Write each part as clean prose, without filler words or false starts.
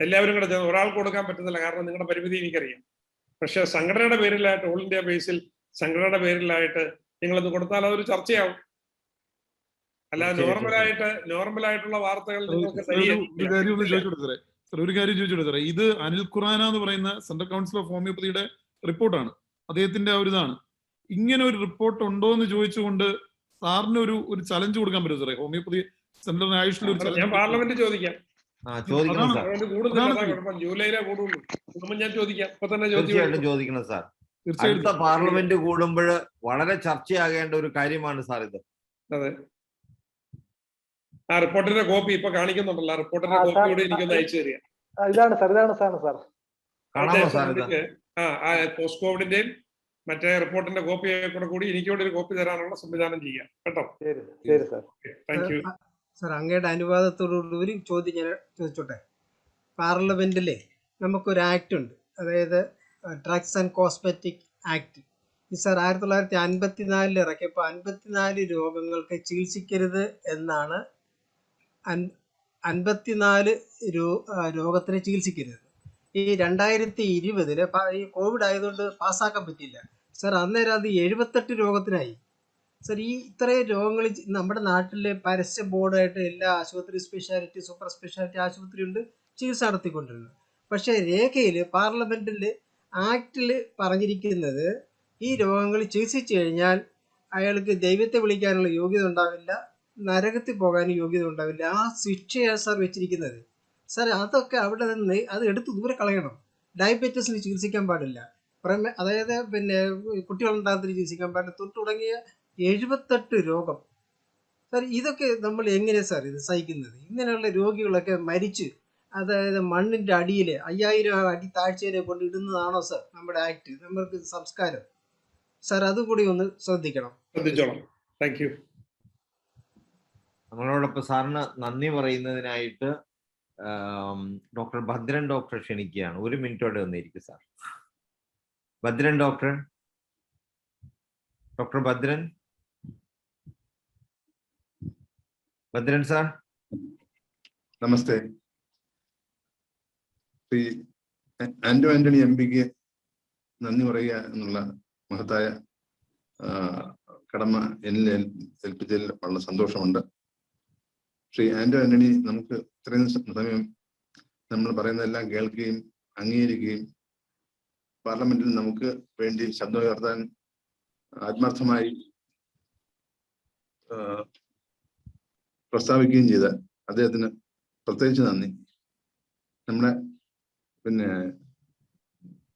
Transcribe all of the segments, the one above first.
എല്ലാവരും കൂടെ ഒരാൾക്ക് കൊടുക്കാൻ പറ്റുന്നില്ല, കാരണം നിങ്ങളുടെ പരിമിതി എനിക്കറിയാം. പക്ഷെ സംഘടനയുടെ പേരിലായിട്ട്, ഓൾ ഇന്ത്യ ബേസിൽ സംഘടനയുടെ പേരിലായിട്ട് നിങ്ങളത് കൊടുത്താൽ അതൊരു ചർച്ചയാവും. അല്ലാതെ നോർമലായിട്ടുള്ള വാർത്തകൾ നിങ്ങൾക്ക് ഒരു കാര്യം ചോദിച്ചോട്ടെ സാറേ, ഇത് അനിൽ ഖുറാന എന്ന് പറയുന്ന സെൻട്രൽ കൗൺസിൽ ഓഫ് ഹോമിയോപ്പതിയുടെ റിപ്പോർട്ടാണ്, അദ്ദേഹത്തിന്റെ ഒരിതാണ്. ഇങ്ങനെ ഒരു റിപ്പോർട്ട് ഉണ്ടോ എന്ന് ചോദിച്ചുകൊണ്ട് സാറിന് ഒരു ചലഞ്ച് കൊടുക്കാൻ പറ്റും സാറേ? ഹോമിയോപ്പതി സെന്ററിന് ആയുഷിൽ ഒരു ഞാൻ പാർലമെന്റ് ചോദിക്കാം. ജൂലൈയിലെ കൂടുള്ളൂ. ഞാൻ ചോദിക്കാം, ഇപ്പൊ തന്നെ ചോദിക്കണം സാർ. അടുത്ത പാർലമെന്റ് കൂടുമ്പോൾ വളരെ ചർച്ചയാകേണ്ട ഒരു കാര്യമാണ് സാർ ഇത്. അതെ, ആ റിപ്പോർട്ടിന്റെ കോപ്പി ഇപ്പൊ കാണിക്കുന്നുണ്ടല്ലോ, റിപ്പോർട്ടിന്റെ കോപ്പി കൂടി എനിക്കൊന്ന് അയച്ചു തരിക. പോസ്റ്റ് കോവിഡിന്റെയും മറ്റേ റിപ്പോർട്ടിന്റെ കോപ്പി കൂടി എനിക്കൂടെ ഒരു കോപ്പി തരാനുള്ള സംവിധാനം ചെയ്യാം കേട്ടോ. Thank you sir. അങ്ങയുടെ അനുവാദത്തോടുകൂടി ഒരു ചോദ്യം ഞാൻ ചോദിച്ചോട്ടെ. പാർലമെന്റിലെ നമുക്കൊരു ആക്ട് ഉണ്ട്, അതായത് ഡ്രഗ്സ് ആൻഡ് കോസ്മെറ്റിക് ആക്ട്. ഈ സാർ 1954 ഇറക്കിയപ്പോൾ 54 രോഗങ്ങൾക്ക് ചികിത്സിക്കരുത് എന്നാണ്. 54 രോഗത്തിന് ചികിത്സിക്കരുത്. ഈ 2020 ഈ കോവിഡ് ആയതുകൊണ്ട് പാസ്സാക്കാൻ പറ്റില്ല സാർ. അന്നേരം അത് 78 രോഗത്തിനായി സാർ. ഈ ഇത്രയും രോഗങ്ങൾ നമ്മുടെ നാട്ടിലെ പരസ്യ ബോർഡായിട്ട് എല്ലാ ആശുപത്രി, സ്പെഷ്യാലിറ്റി, സൂപ്പർ സ്പെഷ്യാലിറ്റി ആശുപത്രി ഉണ്ട്, ചികിത്സ നടത്തിക്കൊണ്ടിരുന്നത്. പക്ഷേ രേഖയിൽ, പാർലമെന്റിൽ, ആക്ടിൽ പറഞ്ഞിരിക്കുന്നത് ഈ രോഗങ്ങൾ ചികിത്സിച്ചു കഴിഞ്ഞാൽ അയാൾക്ക് ദൈവത്തെ വിളിക്കാനുള്ള യോഗ്യത ഉണ്ടാവില്ല, നരകത്തിൽ പോകാനും യോഗ്യത ഉണ്ടാവില്ല. ആ ശിക്ഷയാണ് സാർ വെച്ചിരിക്കുന്നത് സാർ. അതൊക്കെ അവിടെ നിന്ന് അത് എടുത്ത് ദൂരെ കളയണം. ഡയബറ്റീസിന് ചികിത്സിക്കാൻ പാടില്ല, അതായത് പിന്നെ കുട്ടികളുണ്ടാകുന്നതിന് ചികിത്സിക്കാൻ പാടില്ല, തുടങ്ങിയ 78 രോഗം സാർ. ഇതൊക്കെ നമ്മൾ എങ്ങനെയാണ് സാർ ഇത് സഹിക്കുന്നത്? ഇങ്ങനെയുള്ള രോഗികളൊക്കെ മരിച്ച്, അതായത് മണ്ണിന്റെ അടിയിൽ 5000 അടി താഴ്ചയിലെ കൊണ്ട് ഇടുന്നതാണോ സാർ നമ്മുടെ ആക്ട്, നമ്മൾക്ക് സംസ്കാരം സാർ? അതുകൂടി ഒന്ന് ശ്രദ്ധിക്കണം. Thank you. നമ്മളോടൊപ്പം സാറിന് നന്ദി പറയുന്നതിനായിട്ട് ഡോക്ടർ ഭദ്രൻ ഡോക്ടർ ക്ഷണിക്കുകയാണ്. 1 മിനിറ്റോടെ വന്നിരിക്കും sir. Bhadran doctor Bhadran sir. നമസ്തേ. ശ്രീ ആന്റണി എംപിക്ക് നന്ദി പറയുക എന്നുള്ള മഹത്തായ കടമ എന്നിൽ ഏൽപ്പിച്ചതിൽ വളരെ സന്തോഷമുണ്ട്. ശ്രീ ആന്റണി നമുക്ക് ഇത്രയും സമയം നമ്മൾ പറയുന്നതെല്ലാം കേൾക്കുകയും അംഗീകരിക്കുകയും പാർലമെന്റിൽ നമുക്ക് വേണ്ടി ശബ്ദമുയർത്താൻ ആത്മാർത്ഥമായി പ്രസ്താവിക്കുകയും ചെയ്ത അദ്ദേഹത്തിന് പ്രത്യേകിച്ച് നന്ദി. നമ്മുടെ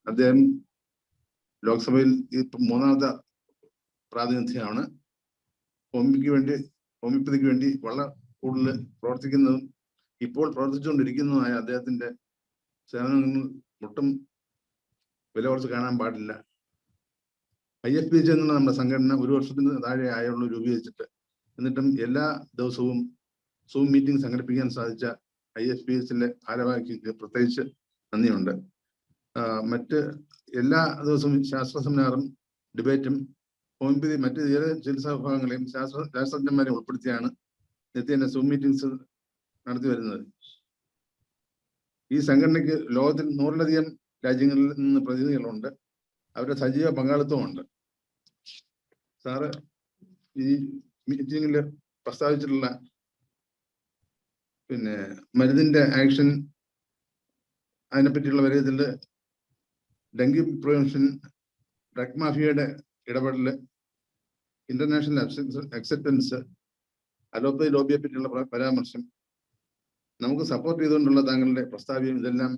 അദ്ദേഹം ലോക്സഭയിൽ ഇപ്പം 3ാമത്തെ പ്രാതിനിധ്യമാണ്. ഹോമിയോപ്പതിക്ക് വേണ്ടി വളരെ കൂടുതൽ പ്രവർത്തിക്കുന്നതും ഇപ്പോൾ പ്രവർത്തിച്ചുകൊണ്ടിരിക്കുന്നതുമായ അദ്ദേഹത്തിന്റെ സേവനങ്ങൾ ഒട്ടും വില കുറച്ച് കാണാൻ പാടില്ല. IFPH എന്നുള്ള നമ്മുടെ സംഘടന 1 വർഷത്തിന് താഴെ ആയുള്ളൂ രൂപീകരിച്ചിട്ട്. എന്നിട്ടും എല്ലാ ദിവസവും സൂം മീറ്റിംഗ് സംഘടിപ്പിക്കാൻ സാധിച്ച IFPHലെ ഭാരവാഹിക്ക് പ്രത്യേകിച്ച് നന്ദിയുണ്ട്. മറ്റ് എല്ലാ ദിവസവും ശാസ്ത്ര സെമിനാറും ഡിബേറ്റും ഹോമിയോപ്പതി മറ്റ് ചികിത്സാ വിഭാഗങ്ങളെയും ശാസ്ത്രജ്ഞന്മാരെയും ഉൾപ്പെടുത്തിയാണ് നിത്യേന സൂം മീറ്റിംഗ്സ് നടത്തി വരുന്നത്. ഈ സംഘടനയ്ക്ക് ലോകത്തിൽ 100-ലധികം രാജ്യങ്ങളിൽ നിന്ന് പ്രതിനിധികളുണ്ട്. അവരുടെ സജീവ പങ്കാളിത്തമുണ്ട്. സാറ് ഈ മീറ്റിംഗിൽ പ്രസ്താവിച്ചിട്ടുള്ള മരുന്നിന്റെ ആക്ഷൻ, അതിനെപ്പറ്റിയുള്ള വിലയിരുത്തൽ, ഡെങ്കി പ്രിവെൻഷൻ, ഡ്രഗ് മാഫിയയുടെ ഇടപെടൽ, ഇന്റർനാഷണൽ അക്സെപ്റ്റൻസ്, അലോപ്പതി ലോബിയെ പറ്റിയുള്ള പരാമർശം, നമുക്ക് സപ്പോർട്ട് ചെയ്തുകൊണ്ടുള്ള താങ്കളുടെ പ്രസ്താവ്യം, ഇതെല്ലാം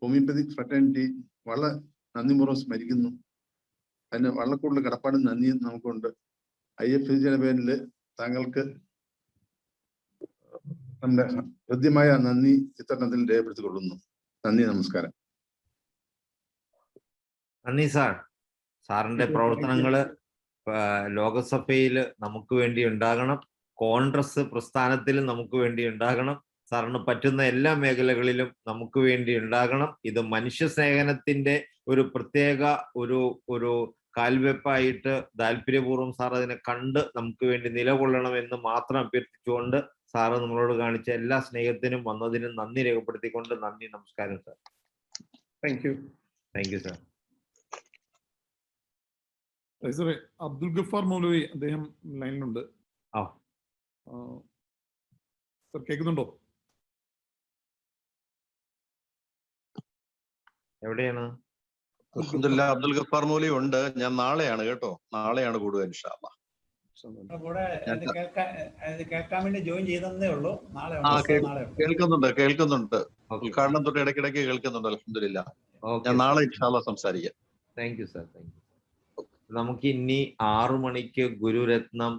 ഹോമിയോപ്പതിക് ഫ്രട്ടേണിറ്റി വളരെ നന്ദിപൂർവ്വം സ്മരിക്കുന്നു. അതിന് വളരെ കൂടുതൽ കടപ്പാടും നന്ദിയും നമുക്കുണ്ട്. IFPHയുടെ പേരിൽ താങ്കൾക്ക് നമ്മുടെ ഹൃദ്യമായ നന്ദി ചിത്രണത്തിൽ രേഖപ്പെടുത്തിക്കൊള്ളുന്നു. നന്ദി, നമസ്കാരം. നന്ദി സാർ. സാറിന്റെ പ്രവർത്തനങ്ങള് ലോകസഭയിൽ നമുക്ക് വേണ്ടി ഉണ്ടാകണം, കോൺഗ്രസ് പ്രസ്ഥാനത്തിൽ നമുക്ക് വേണ്ടി ഉണ്ടാകണം, സാറിന് പറ്റുന്ന എല്ലാ മേഖലകളിലും നമുക്ക് വേണ്ടി ഉണ്ടാകണം. ഇത് മനുഷ്യ സേവനത്തിന്റെ ഒരു പ്രത്യേക ഒരു കാൽവെപ്പായിട്ട് താല്പര്യപൂർവ്വം സാർ അതിനെ കണ്ട് നമുക്ക് വേണ്ടി നിലകൊള്ളണം എന്ന് മാത്രം അഭ്യർത്ഥിച്ചുകൊണ്ട് സാറ് നമ്മളോട് കാണിച്ച എല്ലാ സ്നേഹത്തിനും വന്നതിനും നന്ദി രേഖപ്പെടുത്തിക്കൊണ്ട് നന്ദി, നമസ്കാരം sir. Thank you. Thank you sir. സാറേ, അബ്ദുൽ ഗഫാർ മൗലവി അദ്ദേഹം ലൈനിലുണ്ട്. ആ സാർ കേൾക്കുന്നുണ്ടോ? എവിടെയാണ്? അൽഹംദുലില്ലാഹ് അബ്ദുൽ ഗഫാർ മൗലവി ഉണ്ട്. ഞാൻ നാളെയാണ് കേട്ടോ, നാളെയാണ് കൂടുക ഇൻഷാ അല്ലാഹ്. കൂടെ ഇത് കേൾക്കാൻ വേണ്ടി ജോയിൻ ചെയ്തതേ ഉള്ളൂ. നാളെ കേൾക്കുന്നുണ്ട്. ഉദ്ഘാടനം തൊട്ട് ഇടയ്ക്കിടയ്ക്ക് കേൾക്കുന്നുണ്ട്. അൽഹംദുലില്ലാഹ്. ഞാൻ നാളെ ഇൻഷാ അല്ലാഹ് സംസാരിക്കാം. Thank you sir. Thank you. നമുക്ക് ഇനി 6 മണിക്ക് ഗുരുരത്നം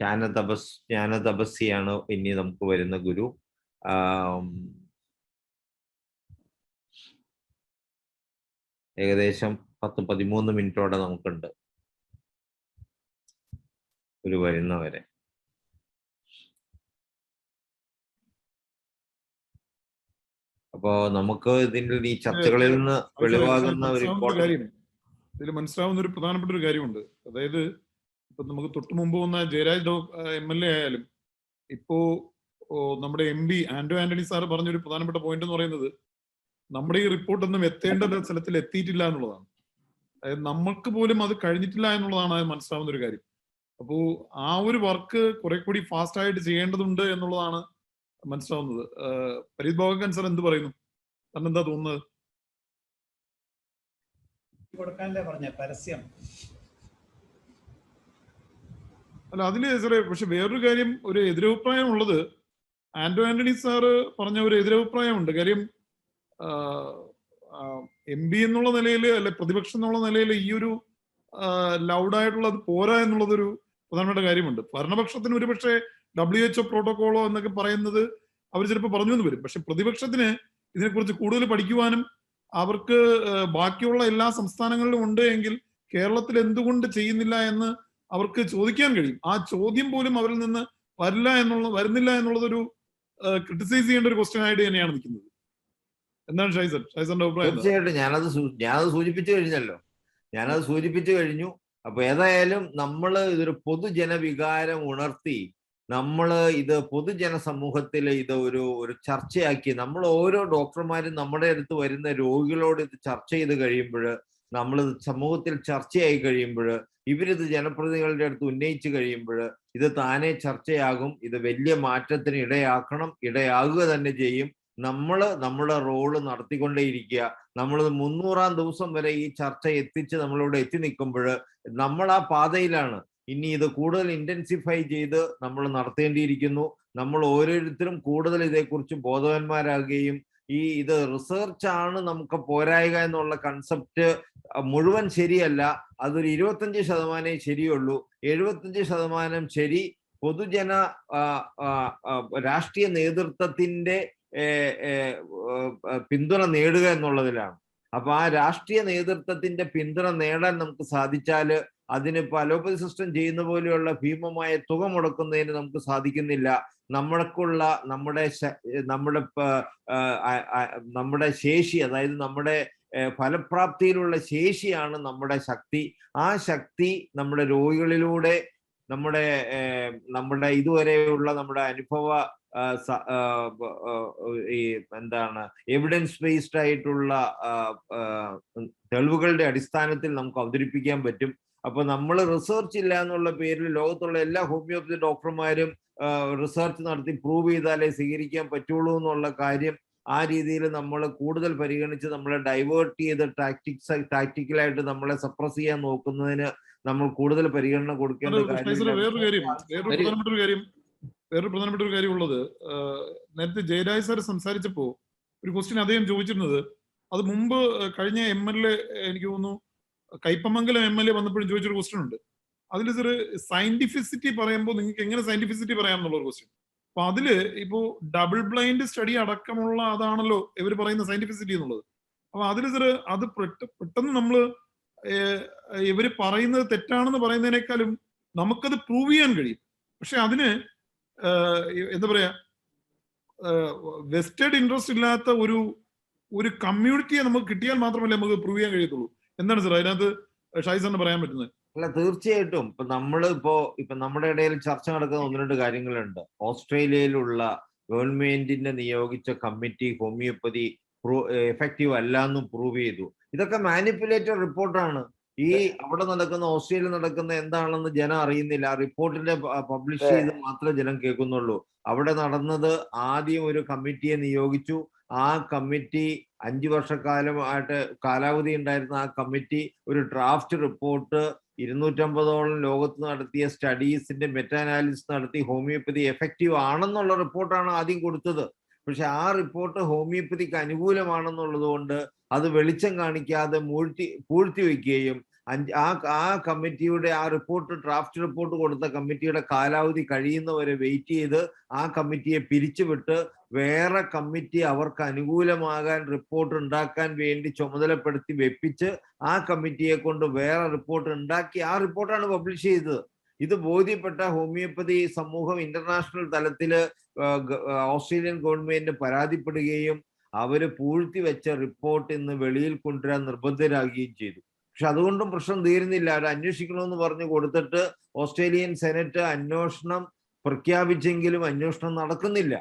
ജ്ഞാനതപസ്യാണ് ഇനി നമുക്ക് വരുന്ന ഗുരു. ഏകദേശം 10-13 മിനിറ്റോടെ നമുക്കുണ്ട് ഒരു വരുന്നവരെ. അപ്പോ നമുക്ക് ഇതിന്റെ ഈ ചർച്ചകളിൽ നിന്ന് വെളിവാകുന്ന ഒരു കാര്യം ഇതിൽ മനസ്സിലാവുന്ന ഒരു പ്രധാനപ്പെട്ട ഒരു കാര്യമുണ്ട്. അതായത് ഇപ്പൊ നമുക്ക് തൊട്ടു മുമ്പ് വന്ന ജയരാജ് MLA ആയാലും ഇപ്പോ നമ്മുടെ MP ആന്റോ ആന്റണി സാറ് പറഞ്ഞൊരു പ്രധാനപ്പെട്ട പോയിന്റ് എന്ന് പറയുന്നത് നമ്മുടെ ഈ റിപ്പോർട്ടൊന്നും എത്തേണ്ട സ്ഥലത്തിൽ എത്തിയിട്ടില്ല എന്നുള്ളതാണ്. അതായത് നമുക്ക് പോലും അത് കഴിഞ്ഞിട്ടില്ല എന്നുള്ളതാണ് അത് മനസ്സിലാവുന്ന ഒരു കാര്യം. അപ്പോ ആ ഒരു വർക്ക് കുറെ കൂടി ഫാസ്റ്റ് ആയിട്ട് ചെയ്യേണ്ടതുണ്ട് എന്നുള്ളതാണ് മനസ്സിലാവുന്നത്. ഫരീദ് ബാബക്കൻ സാർ എന്ത് പറയുന്നു? കാരണം എന്താ തോന്നുന്നത്? കൊടുക്കാനല്ലേ പറഞ്ഞ പരസ്യം അല്ല, അതില് സാറേ പക്ഷെ വേറൊരു കാര്യം, ഒരു എതിരഭിപ്രായം ഉള്ളത് ആന്റോ ആന്റണി സാറ് പറഞ്ഞ ഒരു എതിരഭിപ്രായമുണ്ട്. കാര്യം MP എന്നുള്ള നിലയിൽ അല്ലെ പ്രതിപക്ഷം എന്നുള്ള നിലയിൽ ഈ ഒരു ലൗഡായിട്ടുള്ളത് പോരാ എന്നുള്ളതൊരു പ്രധാനപ്പെട്ട കാര്യമുണ്ട്. ഭരണപക്ഷത്തിന് ഒരുപക്ഷെ WHO പ്രോട്ടോകോളോ എന്നൊക്കെ പറയുന്നത് അവർ ചിലപ്പോൾ പറഞ്ഞു എന്ന് വരും. പക്ഷെ പ്രതിപക്ഷത്തിന് ഇതിനെക്കുറിച്ച് കൂടുതൽ പഠിക്കുവാനും അവർക്ക് ബാക്കിയുള്ള എല്ലാ സംസ്ഥാനങ്ങളിലും ഉണ്ട് എങ്കിൽ കേരളത്തിൽ എന്തുകൊണ്ട് ചെയ്യുന്നില്ല എന്ന് അവർക്ക് ചോദിക്കാൻ കഴിയും. ആ ചോദ്യം പോലും അവരിൽ നിന്ന് വരുന്നില്ല എന്നുള്ളതൊരു ക്രിട്ടിസൈസ് ചെയ്യേണ്ട ഒരു ക്വസ്റ്റ്യൻ ആയിട്ട് തന്നെയാണ് നിൽക്കുന്നത്. എന്താണ് ഷൈസറിന്റെ അഭിപ്രായം? തീർച്ചയായിട്ടും ഞാനത് സൂചിപ്പിച്ചു കഴിഞ്ഞു. അപ്പൊ ഏതായാലും നമ്മൾ ഇതൊരു പൊതുജനവികാരം ഉണർത്തി ഇത് പൊതുജന സമൂഹത്തിൽ ഇത് ഒരു ചർച്ചയാക്കി നമ്മൾ ഓരോ ഡോക്ടർമാരും നമ്മുടെ അടുത്ത് വരുന്ന രോഗികളോട് ഇത് ചർച്ച ചെയ്ത് കഴിയുമ്പോൾ, നമ്മൾ സമൂഹത്തിൽ ചർച്ചയായി കഴിയുമ്പോൾ, ഇവരിത് ജനപ്രതിനിധികളുടെ അടുത്ത് ഉന്നയിച്ചു കഴിയുമ്പോൾ ഇത് താനേ ചർച്ചയാകും. ഇത് വലിയ മാറ്റത്തിന് ഇടയാകുക തന്നെ ചെയ്യും. നമ്മുടെ റോള് നടത്തിക്കൊണ്ടേയിരിക്കുക. നമ്മൾ 300-ാം ദിവസം വരെ ഈ ചർച്ച നമ്മളിവിടെ എത്തി നിൽക്കുമ്പോൾ നമ്മൾ ആ പാതയിലാണ്. ഇനി ഇത് കൂടുതൽ ഇന്റൻസിഫൈ ചെയ്ത് നമ്മൾ നടത്തേണ്ടിയിരിക്കുന്നു. നമ്മൾ ഓരോരുത്തരും കൂടുതൽ ഇതേക്കുറിച്ച് ബോധവാന്മാരാകുകയും ഇത് റിസർച്ചാണ് നമുക്ക് പോരായ്ക എന്നുള്ള കൺസെപ്റ്റ് മുഴുവൻ ശരിയല്ല. അതൊരു 25% ശരിയുള്ളൂ. 75% ശരി പൊതുജന രാഷ്ട്രീയ നേതൃത്വത്തിന്റെ പിന്തുണ നേടുക എന്നുള്ളതിലാണ്. അപ്പൊ ആ രാഷ്ട്രീയ നേതൃത്വത്തിന്റെ പിന്തുണ നേടാൻ നമുക്ക് സാധിച്ചാൽ അതിനിപ്പോ അലോപ്പതി സിസ്റ്റം ചെയ്യുന്ന പോലെയുള്ള ഭീമമായ തുക മുടക്കുന്നതിന് നമുക്ക് സാധിക്കുന്നില്ല. നമ്മുടെ ശേഷി, അതായത് നമ്മുടെ ഫലപ്രാപ്തിയിലുള്ള ശേഷിയാണ് നമ്മുടെ ശക്തി. ആ ശക്തി നമ്മുടെ രോഗികളിലൂടെ നമ്മുടെ ഇതുവരെയുള്ള നമ്മുടെ അനുഭവ എവിഡൻസ് ബേസ്ഡ് ആയിട്ടുള്ള തെളിവുകളുടെ അടിസ്ഥാനത്തിൽ നമുക്ക് അവതരിപ്പിക്കാൻ പറ്റും. അപ്പൊ നമ്മൾ റിസർച്ച് ഇല്ല എന്നുള്ള പേരിൽ ലോകത്തുള്ള എല്ലാ ഹോമിയോപ്പതി ഡോക്ടർമാരും റിസർച്ച് നടത്തി പ്രൂവ് ചെയ്താലേ സ്വീകരിക്കാൻ പറ്റുള്ളൂ എന്നുള്ള കാര്യം ആ രീതിയിൽ നമ്മൾ കൂടുതൽ പരിഗണിച്ച് നമ്മളെ ഡൈവേർട്ട് ചെയ്ത് ടാക്ടിക്കലായിട്ട് നമ്മളെ സപ്രസ് ചെയ്യാൻ നോക്കുന്നതിന് നമ്മൾ കൂടുതൽ പരിഗണന കൊടുക്കേണ്ട വേറൊരു പ്രധാനപ്പെട്ട ഒരു കാര്യം ഉള്ളത്, നേരത്തെ ജയരാജ് സാർ സംസാരിച്ചപ്പോ ഒരു ക്വസ്റ്റ്യൻ അദ്ദേഹം ചോദിച്ചിരുന്നത്, അത് മുമ്പ് കഴിഞ്ഞ MLA എനിക്ക് തോന്നുന്നു കയ്പമംഗലം MLA വന്നപ്പോഴും ചോദിച്ചൊരു ക്വസ്റ്റ്യൻ ഉണ്ട്. അതിൽ സാർ സയന്റിഫിസിറ്റി പറയുമ്പോൾ നിങ്ങൾക്ക് എങ്ങനെ സയന്റിഫിസിറ്റി പറയാമെന്നുള്ളൊരു ക്വസ്റ്റ്യൻ. അപ്പൊ അതില് ഇപ്പോ ഡബിൾ ബ്ലൈൻഡ് സ്റ്റഡി അടക്കമുള്ള അതാണല്ലോ ഇവർ പറയുന്ന സയന്റിഫിസിറ്റി എന്നുള്ളത്. അപ്പൊ അതിൽ സാർ അത് പെട്ടെന്ന് നമ്മള് ഇവര് പറയുന്നത് തെറ്റാണെന്ന് പറയുന്നതിനേക്കാളും നമുക്കത് പ്രൂവ് ചെയ്യാൻ കഴിയും. പക്ഷെ അതിന് എന്താ പറയാ, വെസ്റ്റഡ് ഇൻട്രസ്റ്റ് ഇല്ലാത്ത ഒരു കമ്മ്യൂണിറ്റിയെ നമുക്ക് കിട്ടിയാൽ മാത്രമല്ലേ നമുക്ക് പ്രൂവ് ചെയ്യാൻ കഴിയത്തുള്ളൂ. എന്താണ് സാർ അതിനകത്ത് ഷൈസറിന് പറയാൻ പറ്റുന്നത്? അല്ല, തീർച്ചയായിട്ടും ഇപ്പൊ നമ്മുടെ ഇടയിൽ ചർച്ച നടക്കുന്ന 1-2 കാര്യങ്ങളുണ്ട്. ഓസ്ട്രേലിയയിലുള്ള ഗവൺമെന്റിന്റെ നിയോഗിച്ച കമ്മിറ്റി ഹോമിയോപ്പതി എഫക്റ്റീവ് അല്ല എന്നും പ്രൂവ് ചെയ്തു. ഇതൊക്കെ മാനിപ്പുലേറ്റഡ് റിപ്പോർട്ടാണ്. അവിടെ നടക്കുന്ന, ഓസ്ട്രേലിയയിൽ നടക്കുന്ന എന്താണെന്ന് ജനം അറിയുന്നില്ല. ആ റിപ്പോർട്ടിന്റെ പബ്ലിഷ് ചെയ്ത് മാത്രമേ ജനം കേൾക്കുന്നുള്ളൂ. അവിടെ നടന്നത്, ആദ്യം ഒരു കമ്മിറ്റിയെ നിയോഗിച്ചു. ആ കമ്മിറ്റി 5 വർഷക്കാലമായിട്ട് കാലാവധി ഉണ്ടായിരുന്ന ആ കമ്മിറ്റി ഒരു ഡ്രാഫ്റ്റ് റിപ്പോർട്ട് 250ഓളം ലോകത്ത് നടത്തിയ സ്റ്റഡീസിന്റെ മെറ്റാ അനാലിസിസ് നടത്തി ഹോമിയോപ്പതി എഫക്റ്റീവ് ആണെന്നുള്ള റിപ്പോർട്ടാണ് ആദ്യം കൊടുത്തത്. പക്ഷെ ആ റിപ്പോർട്ട് ഹോമിയോപ്പതിക്ക് അനുകൂലമാണെന്നുള്ളത് കൊണ്ട് അത് വെളിച്ചം കാണിക്കാതെ പൂഴ്ത്തി വയ്ക്കുകയും ആ കമ്മിറ്റിയുടെ ആ റിപ്പോർട്ട്, ഡ്രാഫ്റ്റ് റിപ്പോർട്ട് കൊടുത്ത കമ്മിറ്റിയുടെ കാലാവധി കഴിയുന്നവരെ വെയിറ്റ് ചെയ്ത് ആ കമ്മിറ്റിയെ പിരിച്ചുവിട്ട് വേറെ കമ്മിറ്റി അവർക്ക് അനുകൂലമാകാൻ റിപ്പോർട്ട് ഉണ്ടാക്കാൻ വേണ്ടി ചുമതലപ്പെടുത്തി വെപ്പിച്ച് ആ കമ്മിറ്റിയെ കൊണ്ട് വേറെ റിപ്പോർട്ട് ഉണ്ടാക്കി ആ റിപ്പോർട്ടാണ് പബ്ലിഷ് ചെയ്തത്. ഇത് ബോധ്യപ്പെട്ട ഹോമിയോപ്പതി സമൂഹം ഇന്റർനാഷണൽ തലത്തില് ഓസ്ട്രേലിയൻ ഗവൺമെന്റിന് പരാതിപ്പെടുകയും അവര് പൂഴ്ത്തി വെച്ച റിപ്പോർട്ട് ഇന്ന് വെളിയിൽ കൊണ്ടുവരാൻ നിർബന്ധരാകുകയും ചെയ്തു. പക്ഷെ അതുകൊണ്ടും പ്രശ്നം തീരുന്നില്ല. അവർ അന്വേഷിക്കണമെന്ന് പറഞ്ഞു കൊടുത്തിട്ട് ഓസ്ട്രേലിയൻ സെനറ്റ് അന്വേഷണം പ്രഖ്യാപിച്ചെങ്കിലും അന്വേഷണം നടക്കുന്നില്ല.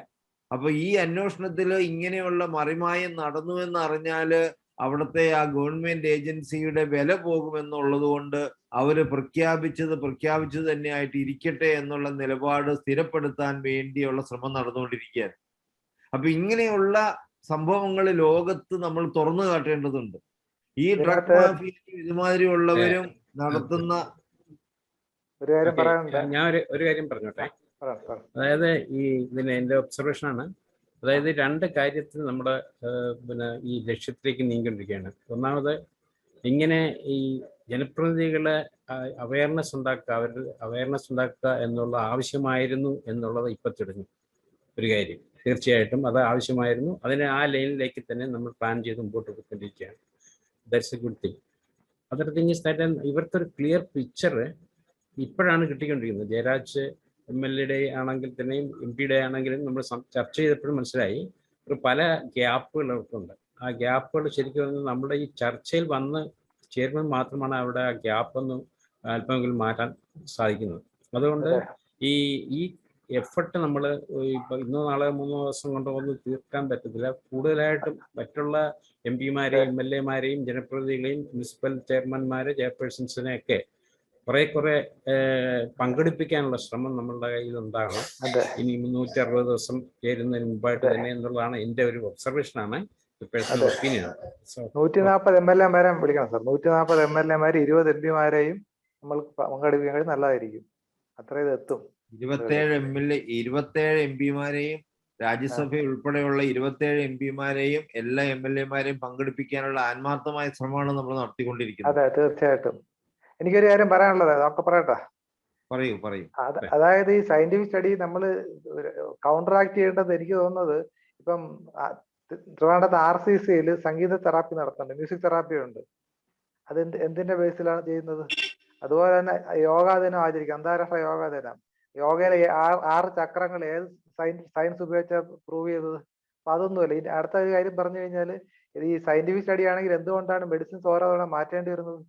അപ്പൊ ഈ അന്വേഷണത്തിൽ ഇങ്ങനെയുള്ള മറിമായം നടന്നുവെന്ന് അറിഞ്ഞാല് അവിടുത്തെ ആ ഗവൺമെന്റ് ഏജൻസിയുടെ വില പോകുമെന്നുള്ളത് കൊണ്ട് അവര് പ്രഖ്യാപിച്ചത് തന്നെയായിട്ട് ഇരിക്കട്ടെ എന്നുള്ള നിലപാട് സ്ഥിരപ്പെടുത്താൻ വേണ്ടിയുള്ള ശ്രമം നടന്നുകൊണ്ടിരിക്കുകയാണ്. അപ്പൊ ഇങ്ങനെയുള്ള സംഭവങ്ങൾ ലോകത്ത് നമ്മൾ തുറന്നു കാട്ടേണ്ടതുണ്ട്. ഈ ഡ്രഗ് മാഫിയയും ഇതുമാതിരിയുള്ളവരും നടത്തുന്ന ഒരു കാര്യം പറയാനുണ്ട്. ഞാൻ ഒരു കാര്യം പറഞ്ഞോട്ടെ. അതായത് ഇതിന് എൻ്റെ ഒബ്സർവേഷനാണ്. അതായത് 2 കാര്യത്തിൽ നമ്മുടെ ഈ ലക്ഷ്യത്തിലേക്ക് നീങ്ങിക്കൊണ്ടിരിക്കുകയാണ്. ഒന്നാമത്, ഇങ്ങനെ ഈ ജനപ്രതിനിധികളെ അവയർനെസ് ഉണ്ടാക്കുക എന്നുള്ള ആവശ്യമായിരുന്നു എന്നുള്ളത് ഇപ്പം തുടങ്ങി ഒരു കാര്യം. തീർച്ചയായിട്ടും അത് ആവശ്യമായിരുന്നു. അതിന് ആ ലൈനിലേക്ക് തന്നെ നമ്മൾ പ്ലാൻ ചെയ്ത് മുമ്പോട്ട് പോയിക്കൊണ്ടിരിക്കുകയാണ്. That's A good thing. Other thing is that ഇവർക്ക് ഒരു ക്ലിയർ പിക്ചർ ഇപ്പോഴാണ് കിട്ടിക്കൊണ്ടിരിക്കുന്നത്. ജയരാജ് MLA ആണെങ്കിൽ തന്നെയും MP ആണെങ്കിലും നമ്മൾ ചർച്ച ചെയ്തപ്പോഴും മനസ്സിലായി പല ഗ്യാപ്പുകൾ അവർക്കുണ്ട്. ആ ഗ്യാപ്പുകൾ ശരിക്കും പറഞ്ഞാൽ നമ്മുടെ ഈ ചർച്ചയിൽ വന്ന് ചേരുമ്പോൾ മാത്രമാണ് അവിടെ ആ ഗ്യാപ്പ് ഒന്ന് അല്പമെങ്കിലും മാറ്റാൻ സാധിക്കുന്നത്. അതുകൊണ്ട് ഈ എഫർട്ട് നമ്മൾ ഇപ്പൊ ഇന്നോ നാളെ 3 ദിവസം കൊണ്ടോ ഒന്നും തീർക്കാൻ പറ്റത്തില്ല. കൂടുതലായിട്ടും മറ്റുള്ള MP-മാരെയും MLA-മാരെയും ജനപ്രതിനിധികളെയും മുനിസിപ്പൽ ചെയർമാൻമാരെ, ചെയർപേഴ്സൺസിനെയൊക്കെ കുറെ പങ്കെടുപ്പിക്കാനുള്ള ശ്രമം നമ്മളുടെ കയ്യിൽ ഉണ്ടാകണം. ഇനി 360 ദിവസം ചേരുന്നതിന് മുമ്പായിട്ട് തന്നെ എന്നുള്ളതാണ് എൻ്റെ ഒരു ഒബ്സർവേഷനാണ്, പേഴ്സണൽ ഒപ്പീനിയൻ. 140 MLA-മാരെ വിളിക്കണം സാർ. 140 MLA-മാര് 20 MP-മാരെയും നമ്മൾ പങ്കെടുപ്പിക്കാൻ നല്ലതായിരിക്കും. അത്ര ഇത് എത്തും. 27 MP-മാരെയും രാജ്യസഭ ഉൾപ്പെടെയുള്ള 27 MP-മാരെയും എല്ലാ MLA-മാരെയും പങ്കെടുപ്പിക്കാനുള്ള ആത്മാർത്ഥമായ ശ്രമമാണ് നമ്മൾ നടത്തിക്കൊണ്ടിരിക്കുന്നത്. അതെ, തീർച്ചയായിട്ടും. എനിക്കൊരു കാര്യം പറയാനുള്ളത്, അതൊക്കെ പറയട്ടെ. പറയൂ. അതായത് ഈ സയന്റിഫിക് സ്റ്റഡി നമ്മൾ കൗണ്ടറാക്ട് ചെയ്യേണ്ടത്, എനിക്ക് തോന്നുന്നത് ഇപ്പം ട്രിവാൻഡ്രത്ത് RCC-യിൽ സംഗീത തെറാപ്പി നടത്തുന്നുണ്ട്, മ്യൂസിക് തെറാപ്പി ഉണ്ട്. അത് എന്തിന്റെ ബേസിലാണ് ചെയ്യുന്നത്? അതുപോലെ തന്നെ യോഗാ ദിനം ആചരിക്കും, അന്താരാഷ്ട്ര യോഗാ ദിനം. യോഗയിലെ 6 ചക്രങ്ങൾ ഏത് സയൻസ് ഉപയോഗിച്ച പ്രൂവ് ചെയ്തത്? അപ്പൊ അതൊന്നുമല്ല. ഇനി അടുത്ത കാര്യം പറഞ്ഞു കഴിഞ്ഞാൽ, ഈ സയന്റിഫിക് സ്റ്റഡി ആണെങ്കിൽ എന്തുകൊണ്ടാണ് മെഡിസിൻസ് ഓരോ തവണ മാറ്റേണ്ടി വരുന്നത്?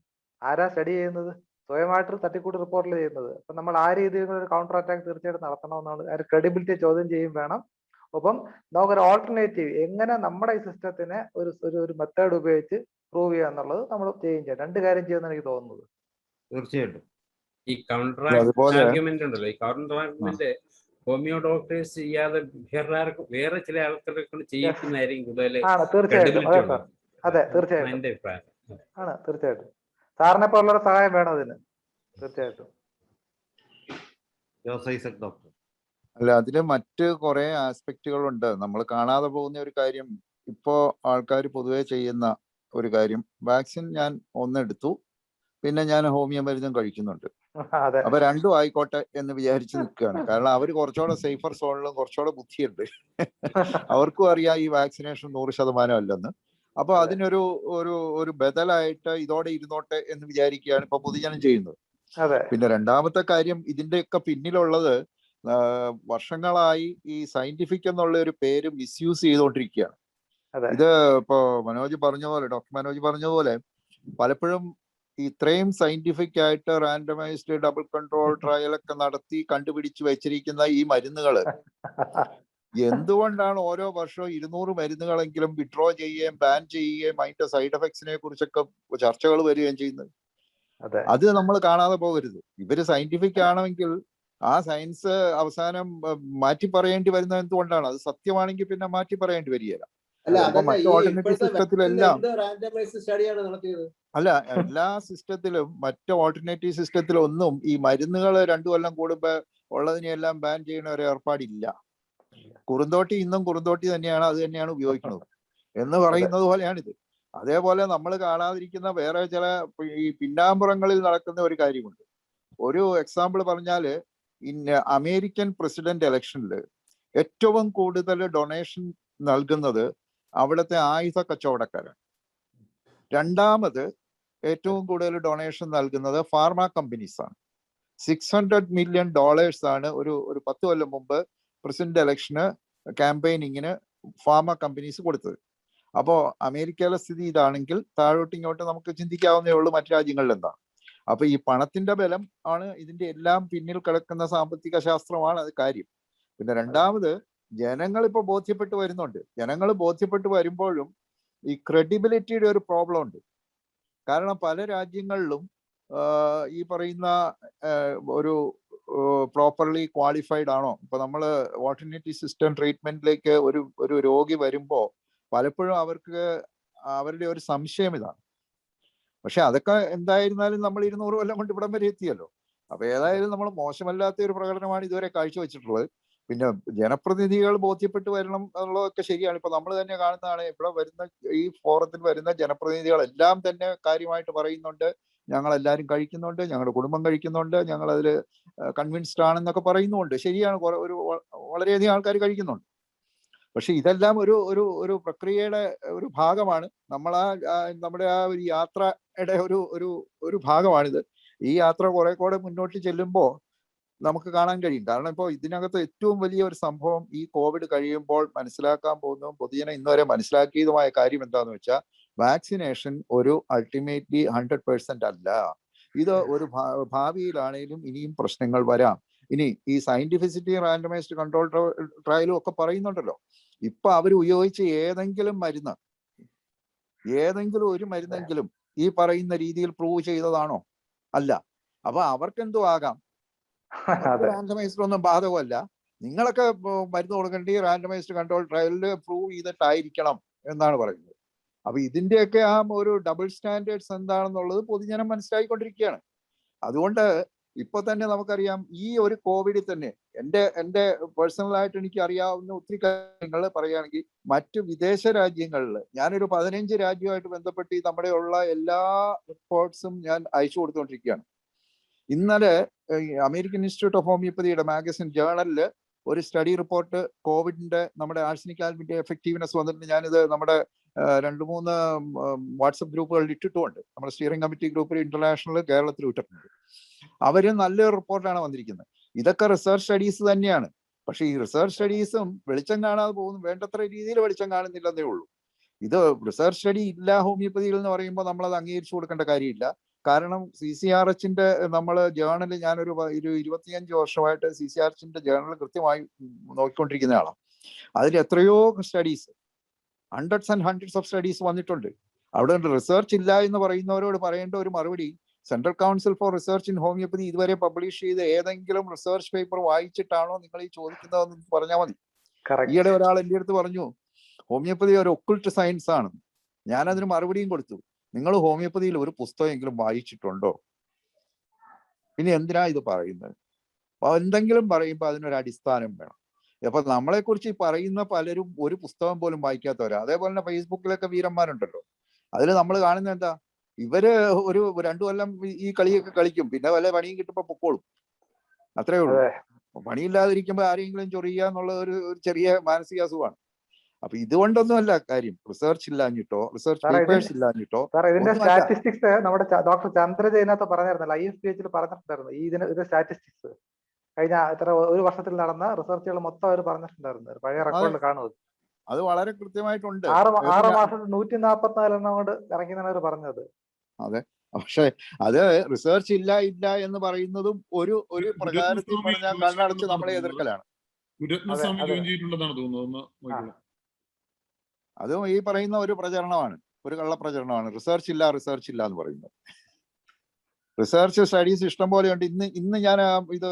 ആരാ സ്റ്റഡി ചെയ്യുന്നത്? സ്വയമായിട്ട് തട്ടിക്കൂട്ട് റിപ്പോർട്ടിൽ ചെയ്യുന്നത്. അപ്പൊ നമ്മൾ ആ രീതിയിൽ ഒരു കൗണ്ടർ അറ്റാക്ക് തീർച്ചയായിട്ടും നടത്തണമെന്നാണ്. അതിന്റെ ക്രെഡിബിലിറ്റി ചോദ്യം ചെയ്യും വേണം. ഒപ്പം നമുക്കൊരു ഓൾട്ടർനേറ്റീവ് എങ്ങനെ നമ്മുടെ ഈ സിസ്റ്റത്തിനെ ഒരു മെത്തേഡ് ഉപയോഗിച്ച് പ്രൂവ് ചെയ്യുക എന്നുള്ളത് നമ്മൾ ചെയ്യുകയും ചെയ്യാം. 2 കാര്യം ചെയ്യുമെന്ന് എനിക്ക് തോന്നുന്നത്. തീർച്ചയായിട്ടും ഈ കൗണ്ടർ ആർഗ്യുമെന്റ് ഉണ്ടല്ലോ, ഈ കൗണ്ടർ ആർഗ്യുമെന്റ് ഹോമിയോ ഡോക്ടേഴ്സ് ചെയ്യാതെ വേറെ ചില ആൾക്കാരെ കൊണ്ട് ചെയ്യിക്കുന്നതായിരിക്കും കൂടുതൽ. തീർച്ചയായിട്ടും. അതെ, തീർച്ചയായിട്ടും എന്റെ അഭിപ്രായം ആണ്. തീർച്ചയായിട്ടും സാറിനെ പോലുള്ള സഹായം വേണം അതിന്. തീർച്ചയായിട്ടും. അല്ല, അതില് മറ്റ് കുറെ ആസ്പെക്റ്റുകളുണ്ട്. നമ്മൾ കാണാതെ പോകുന്ന ഒരു കാര്യം, ഇപ്പോ ആൾക്കാർ പൊതുവെ ചെയ്യുന്ന ഒരു കാര്യം, വാക്സിൻ ഞാൻ 1 എടുത്തു, പിന്നെ ഞാൻ ഹോമിയോ മരുന്നും കഴിക്കുന്നുണ്ട്. അപ്പൊ 2 ആയിക്കോട്ടെ എന്ന് വിചാരിച്ച് നിൽക്കുകയാണ്. കാരണം അവർ കുറച്ചുകൂടെ സേഫർ സോണിലും കുറച്ചുകൂടെ ബുദ്ധിയുണ്ട്. അവർക്കും അറിയാം ഈ വാക്സിനേഷൻ 100% അല്ലെന്ന്. അപ്പൊ അതിനൊരു ബദലായിട്ട് ഇതോടെ ഇരുന്നോട്ടെ എന്ന് വിചാരിക്കുകയാണ് ഇപ്പൊ പൊതുജനം ചെയ്യുന്നത്. പിന്നെ രണ്ടാമത്തെ കാര്യം, ഇതിന്റെയൊക്കെ പിന്നിലുള്ളത് വർഷങ്ങളായി ഈ സയന്റിഫിക് എന്നുള്ള ഒരു പേര് മിസ്യൂസ് ചെയ്തുകൊണ്ടിരിക്കുകയാണ്. ഇത് ഇപ്പോ ഡോക്ടർ മനോജ് പറഞ്ഞ പോലെ പലപ്പോഴും ഇത്രയും സയന്റിഫിക് ആയിട്ട് റാൻഡമൈസ്ഡ് ഡബിൾ കൺട്രോൾ ട്രയൽ ഒക്കെ നടത്തി കണ്ടുപിടിച്ച് വെച്ചിരിക്കുന്ന ഈ മരുന്നുകള് എന്തുകൊണ്ടാണ് ഓരോ വർഷവും 200 മരുന്നുകളെങ്കിലും വിഡ്രോ ചെയ്യുകയും ബാൻ ചെയ്യുകയും അതിന്റെ സൈഡ് എഫക്ട്സിനെ കുറിച്ചൊക്കെ ചർച്ചകൾ വരികയും ചെയ്യുന്നത്? അത് നമ്മൾ കാണാതെ പോകരുത്. ഇവര് സയന്റിഫിക് ആണെങ്കിൽ ആ സയൻസ് അവസാനം മാറ്റി പറയേണ്ടി വരുന്നത് എന്തുകൊണ്ടാണ്? അത് സത്യമാണെങ്കിൽ പിന്നെ മാറ്റി പറയേണ്ടി വരികയില്ല. മറ്റു ഓൾട്ടർനേറ്റീവ് സിസ്റ്റത്തിലെല്ലാം അല്ല, എല്ലാ സിസ്റ്റത്തിലും മറ്റു ഓൾട്ടർനേറ്റീവ് സിസ്റ്റത്തിലും ഒന്നും ഈ മരുന്നുകൾ 2 കൊല്ലം കൂടുമ്പോ ഉള്ളതിനെല്ലാം ബാൻ ചെയ്യുന്ന ഒരു ഏർപ്പാടില്ല. കുറുന്തോട്ടി ഇന്നും കുറുന്തോട്ടി തന്നെയാണ്, അത് തന്നെയാണ് ഉപയോഗിക്കുന്നത് എന്ന് പറയുന്നത് പോലെയാണിത്. അതേപോലെ നമ്മൾ കാണാതിരിക്കുന്ന വേറെ ചില ഈ പിന്നാമ്പുറങ്ങളിൽ നടക്കുന്ന ഒരു കാര്യമുണ്ട്. ഒരു എക്സാമ്പിൾ പറഞ്ഞാല്, അമേരിക്കൻ പ്രസിഡന്റ് ഇലക്ഷനിൽ ഏറ്റവും കൂടുതൽ ഡൊണേഷൻ നൽകുന്നത് അവിടുത്തെ ആയുധ കച്ചവടക്കാരാണ്. രണ്ടാമത് ഏറ്റവും കൂടുതൽ ഡൊണേഷൻ നൽകുന്നത് ഫാർമ കമ്പനീസ് ആണ്. $600 million ആണ് ഒരു 10 കൊല്ലം മുമ്പ് പ്രസിഡന്റ് ഇലക്ഷന് ക്യാമ്പയിനിങ്ങിന് ഫാർമ കമ്പനീസ് കൊടുത്തത്. അപ്പോൾ അമേരിക്കയിലെ സ്ഥിതി ഇതാണെങ്കിൽ താഴോട്ട് ഇങ്ങോട്ട് നമുക്ക് ചിന്തിക്കാവുന്നേ ഉള്ളൂ മറ്റു രാജ്യങ്ങളിൽ എന്താ. അപ്പൊ ഈ പണത്തിന്റെ ബലം ആണ് ഇതിന്റെ എല്ലാം പിന്നിൽ കിടക്കുന്ന സാമ്പത്തിക ശാസ്ത്രമാണ് അത് കാര്യം. പിന്നെ രണ്ടാമത്, ജനങ്ങൾ ഇപ്പൊ ബോധ്യപ്പെട്ട് വരുന്നുണ്ട്. ജനങ്ങൾ ബോധ്യപ്പെട്ട് വരുമ്പോഴും ഈ ക്രെഡിബിലിറ്റിയുടെ ഒരു പ്രോബ്ലം ഉണ്ട്. കാരണം പല രാജ്യങ്ങളിലും ഈ പറയുന്ന ഒരു പ്രോപ്പർലി ക്വാളിഫൈഡ് ആണോ? ഇപ്പൊ നമ്മൾ ഓൾട്ടർനേറ്റീവ് സിസ്റ്റം ട്രീറ്റ്മെന്റിലേക്ക് ഒരു രോഗി വരുമ്പോൾ പലപ്പോഴും അവർക്ക് അവരുടെ ഒരു സംശയം ഇതാണ്. പക്ഷെ അതൊക്കെ എന്തായിരുന്നാലും നമ്മൾ 200 കൊല്ലം കൊണ്ട് ഇവിടം വരെ എത്തിയല്ലോ. അപ്പൊ ഏതായാലും നമ്മൾ മോശമല്ലാത്ത ഒരു പ്രകടനമാണ് ഇതുവരെ കാഴ്ചവെച്ചിട്ടുള്ളത്. പിന്നെ ജനപ്രതിനിധികൾ ബോധ്യപ്പെട്ട് വരണം എന്നുള്ളതൊക്കെ ശരിയാണ്. ഇപ്പൊ നമ്മൾ തന്നെ കാണുന്നതാണ്, ഇവിടെ വരുന്ന ഈ ഫോറത്തിൽ വരുന്ന ജനപ്രതിനിധികളെല്ലാം തന്നെ കാര്യമായിട്ട് പറയുന്നുണ്ട്, ഞങ്ങൾ എല്ലാവരും കഴിക്കുന്നുണ്ട്, ഞങ്ങളുടെ കുടുംബം കഴിക്കുന്നുണ്ട്, ഞങ്ങൾ അതിൽ കൺവിൻസ്ഡ് ആണെന്നൊക്കെ പറയുന്നുണ്ട്. ശരിയാണ്, വളരെയധികം ആൾക്കാർ കഴിക്കുന്നുണ്ട്. പക്ഷെ ഇതെല്ലാം ഒരു പ്രക്രിയയുടെ ഒരു ഭാഗമാണ്. നമ്മുടെ ആ ഒരു യാത്രയുടെ ഒരു ഭാഗമാണിത്. ഈ യാത്ര കുറെ കൂടെ മുന്നോട്ട് ചെല്ലുമ്പോൾ നമുക്ക് കാണാൻ കഴിയും. കാരണം ഇപ്പോൾ ഇതിനകത്ത് ഏറ്റവും വലിയ ഒരു സംഭവം ഈ കോവിഡ് കഴിയുമ്പോൾ മനസ്സിലാക്കാൻ പോകുന്നതും പൊതുജനം ഇന്നുവരെ മനസ്സിലാക്കിയതുമായ കാര്യം എന്താണെന്ന് വെച്ചാൽ, വാക്സിനേഷൻ ഒരു അൾട്ടിമേറ്റ്ലി 100% അല്ല. ഇത് ഒരു ഭാവിയിലാണെങ്കിലും ഇനിയും പ്രശ്നങ്ങൾ വരാം. ഇനി ഈ സയന്റിഫിസിറ്റി റാൻഡമൈസ്ഡ് കൺട്രോൾ ട്രയലും ഒക്കെ പറയുന്നുണ്ടല്ലോ. ഇപ്പൊ അവർ ഉപയോഗിച്ച ഏതെങ്കിലും ഒരു മരുന്നെങ്കിലും ഈ പറയുന്ന രീതിയിൽ പ്രൂവ് ചെയ്തതാണോ? അല്ല. അപ്പൊ അവർക്കെന്തോ ആകാം, റാൻഡമൈസ്ഡ് ഒന്നും ബാധകമല്ല. നിങ്ങളൊക്കെ മരുന്ന് കൊടുക്കേണ്ടി റാൻഡമൈസ്ഡ് കൺട്രോൾ ട്രയലിൽ പ്രൂവ് ചെയ്തിട്ടായിരിക്കണം എന്നാണ് പറയുന്നത്. അപ്പൊ ഇതിന്റെയൊക്കെ ആ ഒരു ഡബിൾ സ്റ്റാൻഡേർഡ്സ് എന്താണെന്നുള്ളത് പൊതുജനം മനസ്സിലാക്കിക്കൊണ്ടിരിക്കുകയാണ്. അതുകൊണ്ട് ഇപ്പൊ തന്നെ നമുക്കറിയാം, ഈ ഒരു കോവിഡിൽ തന്നെ എന്റെ പേഴ്സണലായിട്ട് എനിക്ക് അറിയാവുന്ന ഒത്തിരി കാര്യങ്ങൾ പറയുകയാണെങ്കിൽ, മറ്റു വിദേശ രാജ്യങ്ങളിൽ ഞാനൊരു 15 രാജ്യമായിട്ട് ബന്ധപ്പെട്ട് നമ്മുടെ ഉള്ള എല്ലാ റിപ്പോർട്ട്സും ഞാൻ അയച്ചു കൊടുത്തുകൊണ്ടിരിക്കുകയാണ്. ഇന്നലെ അമേരിക്കൻ ഇൻസ്റ്റിറ്റ്യൂട്ട് ഓഫ് ഹോമിയോപ്പതിയുടെ മാഗസിൻ ജേണലിൽ ഒരു സ്റ്റഡി റിപ്പോർട്ട് കോവിഡിന്റെ നമ്മുടെ ആഴ്സനിക് ആൽബിന്റെ എഫക്റ്റീവ്നെസ് വന്നിട്ട് ഞാനിത് നമ്മുടെ 2-3 വാട്സപ്പ് ഗ്രൂപ്പുകളിൽ ഇട്ടിട്ടുമുണ്ട്. നമ്മുടെ സ്റ്റിയറിംഗ് കമ്മിറ്റി ഗ്രൂപ്പിൽ ഇന്റർനാഷണൽ കേരളത്തിൽ ഇട്ടിട്ടുണ്ട്. അവര് നല്ലൊരു റിപ്പോർട്ടാണ് വന്നിരിക്കുന്നത്. ഇതൊക്കെ റിസർച്ച് സ്റ്റഡീസ് തന്നെയാണ്. പക്ഷെ ഈ റിസർച്ച് സ്റ്റഡീസും വെളിച്ചം കാണാതെ പോകുന്നു, വേണ്ടത്ര രീതിയിൽ വെളിച്ചം കാണുന്നില്ലെന്നേ ഉള്ളൂ. ഇത് റിസർച്ച് സ്റ്റഡി ഇല്ല ഹോമിയോപ്പതിയിൽ എന്ന് പറയുമ്പോൾ നമ്മളത് അംഗീകരിച്ചു കൊടുക്കേണ്ട കാര്യമില്ല. കാരണം CCRHന്റെ നമ്മൾ ജേണൽ, ഞാനൊരു 25 വർഷമായിട്ട് CCRHന്റെ ജേണൽ കൃത്യമായി നോക്കിക്കൊണ്ടിരിക്കുന്ന ആളാണ്. അതിൽ എത്രയോ studies, hundreds and hundreds of studies വന്നിട്ടുണ്ട്. അവിടെ റിസർച്ച് ഇല്ല എന്ന് പറയുന്നവരോട് പറയേണ്ട ഒരു മറുപടി, central council for research in homeopathy ഇതുവരെ പബ്ലിഷ് ചെയ്ത ഏതെങ്കിലും റിസർച്ച് പേപ്പർ വായിച്ചിട്ടാണോ നിങ്ങൾ ഈ ചോദിക്കുന്നതെന്ന് പറഞ്ഞാൽ മതി. ഈയിടെ ഒരാൾ എൻ്റെ അടുത്ത് പറഞ്ഞു, ഹോമിയോപ്പതി ഒരു ഒക്കുൾട്ട് സയൻസ് ആണ്. ഞാനതിന് മറുപടിയും കൊടുത്തു, നിങ്ങൾ ഹോമിയോപ്പതിയിൽ ഒരു പുസ്തകമെങ്കിലും വായിച്ചിട്ടുണ്ടോ? പിന്നെ എന്തിനാ ഇത് പറയുന്നത്? എന്തെങ്കിലും പറയുമ്പോൾ അതിനൊരു അടിസ്ഥാനം വേണം. അപ്പൊ നമ്മളെ കുറിച്ച് ഈ പറയുന്ന പലരും ഒരു പുസ്തകം പോലും വായിക്കാത്തവരാ. അതേപോലെ തന്നെ ഫേസ്ബുക്കിലൊക്കെ വീരന്മാരുണ്ടല്ലോ, അതിൽ നമ്മൾ കാണുന്നത് എന്താ, ഇവര് ഒരു 2 കൊല്ലം ഈ കളിയൊക്കെ കളിക്കും, പിന്നെ വല്ല പണിയും കിട്ടുമ്പോ പൊക്കോളും, അത്രേ ഉള്ളൂ. പണിയില്ലാതിരിക്കുമ്പോ ആരെങ്കിലും ചൊറിയുക എന്നുള്ള ഒരു ചെറിയ മാനസികാസുഖമാണ്. അപ്പൊ ഇതുകൊണ്ടൊന്നും അല്ല കാര്യം, റിസർച്ച് ഇല്ലാഞ്ഞിട്ടോ റിസർച്ച് പേപ്പേഴ്സ് ഇല്ലാഞ്ഞിട്ടോ. ഇതിന്റെ സ്റ്റാറ്റിസ്റ്റിക്സ് നമ്മുടെ ഡോക്ടർ ചന്ദ്രജ ഇതിനകത്ത് പറഞ്ഞിരുന്നല്ലോ, IFPH പറഞ്ഞിട്ടുണ്ടായിരുന്നു ഇതിന്റെ സ്റ്റാറ്റിസ്റ്റിക്സ്. കഴിഞ്ഞ ഒരു വർഷത്തിൽ നടന്ന റിസർച്ചുകൾ മൊത്തം അവർ പറഞ്ഞിട്ടുണ്ടായിരുന്നു. പഴയ റെക്കോർഡിൽ കാണുന്നത് അത് വളരെ കൃത്യമായിട്ടുണ്ട്. 6 മാസത്തിൽ 144 എണ്ണം കൊണ്ട് ഇറങ്ങിയെന്നാണ് അവർ പറഞ്ഞത്. അതെ, പക്ഷെ അത് റിസർച്ച് ഇല്ല എന്ന് പറയുന്നതും ഒരു പ്രകാരത്തിൽ പറഞ്ഞാൽ കണ്ണടച്ച് നമ്മളെ എതിർക്കലാണ്. ഗുരുരത്നസ്വാമി ജോയിൻ ചെയ്തിട്ടുള്ളതാണ് തോന്നുന്നു. അതും ഈ പറയുന്ന ഒരു പ്രചരണമാണ്, ഒരു കള്ളപ്രചരണമാണ്. റിസർച്ച് ഇല്ല എന്ന് പറയുന്നത്. റിസർച്ച് സ്റ്റഡീസ് ഇഷ്ടം പോലെയുണ്ട്. ഇന്ന് ഞാൻ ഇത്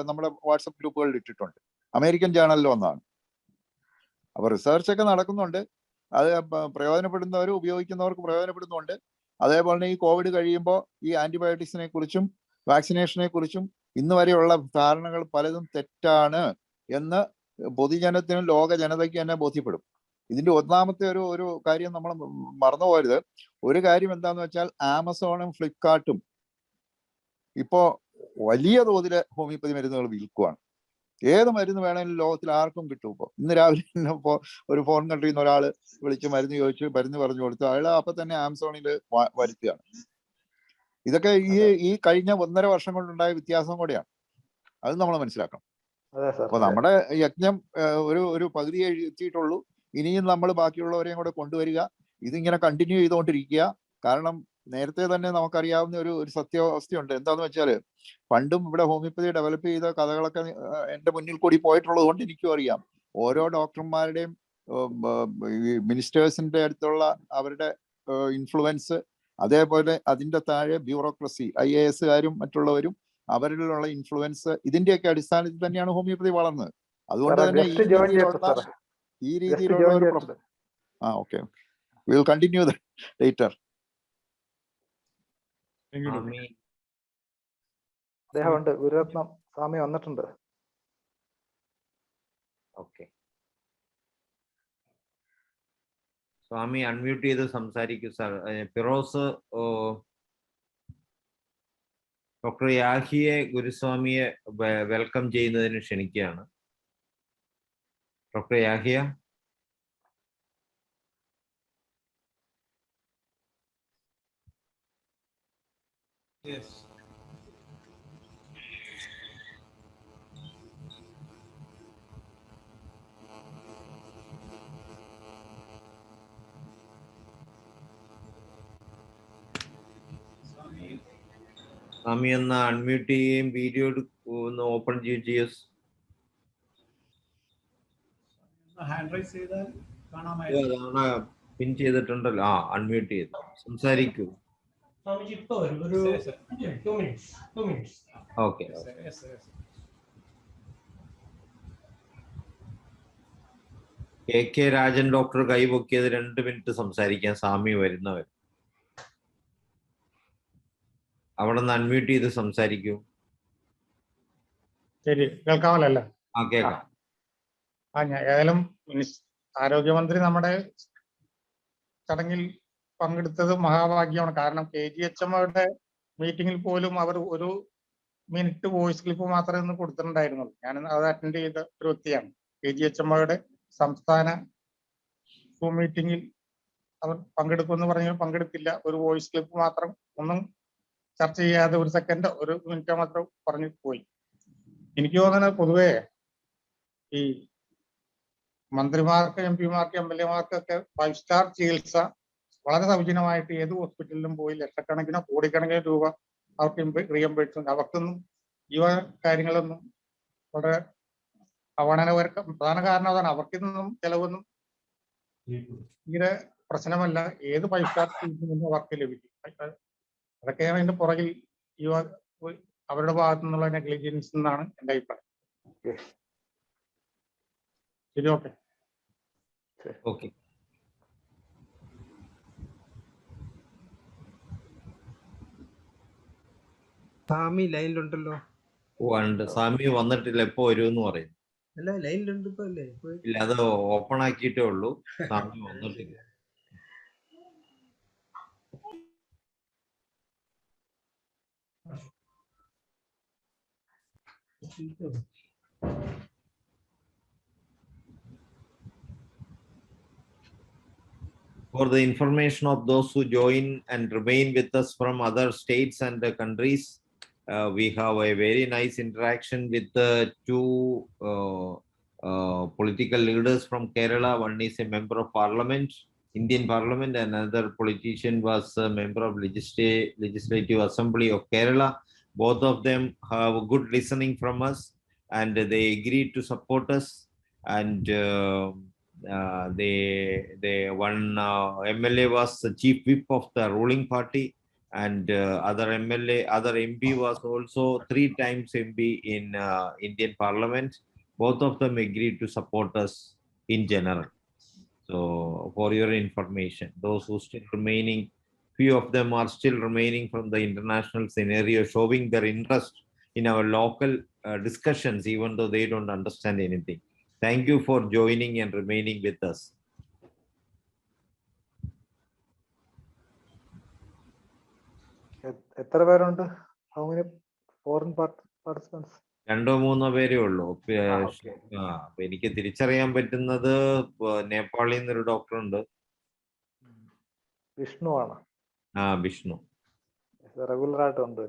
നമ്മുടെ വാട്സപ്പ് ഗ്രൂപ്പുകളിൽ ഇട്ടിട്ടുണ്ട്. അമേരിക്കൻ ജേണലിൽ ഒന്നാണ്. അപ്പൊ റിസർച്ച് ഒക്കെ നടക്കുന്നുണ്ട്. അത് പ്രയോജനപ്പെടുന്നവർ, ഉപയോഗിക്കുന്നവർക്ക് പ്രയോജനപ്പെടുന്നുണ്ട്. അതേപോലെ തന്നെ ഈ കോവിഡ് കഴിയുമ്പോൾ ഈ ആന്റിബയോട്ടിക്സിനെ കുറിച്ചും വാക്സിനേഷനെ കുറിച്ചും ഇന്ന് വരെയുള്ള ധാരണകൾ പലതും തെറ്റാണ് എന്ന് പൊതുജനത്തിനും ലോക ജനതയ്ക്ക് തന്നെ ബോധ്യപ്പെടും. ഇതിന്റെ ഒന്നാമത്തെ ഒരു കാര്യം നമ്മൾ മറന്നുപോകരുത്. ഒരു കാര്യം എന്താന്ന് വെച്ചാൽ ആമസോണും ഫ്ലിപ്കാർട്ടും ഇപ്പോ വലിയ തോതിൽ ഹോമിയോപ്പതി മരുന്നുകൾ വിൽക്കുവാണ്. ഏത് മരുന്ന് വേണമെങ്കിലും ലോകത്തിൽ ആർക്കും കിട്ടും. ഇപ്പോൾ ഇന്ന് രാവിലെ ഇപ്പോൾ ഒരു ഫോറിൻ കൺട്രിയിൽ നിന്ന് ഒരാൾ വിളിച്ച് മരുന്ന് ചോദിച്ചു, മരുന്ന് പറഞ്ഞു കൊടുത്തു. അയാൾ അപ്പൊ തന്നെ ആമസോണിൽ വരുത്തുകയാണ്. ഇതൊക്കെ ഈ കഴിഞ്ഞ 1.5 വർഷം കൊണ്ടുണ്ടായ വ്യത്യാസം കൂടെയാണ്. അത് നമ്മൾ മനസ്സിലാക്കണം. അപ്പൊ നമ്മുടെ യജ്ഞം ഒരു പകുതിയെ എത്തിയിട്ടുള്ളൂ. ഇനിയും നമ്മൾ ബാക്കിയുള്ളവരെയും കൂടെ കൊണ്ടുവരിക. ഇതിങ്ങനെ കണ്ടിന്യൂ ചെയ്തുകൊണ്ടിരിക്കുക. കാരണം നേരത്തെ തന്നെ നമുക്കറിയാവുന്ന ഒരു സത്യാവസ്ഥയുണ്ട്. എന്താന്ന് വെച്ചാൽ പണ്ടും ഇവിടെ ഹോമിയോപ്പതി ഡെവലപ്പ് ചെയ്ത കഥകളൊക്കെ എൻ്റെ മുന്നിൽ കൂടി പോയിട്ടുള്ളത് കൊണ്ട് എനിക്കും അറിയാം. ഓരോ ഡോക്ടർമാരുടെയും മിനിസ്റ്റേഴ്സിന്റെ അടുത്തുള്ള അവരുടെ ഇൻഫ്ലുവൻസ്, അതേപോലെ അതിന്റെ താഴെ ബ്യൂറോക്രസി, IAS മറ്റുള്ളവരും അവരിലുള്ള ഇൻഫ്ലുവൻസ്, ഇതിന്റെയൊക്കെ അടിസ്ഥാനത്തിൽ തന്നെയാണ് ഹോമിയോപ്പതി വളർന്നത്. അതുകൊണ്ട് തന്നെ ഈ രീതിയിലുള്ള okay, we will continue later. അദ്ദേഹമുണ്ട്, ഗുരുരത്നം സ്വാമി വന്നിട്ടുണ്ട്. ഓക്കെ, സ്വാമി അൺമ്യൂട്ട് ചെയ്ത് സംസാരിക്കൂ സാർ. ഫിറോസ് ഡോക്ടർ യാഹിയെ ഗുരുസ്വാമിയെ വെൽക്കം ചെയ്യുന്നതിന് ക്ഷണിക്കുകയാണ്. ഡോക്ടർ യാഹിയ. Yes. സ്വാമി ഒന്ന് അൺമ്യൂട്ട് ചെയ്യുകയും വീഡിയോ ഒന്ന് ഓപ്പൺ ചെയ്യുകയും ഹാൻഡ് റൈസ് ചെയ്താൽ കാണാമായിരുന്നു. പിൻ ചെയ്തിട്ടുണ്ടല്ലോ. അൺമ്യൂട്ട് ചെയ്ത് സംസാരിക്കൂ. ഓക്കെ. KK രാജൻ ഡോക്ടർ കൈപൊക്കിയത് 2 മിനിറ്റ് സംസാരിക്കാൻ സ്വാമി വരുന്നവർ. അവിടെ നിന്ന് അൺമ്യൂട്ട് ചെയ്ത് സംസാരിക്കൂ. ശരി, കേൾക്കാമല്ലോ? കേൾക്കാം. ഏതായാലും ആരോഗ്യമന്ത്രി നമ്മുടെ ചടങ്ങിൽ പങ്കെടുത്തത് മഹാഭാഗ്യമാണ്. കാരണം KGHMയുടെ മീറ്റിംഗിൽ പോലും അവർ 1 മിനിറ്റ് വോയിസ് ക്ലിപ്പ് മാത്രമേ ഇന്ന് കൊടുത്തിട്ടുണ്ടായിരുന്നുള്ളൂ. ഞാൻ അത് അറ്റൻഡ് ചെയ്ത ഒരു വ്യക്തിയാണ്. KGHMയുടെ സംസ്ഥാന സൂം മീറ്റിംഗിൽ അവർ പങ്കെടുക്കുമെന്ന് പറഞ്ഞാൽ പങ്കെടുത്തില്ല. ഒരു വോയിസ് ക്ലിപ്പ് മാത്രം, ഒന്നും ചർച്ച ചെയ്യാതെ 1 സെക്കൻഡ് 1 മിനിറ്റ് മാത്രം പറഞ്ഞു പോയി. എനിക്ക് തോന്നുന്നത് പൊതുവെ ഈ മന്ത്രിമാർക്ക്, MP-മാർക്ക്, MLA-മാർക്കൊക്കെ 5 സ്റ്റാർ ചികിത്സ വളരെ സൗജന്യമായിട്ട് ഏത് ഹോസ്പിറ്റലിലും പോയി ലക്ഷക്കണക്കിനോ കോടിക്കണക്കിനോ രൂപ അവർക്ക് റീഎംബേഴ്സ്മെന്റ്. അവർക്കൊന്നും ഈ കാര്യങ്ങളൊന്നും വളരെ അവഗണനപരം. പ്രധാന കാരണം അതാണ്, അവർക്കൊന്നും ചെലവൊന്നും തീരെ പ്രശ്നമല്ല. ഏത് 5 സ്റ്റാർ ചികിത്സ അവർക്ക് ലഭിക്കും. അതൊക്കെയാണ് അതിന്റെ പുറകിൽ അവരുടെ ഭാഗത്തു നിന്നുള്ള നെഗ്ലിജൻസ് എന്നാണ് എന്റെ അഭിപ്രായം. ശരി, ഓക്കെ. ഓക്കെ, സ്വാമി ലൈനിലുണ്ടല്ലോ. ഉണ്ട്. സ്വാമി വന്നിട്ടില്ല, എപ്പോ വരുമെന്ന് പറയും. അല്ല, ലൈനിലുണ്ട് ഇപ്പൊ. അല്ലേ, ഇല്ല, അത് ഓപ്പൺ ആക്കിയിട്ടേ ഉള്ളൂ. സ്വാമി വന്നിട്ടില്ല. For the information of those who join and remain with us from other states and countries, we have a very nice interaction with the 2 political leaders from Kerala. One is a member of parliament Indian Parliament, and another politician was a member of Legislative Assembly of Kerala. Both of them have good listening from us, and they agreed to support us. And they one MLA was the chief whip of the ruling party, and other MP was also 3 times MP in Indian Parliament. Both of them agreed to support us in general. So for your information, those who still remaining, few of them are still remaining from the international scenario, showing their interest in our local discussions, even though they don't understand anything. Thank you for joining and remaining with us. എത്ര പേരുണ്ട്? How many foreign participants? 2-3 പേരേ ഉള്ളൂ. അപ്പൊ എനിക്ക് തിരിച്ചറിയാൻ പറ്റുന്നത് നേപ്പാളിൽ നിന്നൊരു ഡോക്ടർ ഉണ്ട്. വിഷ്ണു ആണ്. വിഷ്ണു റെഗുലർ ആയിട്ട് ഉണ്ട്.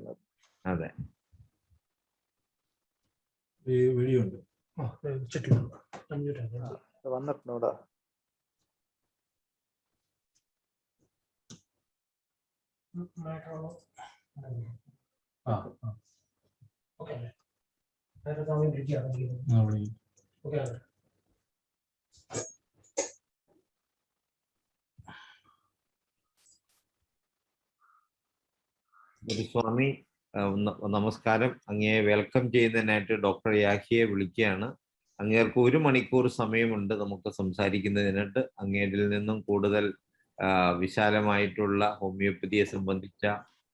അതെ. വീഡിയോ ഉണ്ട്, വന്നിട്ടുണ്ട് ഇവിടെ. ഗുരുസ്വാമി നമസ്കാരം. അങ്ങയെ വെൽക്കം ചെയ്യുന്നതിനായിട്ട് ഡോക്ടർ യാഹിയെ വിളിക്കുകയാണ്. അങ്ങേർക്ക് 1 മണിക്കൂർ സമയമുണ്ട് നമുക്ക് സംസാരിക്കുന്നതിനായിട്ട്. അങ്ങയിൽ നിന്നും കൂടുതൽ വിശാലമായിട്ടുള്ള ഹോമിയോപ്പതിയെ സംബന്ധിച്ച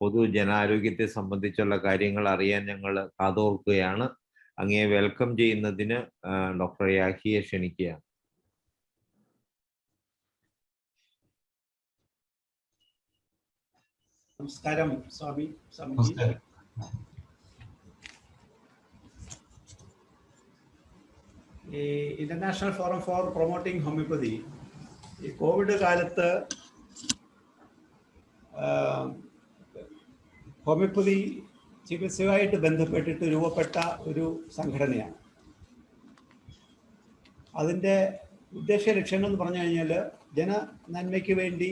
പൊതുജനാരോഗ്യത്തെ സംബന്ധിച്ചുള്ള കാര്യങ്ങൾ അറിയാൻ ഞങ്ങൾ കാതോർക്കുകയാണ്. അങ്ങയെ വെൽക്കം ചെയ്യുന്നതിന് ഡോക്ടർ യാഹിയെ ക്ഷണിക്കുകയാണ്. നമസ്കാരം സ്വാമിജി. ഈ international forum for promoting homeopathy ഈ കോവിഡ് കാലത്ത് ഹോമിയോപ്പതി ചികിത്സയുമായിട്ട് ബന്ധപ്പെട്ടിട്ട് രൂപപ്പെട്ട ഒരു സംഘടനയാണ്. അതിൻ്റെ ഉദ്ദേശ ലക്ഷ്യങ്ങൾ എന്ന് പറഞ്ഞു കഴിഞ്ഞാൽ ജനനന്മയ്ക്ക് വേണ്ടി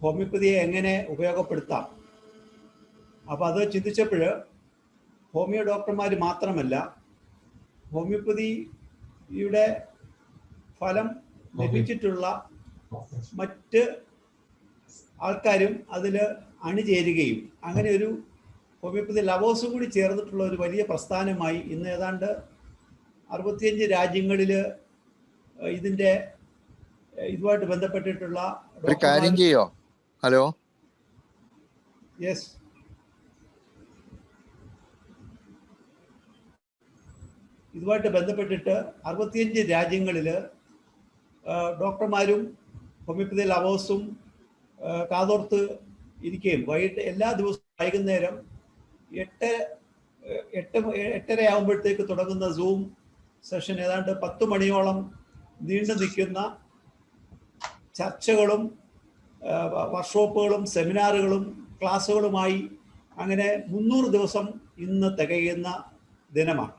ഹോമിയോപ്പതിയെ എങ്ങനെ ഉപയോഗപ്പെടുത്താം. അപ്പോൾ അത് ചിന്തിച്ചപ്പോൾ ഹോമിയോ ഡോക്ടർമാർ മാത്രമല്ല, ഹോമിയോപ്പതിയുടെ ഫലം ലഭിച്ചിട്ടുള്ള മറ്റ് ആൾക്കാരും അതിൽ അണിചേരുകയും അങ്ങനെ ഒരു ഹോമിയോപ്പതി ലവേഴ്സും കൂടി ചേർന്നിട്ടുള്ള ഒരു വലിയ പ്രസ്ഥാനമായി ഇന്ന് ഏതാണ്ട് 65 രാജ്യങ്ങളിൽ ഇതുമായിട്ട് ബന്ധപ്പെട്ടിട്ടുള്ള ഒരു കാര്യം ചെയ്യോ. ഹലോ, യെസ്, ഇതുമായിട്ട് ബന്ധപ്പെട്ടിട്ട് 65 രാജ്യങ്ങളിൽ ഡോക്ടർമാരും ഹോമിയോപ്പതി ലവേഴ്സും കാതോർത്ത് ഇരിക്കുകയും വൈകിട്ട് എല്ലാ ദിവസവും വൈകുന്നേരം 8:30 ആകുമ്പോഴത്തേക്ക് തുടങ്ങുന്ന സൂം സെഷൻ ഏതാണ്ട് 10 മണിയോളം നീണ്ടു നിൽക്കുന്ന ചർച്ചകളും വർക്ക്ഷോപ്പുകളും സെമിനാറുകളും ക്ലാസ്സുകളുമായി അങ്ങനെ 300 ദിവസം ഇന്ന് തികയുന്ന ദിനമാണ്.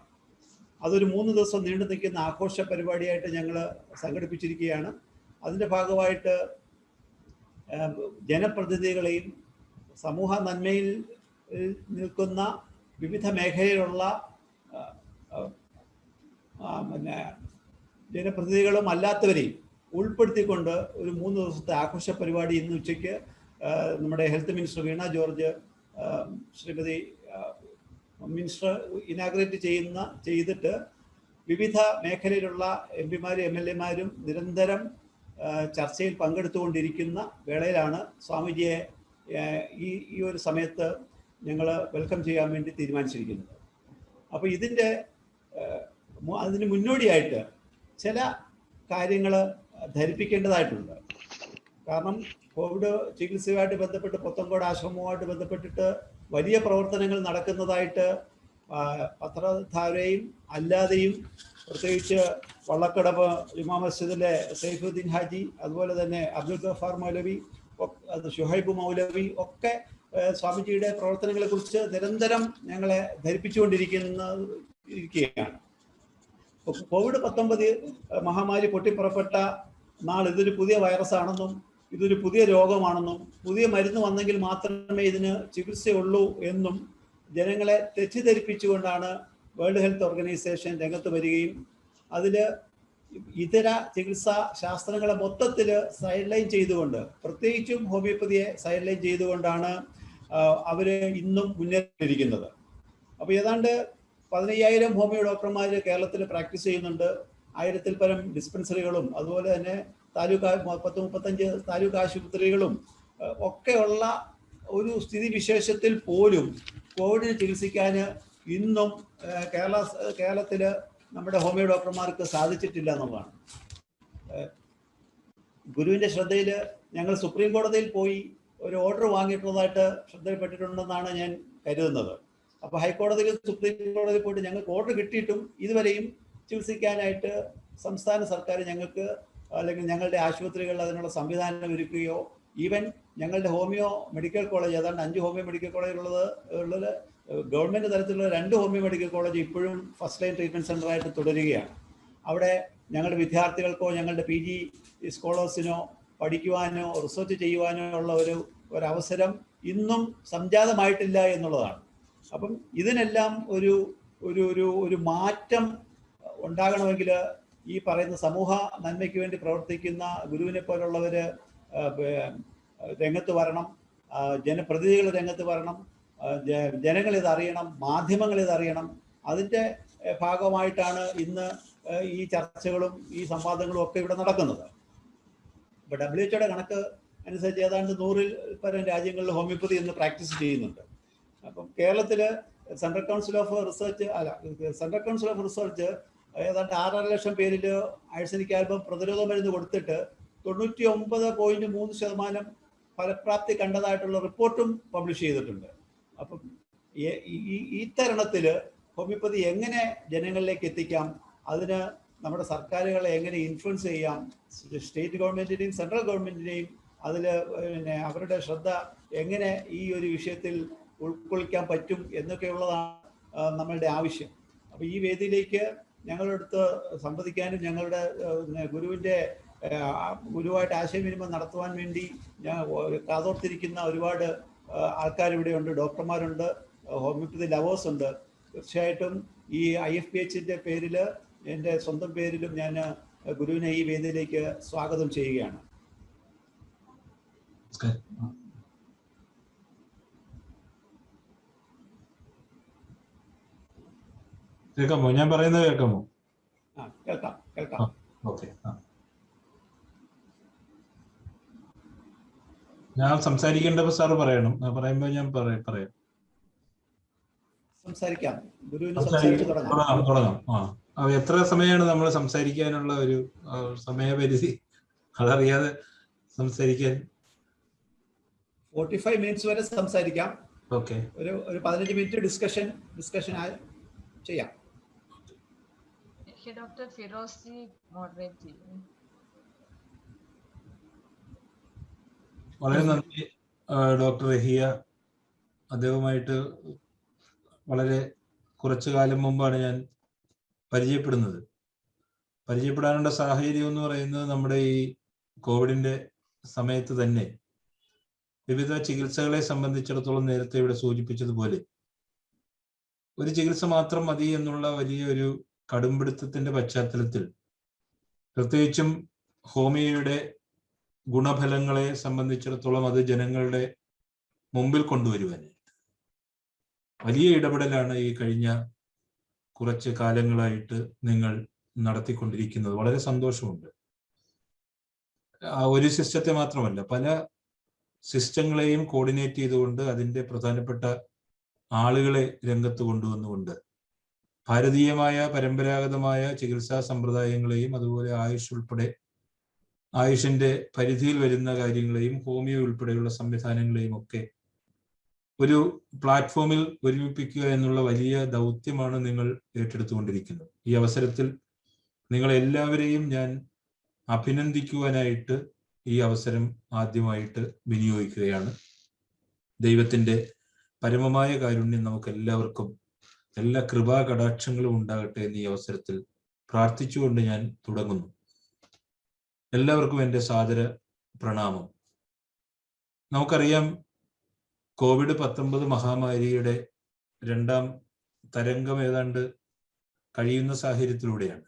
അതൊരു 3 ദിവസം നീണ്ടു നിൽക്കുന്ന ആഘോഷ പരിപാടിയായിട്ട് ഞങ്ങൾ സംഘടിപ്പിച്ചിരിക്കുകയാണ്. അതിൻ്റെ ഭാഗമായിട്ട് ജനപ്രതിനിധികളെയും സമൂഹ നന്മയിൽ നിൽക്കുന്ന വിവിധ മേഖലയിലുള്ള ജനപ്രതിനിധികളും അല്ലാത്തവരെയും ഉൾപ്പെടുത്തിക്കൊണ്ട് ഒരു 3 ദിവസത്തെ ആഘോഷ പരിപാടി ഇന്ന് ഉച്ചയ്ക്ക് നമ്മുടെ ഹെൽത്ത് മിനിസ്റ്റർ വീണ ജോർജ് ശ്രീമതി മിനിസ്റ്റർ ഇനാഗ്രേറ്റ് ചെയ്തിട്ട് വിവിധ മേഖലയിലുള്ള MP-മാരും MLA-മാരും നിരന്തരം ചർച്ചയിൽ പങ്കെടുത്തുകൊണ്ടിരിക്കുന്ന വേളയിലാണ് സ്വാമിജിയെ ഈ ഒരു സമയത്ത് ഞങ്ങൾ വെൽക്കം ചെയ്യാൻ വേണ്ടി തീരുമാനിച്ചിരിക്കുന്നത്. അപ്പോൾ അതിന് മുന്നോടിയായിട്ട് ചില കാര്യങ്ങൾ ധരിപ്പിക്കേണ്ടതായിട്ടുണ്ട്. കാരണം കോവിഡ് ചികിത്സയുമായിട്ട് ബന്ധപ്പെട്ട് പൊത്തങ്കോട് ആശ്രമവുമായിട്ട് ബന്ധപ്പെട്ടിട്ട് വലിയ പ്രവർത്തനങ്ങൾ നടക്കുന്നതായിട്ട് പത്രധാരയും അല്ലാതെയും, പ്രത്യേകിച്ച് വള്ളക്കടവ് ജുമാ മസ്ജിദിലെ സൈഫുദ്ദീൻ ഹാജി, അതുപോലെ തന്നെ അബ്ദുൽ ഗഫാർ മൗലവി, ഷുഹൈബ് മൗലവി ഒക്കെ സ്വാമിജിയുടെ പ്രവർത്തനങ്ങളെ കുറിച്ച് നിരന്തരം ഞങ്ങളെ ധരിപ്പിച്ചുകൊണ്ടിരിക്കുകയാണ്. കോവിഡ്-19 മഹാമാരി പൊട്ടിപ്പുറപ്പെട്ട നാളെ ഇതൊരു പുതിയ വൈറസ് ആണെന്നും ഇതൊരു പുതിയ രോഗമാണെന്നും പുതിയ മരുന്ന് വന്നെങ്കിൽ മാത്രമേ ഇതിന് ചികിത്സയുള്ളൂ എന്നും ജനങ്ങളെ തെറ്റിദ്ധരിപ്പിച്ചുകൊണ്ടാണ് വേൾഡ് ഹെൽത്ത് ഓർഗനൈസേഷൻ രംഗത്ത് വരികയും അതിൽ ഇതര ചികിത്സാ ശാസ്ത്രങ്ങളെ മൊത്തത്തിൽ സൈഡ് ലൈൻ ചെയ്തുകൊണ്ട്, പ്രത്യേകിച്ചും ഹോമിയോപ്പതിയെ സൈഡ് ലൈൻ ചെയ്തുകൊണ്ടാണ് അവർ ഇന്നും മുന്നേറിയിരിക്കുന്നത്. അപ്പോൾ ഏതാണ്ട് 15,000 ഹോമിയോ ഡോക്ടർമാർ കേരളത്തിൽ പ്രാക്ടീസ് ചെയ്യുന്നുണ്ട്. 1000-ൽ പരം ഡിസ്പെൻസറികളും അതുപോലെ തന്നെ താലൂക്ക് 30-35 താലൂക്ക് ആശുപത്രികളും ഒക്കെയുള്ള ഒരു സ്ഥിതിവിശേഷത്തിൽ പോലും കോവിഡിനെ ചികിത്സിക്കാൻ ഇന്നും കേരളത്തിൽ നമ്മുടെ ഹോമിയോ ഡോക്ടർമാർക്ക് സാധിച്ചിട്ടില്ല എന്നുള്ളതാണ്. ഗുരുവിൻ്റെ ശ്രദ്ധയിൽ ഞങ്ങൾ സുപ്രീം കോടതിയിൽ പോയി ഒരു ഓർഡർ വാങ്ങിയിട്ടുള്ളതായിട്ട് ശ്രദ്ധയിൽപ്പെട്ടിട്ടുണ്ടെന്നാണ് ഞാൻ കരുതുന്നത്. അപ്പോൾ ഹൈക്കോടതിയിൽ സുപ്രീം കോടതിയിൽ പോയിട്ട് ഞങ്ങൾക്ക് ഓർഡർ കിട്ടിയിട്ടും ഇതുവരെയും ചികിത്സിക്കാനായിട്ട് സംസ്ഥാന സർക്കാർ ഞങ്ങൾക്ക് അല്ലെങ്കിൽ ഞങ്ങളുടെ ആശുപത്രികളിൽ അതിനുള്ള സംവിധാനം ഒരുക്കുകയോ, ഈവൻ ഞങ്ങളുടെ ഹോമിയോ മെഡിക്കൽ കോളേജ്, ഏതാണ്ട് 5 ഹോമിയോ മെഡിക്കൽ കോളേജുള്ളത് ഗവൺമെൻറ് തലത്തിലുള്ള 2 ഹോമിയോ മെഡിക്കൽ കോളേജ് ഇപ്പോഴും ഫസ്റ്റ് ലൈൻ ട്രീറ്റ്മെൻറ്റ് സെൻ്ററായിട്ട് തുടരുകയാണ്. അവിടെ ഞങ്ങളുടെ വിദ്യാർത്ഥികൾക്കോ ഞങ്ങളുടെ PG സ്കോളേഴ്സിനോ പഠിക്കുവാനോ റിസർച്ച് ചെയ്യുവാനോ ഉള്ള ഒരവസരം ഇന്നും സംജാതമായിട്ടില്ല എന്നുള്ളതാണ്. അപ്പം ഇതിനെല്ലാം ഒരു മാറ്റം ഉണ്ടാകണമെങ്കിൽ ഈ പറയുന്ന സമൂഹ നന്മയ്ക്ക് വേണ്ടി പ്രവർത്തിക്കുന്ന ഗുരുവിനെ പോലുള്ളവർ രംഗത്ത് വരണം, ജനപ്രതിനിധികൾ രംഗത്ത് വരണം, ജനങ്ങളിത് അറിയണം, മാധ്യമങ്ങളിത് അറിയണം. അതിൻ്റെ ഭാഗമായിട്ടാണ് ഇന്ന് ഈ ചർച്ചകളും ഈ സംവാദങ്ങളും ഒക്കെ ഇവിടെ നടക്കുന്നത്. ഇപ്പോൾ WHO കണക്ക് അനുസരിച്ച് ഏതാണ്ട് 100-ൽ പരം രാജ്യങ്ങളിൽ ഹോമിയോപ്പതി ഇന്ന് പ്രാക്ടീസ് ചെയ്യുന്നുണ്ട്. അപ്പം കേരളത്തിൽ സെൻട്രൽ കൗൺസിൽ ഓഫ് റിസർച്ച് ഏതാണ്ട് 6.5 ലക്ഷം പേരിൽ ആഴ്സനിക് ആൽബം പ്രതിരോധ മരുന്ന് കൊടുത്തിട്ട് 99.3% ഫലപ്രാപ്തി കണ്ടതായിട്ടുള്ള റിപ്പോർട്ടും പബ്ലിഷ് ചെയ്തിട്ടുണ്ട്. അപ്പം ഈ തരുണത്തിൽ ഹോമിയോപ്പതി എങ്ങനെ ജനങ്ങളിലേക്ക് എത്തിക്കാം, അതിന് നമ്മുടെ സർക്കാരുകളെ എങ്ങനെ ഇൻഫ്ലുവൻസ് ചെയ്യാം, സ്റ്റേറ്റ് ഗവൺമെൻറ്റിനെയും സെൻട്രൽ ഗവൺമെൻറ്റിനെയും അതിൽ പിന്നെ അവരുടെ ശ്രദ്ധ എങ്ങനെ ഈ ഒരു വിഷയത്തിൽ ഉൾക്കൊള്ളിക്കാൻ പറ്റും എന്നൊക്കെയുള്ളതാണ് നമ്മളുടെ ആവശ്യം. അപ്പോൾ ഈ വേദിയിലേക്ക് ഞങ്ങളുടെ അടുത്ത് സംവദിക്കാനും ഞങ്ങളുടെ ഗുരുവായിട്ട് ആശയവിനിമയം നടത്തുവാൻ വേണ്ടി ഞാൻ കാതോർത്തിരിക്കുന്ന ഒരുപാട് ആൾക്കാരിവിടെയുണ്ട്. ഡോക്ടർമാരുണ്ട്, ഹോമിയോപ്പതി ലവേഴ്സ് ഉണ്ട്. തീർച്ചയായിട്ടും ഈ IFPHൻ്റെ പേരിൽ എൻ്റെ സ്വന്തം പേരിലും ഞാൻ ഗുരുവിനെ ഈ വേദിയിലേക്ക് സ്വാഗതം ചെയ്യുകയാണ്. കേൾക്കാമോ? ഞാൻ പറയുന്നത് കേൾക്കാമോ? കേൾക്കാം. ഓക്കെ. ഞാൻ സംസാരിക്കേണ്ടപ്പോൾ സാറ് പറയണം. പറയുമ്പോൾ ഞാൻ പറയാം. സംസാരിക്കാം. ഗുരുവിന് സംസാരിച്ച് തുടങ്ങാം. എത്ര സമയമാണ് നമ്മൾ സംസാരിക്കാനുള്ള ഒരു സമയപരിധി? അതറിയാതെ സംസാരിക്കാൻ 45 മിനിറ്റ്സ് വരെ സംസാരിക്കാം. ഓക്കെ. ഒരു 15 മിനിറ്റ് ഡിസ്കഷൻ ചെയ്യാം. ഡോക്ടർ ഫിറോസ് മോഡറേറ്റ് ചെയ്യും. വളരെ നന്ദി ഡോക്ടർ റഹിയ. അദ്ദേഹവുമായിട്ട് വളരെ കുറച്ചു കാലം മുമ്പാണ് ഞാൻ പരിചയപ്പെടാനുള്ള സാഹചര്യം എന്ന് പറയുന്നത് നമ്മുടെ ഈ കോവിഡിന്റെ സമയത്ത് തന്നെ വിവിധ ചികിത്സകളെ സംബന്ധിച്ചിടത്തോളം നേരത്തെ ഇവിടെ സൂചിപ്പിച്ചതുപോലെ ഒരു ചികിത്സ മാത്രം മതി എന്നുള്ള വലിയൊരു കടുംപിടുത്തത്തിന്റെ പശ്ചാത്തലത്തിൽ പ്രത്യേകിച്ചും ഹോമിയോയുടെ ഗുണഫലങ്ങളെ സംബന്ധിച്ചിടത്തോളം അത് ജനങ്ങളുടെ മുമ്പിൽ കൊണ്ടുവരുവാനായിട്ട് വലിയ ഇടപെടലാണ് ഈ കഴിഞ്ഞ കുറച്ച് കാലങ്ങളായിട്ട് നിങ്ങൾ നടത്തിക്കൊണ്ടിരിക്കുന്നത്. വളരെ സന്തോഷമുണ്ട്. ഒരു സിസ്റ്റത്തെ മാത്രമല്ല, പല സിസ്റ്റങ്ങളെയും കോർഡിനേറ്റ് ചെയ്തുകൊണ്ട് അതിൻ്റെ പ്രധാനപ്പെട്ട ആളുകളെ രംഗത്ത് കൊണ്ടുവന്നുകൊണ്ട് ഭാരതീയമായ പരമ്പരാഗതമായ ചികിത്സാ സമ്പ്രദായങ്ങളെയും അതുപോലെ ആയുഷിന്റെ പരിധിയിൽ വരുന്ന കാര്യങ്ങളെയും ഹോമിയോ ഉൾപ്പെടെയുള്ള സംവിധാനങ്ങളെയും ഒക്കെ ഒരു പ്ലാറ്റ്ഫോമിൽ ഒരുമിപ്പിക്കുക എന്നുള്ള വലിയ ദൗത്യമാണ് നിങ്ങൾ ഏറ്റെടുത്തുകൊണ്ടിരിക്കുന്നത്. ഈ അവസരത്തിൽ നിങ്ങൾ എല്ലാവരെയും ഞാൻ അഭിനന്ദിക്കുവാനായിട്ട് ഈ അവസരം ആദ്യമായിട്ട് വിനിയോഗിക്കുകയാണ്. ദൈവത്തിൻ്റെ പരമമായ കാരുണ്യം നമുക്ക് എല്ലാവർക്കും എല്ലാ കൃപാ കടാക്ഷങ്ങളും ഉണ്ടാകട്ടെ എന്ന് ഈ അവസരത്തിൽ പ്രാർത്ഥിച്ചുകൊണ്ട് ഞാൻ തുടങ്ങുന്നു. എല്ലാവർക്കും എൻ്റെ സാദര പ്രണാമം. നമുക്കറിയാം, COVID-19 മഹാമാരിയുടെ രണ്ടാം തരംഗം ഏതാണ്ട് കഴിയുന്ന സാഹചര്യത്തിലൂടെയാണ്.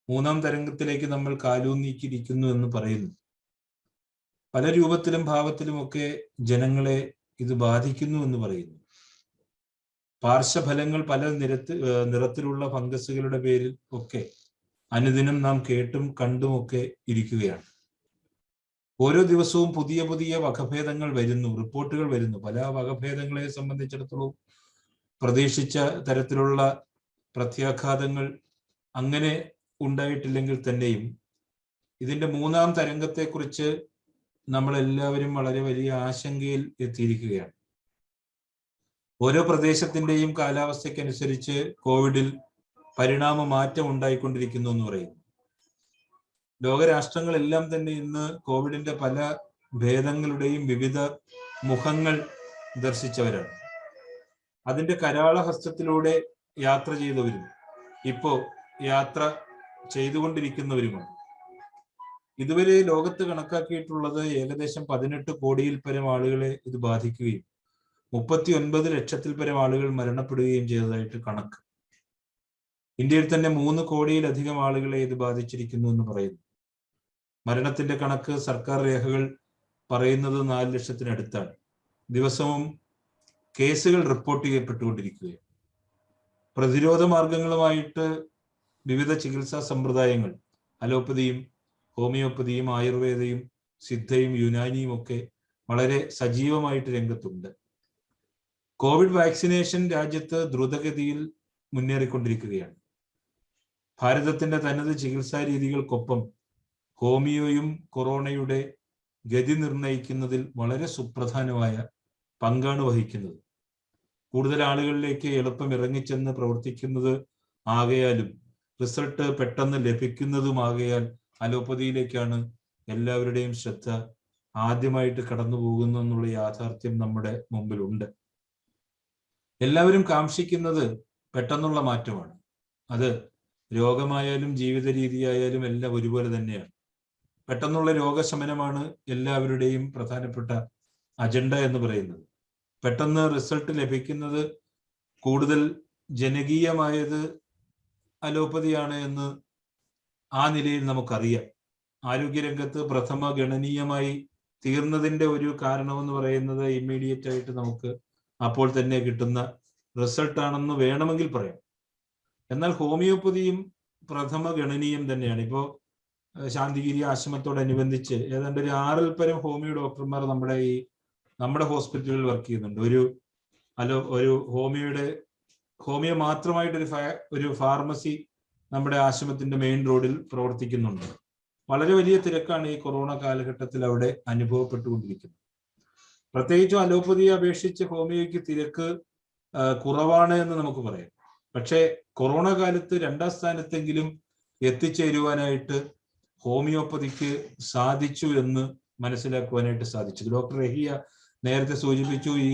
മൂന്നാം തരംഗത്തിലേക്ക് നമ്മൾ കാലൂന്നിക്കിരിക്കുന്നു എന്ന് പറയുന്നു. പല രൂപത്തിലും ഭാവത്തിലുമൊക്കെ ജനങ്ങളെ ഇത് ബാധിക്കുന്നു എന്ന് പറയുന്നു. പാർശ്വഫലങ്ങൾ പല നിറത്തിലുള്ള ഫംഗസുകളുടെ പേരിൽ ഒക്കെ അനുദിനം നാം കേട്ടും കണ്ടുമൊക്കെ ഇരിക്കുകയാണ്. ഓരോ ദിവസവും പുതിയ പുതിയ വകഭേദങ്ങൾ വരുന്നു, റിപ്പോർട്ടുകൾ വരുന്നു. പല വകഭേദങ്ങളെ സംബന്ധിച്ചിടത്തോളം പ്രതീക്ഷിച്ച തരത്തിലുള്ള പ്രത്യാഘാതങ്ങൾ അങ്ങനെ ഉണ്ടായിട്ടില്ലെങ്കിൽ തന്നെയും ഇതിന്റെ മൂന്നാം തരംഗത്തെക്കുറിച്ച് നമ്മളെല്ലാവരും വളരെ വലിയ ആശങ്കയിൽ എത്തിയിരിക്കുകയാണ്. ഓരോ പ്രദേശത്തിന്റെയും കാലാവസ്ഥയ്ക്കനുസരിച്ച് കോവിഡിൽ പരിണാമ മാറ്റം ഉണ്ടായിക്കൊണ്ടിരിക്കുന്നു എന്ന് പറയുന്നു. ലോകരാഷ്ട്രങ്ങളെല്ലാം തന്നെ ഇന്ന് കോവിഡിന്റെ പല ഭേദങ്ങളുടെയും വിവിധ മുഖങ്ങൾ ദർശിച്ചവരാണ്. അതിന്റെ കരാളഹസ്തത്തിലൂടെ യാത്ര ചെയ്തവരും ഇപ്പോ യാത്ര ചെയ്തുകൊണ്ടിരിക്കുന്നവരുമാണ്. ഇതുവരെ ലോകത്ത് കണക്കാക്കിയിട്ടുള്ളത് ഏകദേശം 18 കോടിയിൽ പരം ആളുകളെ ഇത് ബാധിക്കുകയും 39 ലക്ഷത്തിൽ പരം ആളുകൾ മരണപ്പെടുകയും ചെയ്തതായിട്ട് കണക്ക്. ഇന്ത്യയിൽ തന്നെ 3 കോടിയിലധികം ആളുകളെ ഇത് ബാധിച്ചിരിക്കുന്നു എന്ന് പറയുന്നു. മരണത്തിന്റെ കണക്ക് സർക്കാർ രേഖകൾ പറയുന്നത് 4 ലക്ഷത്തിനടുത്താണ്. ദിവസവും കേസുകൾ റിപ്പോർട്ട് ചെയ്യപ്പെട്ടുകൊണ്ടിരിക്കുകയാണ്. പ്രതിരോധ മാർഗങ്ങളുമായിട്ട് വിവിധ ചികിത്സാ സമ്പ്രദായങ്ങൾ, അലോപ്പതിയും ഹോമിയോപ്പതിയും ആയുർവേദയും സിദ്ധയും യുനാനിയും ഒക്കെ വളരെ സജീവമായിട്ട് രംഗത്തുണ്ട്. കോവിഡ് വാക്സിനേഷൻ രാജ്യത്ത് ദ്രുതഗതിയിൽ മുന്നേറിക്കൊണ്ടിരിക്കുകയാണ്. ഭാരതത്തിന്റെ തനത് ചികിത്സാ രീതികൾക്കൊപ്പം ഹോമിയോയും കൊറോണയുടെ ഗതി നിർണയിക്കുന്നതിൽ വളരെ സുപ്രധാനമായ പങ്കാണ് വഹിക്കുന്നത്. കൂടുതൽ ആളുകളിലേക്ക് എളുപ്പം ഇറങ്ങിച്ചെന്ന് പ്രവർത്തിക്കുന്നത് ആകയാലും റിസൾട്ട് പെട്ടെന്ന് ലഭിക്കുന്നതുമാകയാൽ അലോപ്പതിയിലേക്കാണ് എല്ലാവരുടെയും ശ്രദ്ധ ആദ്യമായിട്ട് കടന്നു പോകുന്നു എന്നുള്ള യാഥാർത്ഥ്യം നമ്മുടെ മുമ്പിലുണ്ട്. എല്ലാവരും കാംക്ഷിക്കുന്നത് പെട്ടെന്നുള്ള മാറ്റമാണ്. അത് രോഗമായാലും ജീവിത രീതിയായാലും എല്ലാം ഒരുപോലെ തന്നെയാണ്. പെട്ടെന്നുള്ള രോഗശമനമാണ് എല്ലാവരുടെയും പ്രധാനപ്പെട്ട അജണ്ട എന്ന് പറയുന്നത്. പെട്ടെന്ന് റിസൾട്ട് ലഭിക്കുന്നത്, കൂടുതൽ ജനകീയമായത് അലോപ്പതിയാണ് എന്ന് ആ നിലയിൽ നമുക്കറിയാം. ആരോഗ്യരംഗത്ത് പ്രഥമ ഗണനീയമായി തീർന്നതിന്റെ ഒരു കാരണമെന്ന് പറയുന്നത് ഇമ്മീഡിയറ്റ് ആയിട്ട് നമുക്ക് അപ്പോൾ തന്നെ കിട്ടുന്ന റിസൾട്ടാണെന്ന് വേണമെങ്കിൽ പറയാം. എന്നാൽ ഹോമിയോപ്പതിയും പ്രഥമ ഗണനീയം തന്നെയാണ്. ഇപ്പോൾ ശാന്തിഗിരി ആശ്രമത്തോടനുബന്ധിച്ച് ഏതാണ്ട് ഒരു 6-ൽ പരം ഹോമിയോ ഡോക്ടർമാർ നമ്മുടെ ഹോസ്പിറ്റലിൽ വർക്ക് ചെയ്യുന്നുണ്ട്. ഒരു ഹോമിയോ മാത്രമായിട്ടൊരു ഫാർമസി നമ്മുടെ ആശ്രമത്തിന്റെ മെയിൻ റോഡിൽ പ്രവർത്തിക്കുന്നുണ്ട്. വളരെ വലിയ തിരക്കാണ് ഈ കൊറോണ കാലഘട്ടത്തിൽ അവിടെ അനുഭവപ്പെട്ടുകൊണ്ടിരിക്കുന്നത്. പ്രത്യേകിച്ചും അലോപ്പതിയെ അപേക്ഷിച്ച് ഹോമിയോയ്ക്ക് തിരക്ക് കുറവാണ് എന്ന് നമുക്ക് പറയാം. പക്ഷേ കൊറോണ കാലത്ത് 2ാം സ്ഥാനത്തെങ്കിലും എത്തിച്ചേരുവാനായിട്ട് ഹോമിയോപ്പതിക്ക് സാധിച്ചു എന്ന് മനസ്സിലാക്കുവാനായിട്ട് സാധിച്ചു. ഡോക്ടർ റഹിയ നേരത്തെ സൂചിപ്പിച്ചു, ഈ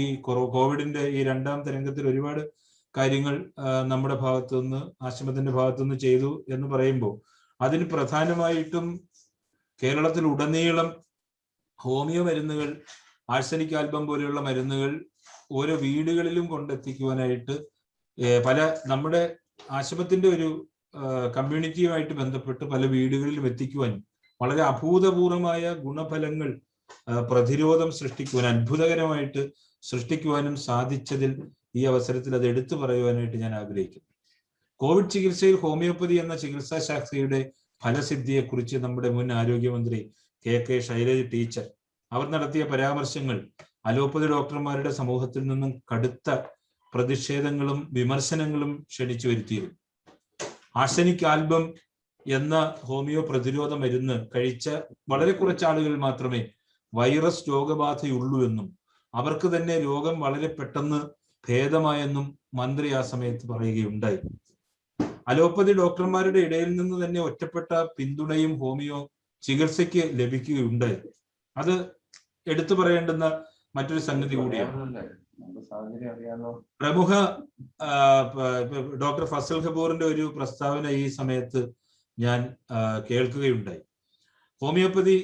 കോവിഡിന്റെ ഈ 2ാം തരംഗത്തിൽ ഒരുപാട് കാര്യങ്ങൾ നമ്മുടെ ഭാഗത്തുനിന്ന്, ആശ്രമത്തിന്റെ ഭാഗത്തുനിന്ന് ചെയ്തു എന്ന് പറയുമ്പോൾ അതിന് പ്രധാനമായിട്ടും കേരളത്തിൽ ഉടനീളം ഹോമിയോ മരുന്നുകൾ, ആഴ്സനിക് ആൽബം പോലെയുള്ള മരുന്നുകൾ ഓരോ വീടുകളിലും കൊണ്ടെത്തിക്കുവാനായിട്ട് നമ്മുടെ ആശ്രമത്തിന്റെ ഒരു കമ്മ്യൂണിറ്റിയുമായിട്ട് ബന്ധപ്പെട്ട് പല വീടുകളിലും എത്തിക്കുവാനും വളരെ അഭൂതപൂർവമായ ഗുണഫലങ്ങൾ, പ്രതിരോധം സൃഷ്ടിക്കുവാൻ, അത്ഭുതകരമായിട്ട് സൃഷ്ടിക്കുവാനും സാധിച്ചതിൽ ഈ അവസരത്തിൽ അത് എടുത്തു പറയുവാനായിട്ട് ഞാൻ ആഗ്രഹിക്കുന്നു. കോവിഡ് ചികിത്സയിൽ ഹോമിയോപ്പതി എന്ന ചികിത്സാ ശാസ്ത്രയുടെ ഫലസിദ്ധിയെക്കുറിച്ച് നമ്മുടെ മുൻ ആരോഗ്യമന്ത്രി KK ശൈലജ ടീച്ചർ അവർ നടത്തിയ പരാമർശങ്ങൾ അലോപ്പതി ഡോക്ടർമാരുടെ സമൂഹത്തിൽ നിന്നും കടുത്ത പ്രതിഷേധങ്ങളും വിമർശനങ്ങളും ക്ഷണിച്ചു വരുത്തിയിരുന്നു. ആഴ്സനിക് ആൽബം എന്ന ഹോമിയോ പ്രതിരോധ മരുന്ന് കഴിച്ച വളരെ കുറച്ച് ആളുകൾ മാത്രമേ വൈറസ് രോഗബാധയുള്ളൂ എന്നും അവർക്ക് തന്നെ രോഗം വളരെ പെട്ടെന്ന് ഭേദമായെന്നും മന്ത്രി ആ സമയത്ത് പറയുകയുണ്ടായി. അലോപ്പതി ഡോക്ടർമാരുടെ ഇടയിൽ നിന്ന് തന്നെ ഒറ്റപ്പെട്ട പിന്തുണയും ഹോമിയോ ചികിത്സയ്ക്ക് ലഭിക്കുകയുണ്ടായി. അത് എടുത്തു പറയേണ്ടുന്ന മറ്റൊരു സംഗതി കൂടിയാണ്. പ്രമുഖ ഡോക്ടർ ഫസൽ ഖബൂറിന്റെ ഒരു പ്രസ്താവന ഈ സമയത്ത് ഞാൻ കേൾക്കുകയുണ്ടായി. ഹോമിയോപ്പതി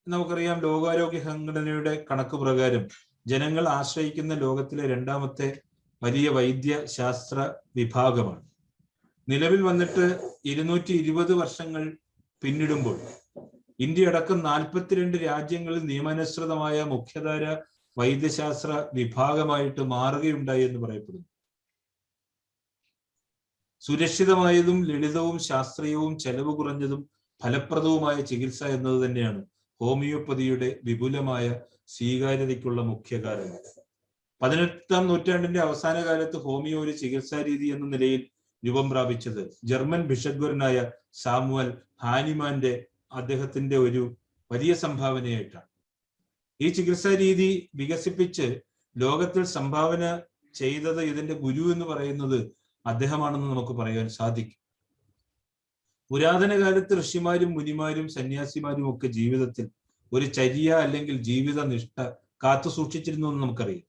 നമുക്കറിയാം ലോകാരോഗ്യ സംഘടനയുടെ കണക്ക് പ്രകാരം ജനങ്ങൾ ആശ്രയിക്കുന്ന ലോകത്തിലെ 2ാമത്തെ വലിയ വൈദ്യശാസ്ത്ര വിഭാഗമാണ്. നിലവിൽ വന്നിട്ട് 220 വർഷങ്ങൾ പിന്നിടുമ്പോൾ ഇന്ത്യ അടക്കം 42 രാജ്യങ്ങളിൽ നിയമാനുസൃതമായ മുഖ്യധാര വൈദ്യശാസ്ത്ര വിഭാഗമായിട്ട് മാറുകയുണ്ടായി എന്ന് പറയപ്പെടുന്നു. സുരക്ഷിതമായതും ലളിതവും ശാസ്ത്രീയവും ചെലവ് കുറഞ്ഞതും ഫലപ്രദവുമായ ചികിത്സ എന്നത് തന്നെയാണ് ഹോമിയോപ്പതിയുടെ വിപുലമായ സ്വീകാര്യതയ്ക്കുള്ള മുഖ്യ കാരണം. 18ാം നൂറ്റാണ്ടിന്റെ അവസാന കാലത്ത് ഹോമിയോ ഒരു ചികിത്സാ രീതി എന്ന നിലയിൽ രൂപം പ്രാപിച്ചത് ജർമ്മൻ ബിഷഗ്വരനായ സാമുവൽ ഹാനിമാന്റെ അദ്ദേഹത്തിന്റെ ഒരു വലിയ സംഭാവനയായിട്ടാണ്. ഈ ചികിത്സാ രീതി വികസിപ്പിച്ച് ലോകത്തിൽ സംഭാവന ചെയ്തത് ഇതിന്റെ ഗുരു എന്ന് പറയുന്നത് അദ്ദേഹമാണെന്ന് നമുക്ക് പറയാൻ സാധിക്കും. പുരാതന കാലത്ത് ഋഷിമാരും മുനിമാരും സന്യാസിമാരും ഒക്കെ ജീവിതത്തിൽ ഒരു ചര്യ അല്ലെങ്കിൽ ജീവിത നിഷ്ഠ കാത്തു സൂക്ഷിച്ചിരുന്നു എന്ന് നമുക്കറിയാം.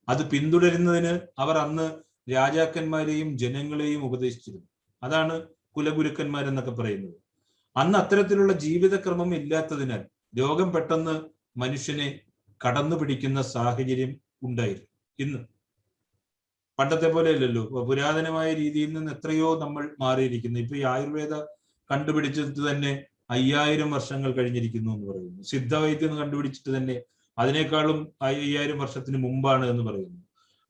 അത് പിന്തുടരുന്നതിന് അവർ അന്ന് രാജാക്കന്മാരെയും ജനങ്ങളെയും ഉപദേശിച്ചിരുന്നു. അതാണ് കുലഗുരുക്കന്മാരെന്നൊക്കെ പറയുന്നത്. അന്ന് അത്തരത്തിലുള്ള ജീവിതക്രമം ഇല്ലാത്തതിനാൽ രോഗം പെട്ടെന്ന് മനുഷ്യനെ കടന്നു പിടിക്കുന്ന സാഹചര്യം ഉണ്ടായിരുന്നു. ഇന്ന് പണ്ടത്തെ പോലെ അല്ലല്ലോ. പുരാതനമായ രീതിയിൽ നിന്ന് എത്രയോ നമ്മൾ മാറിയിരിക്കുന്നു. ഇപ്പൊ ഈ ആയുർവേദ കണ്ടുപിടിച്ചിട്ട് തന്നെ 5000 വർഷങ്ങൾ കഴിഞ്ഞിരിക്കുന്നു എന്ന് പറയുന്നു. സിദ്ധവൈദ്യം കണ്ടുപിടിച്ചിട്ട് തന്നെ അതിനേക്കാളും 5000 വർഷത്തിന് മുമ്പാണ് എന്ന് പറയുന്നു.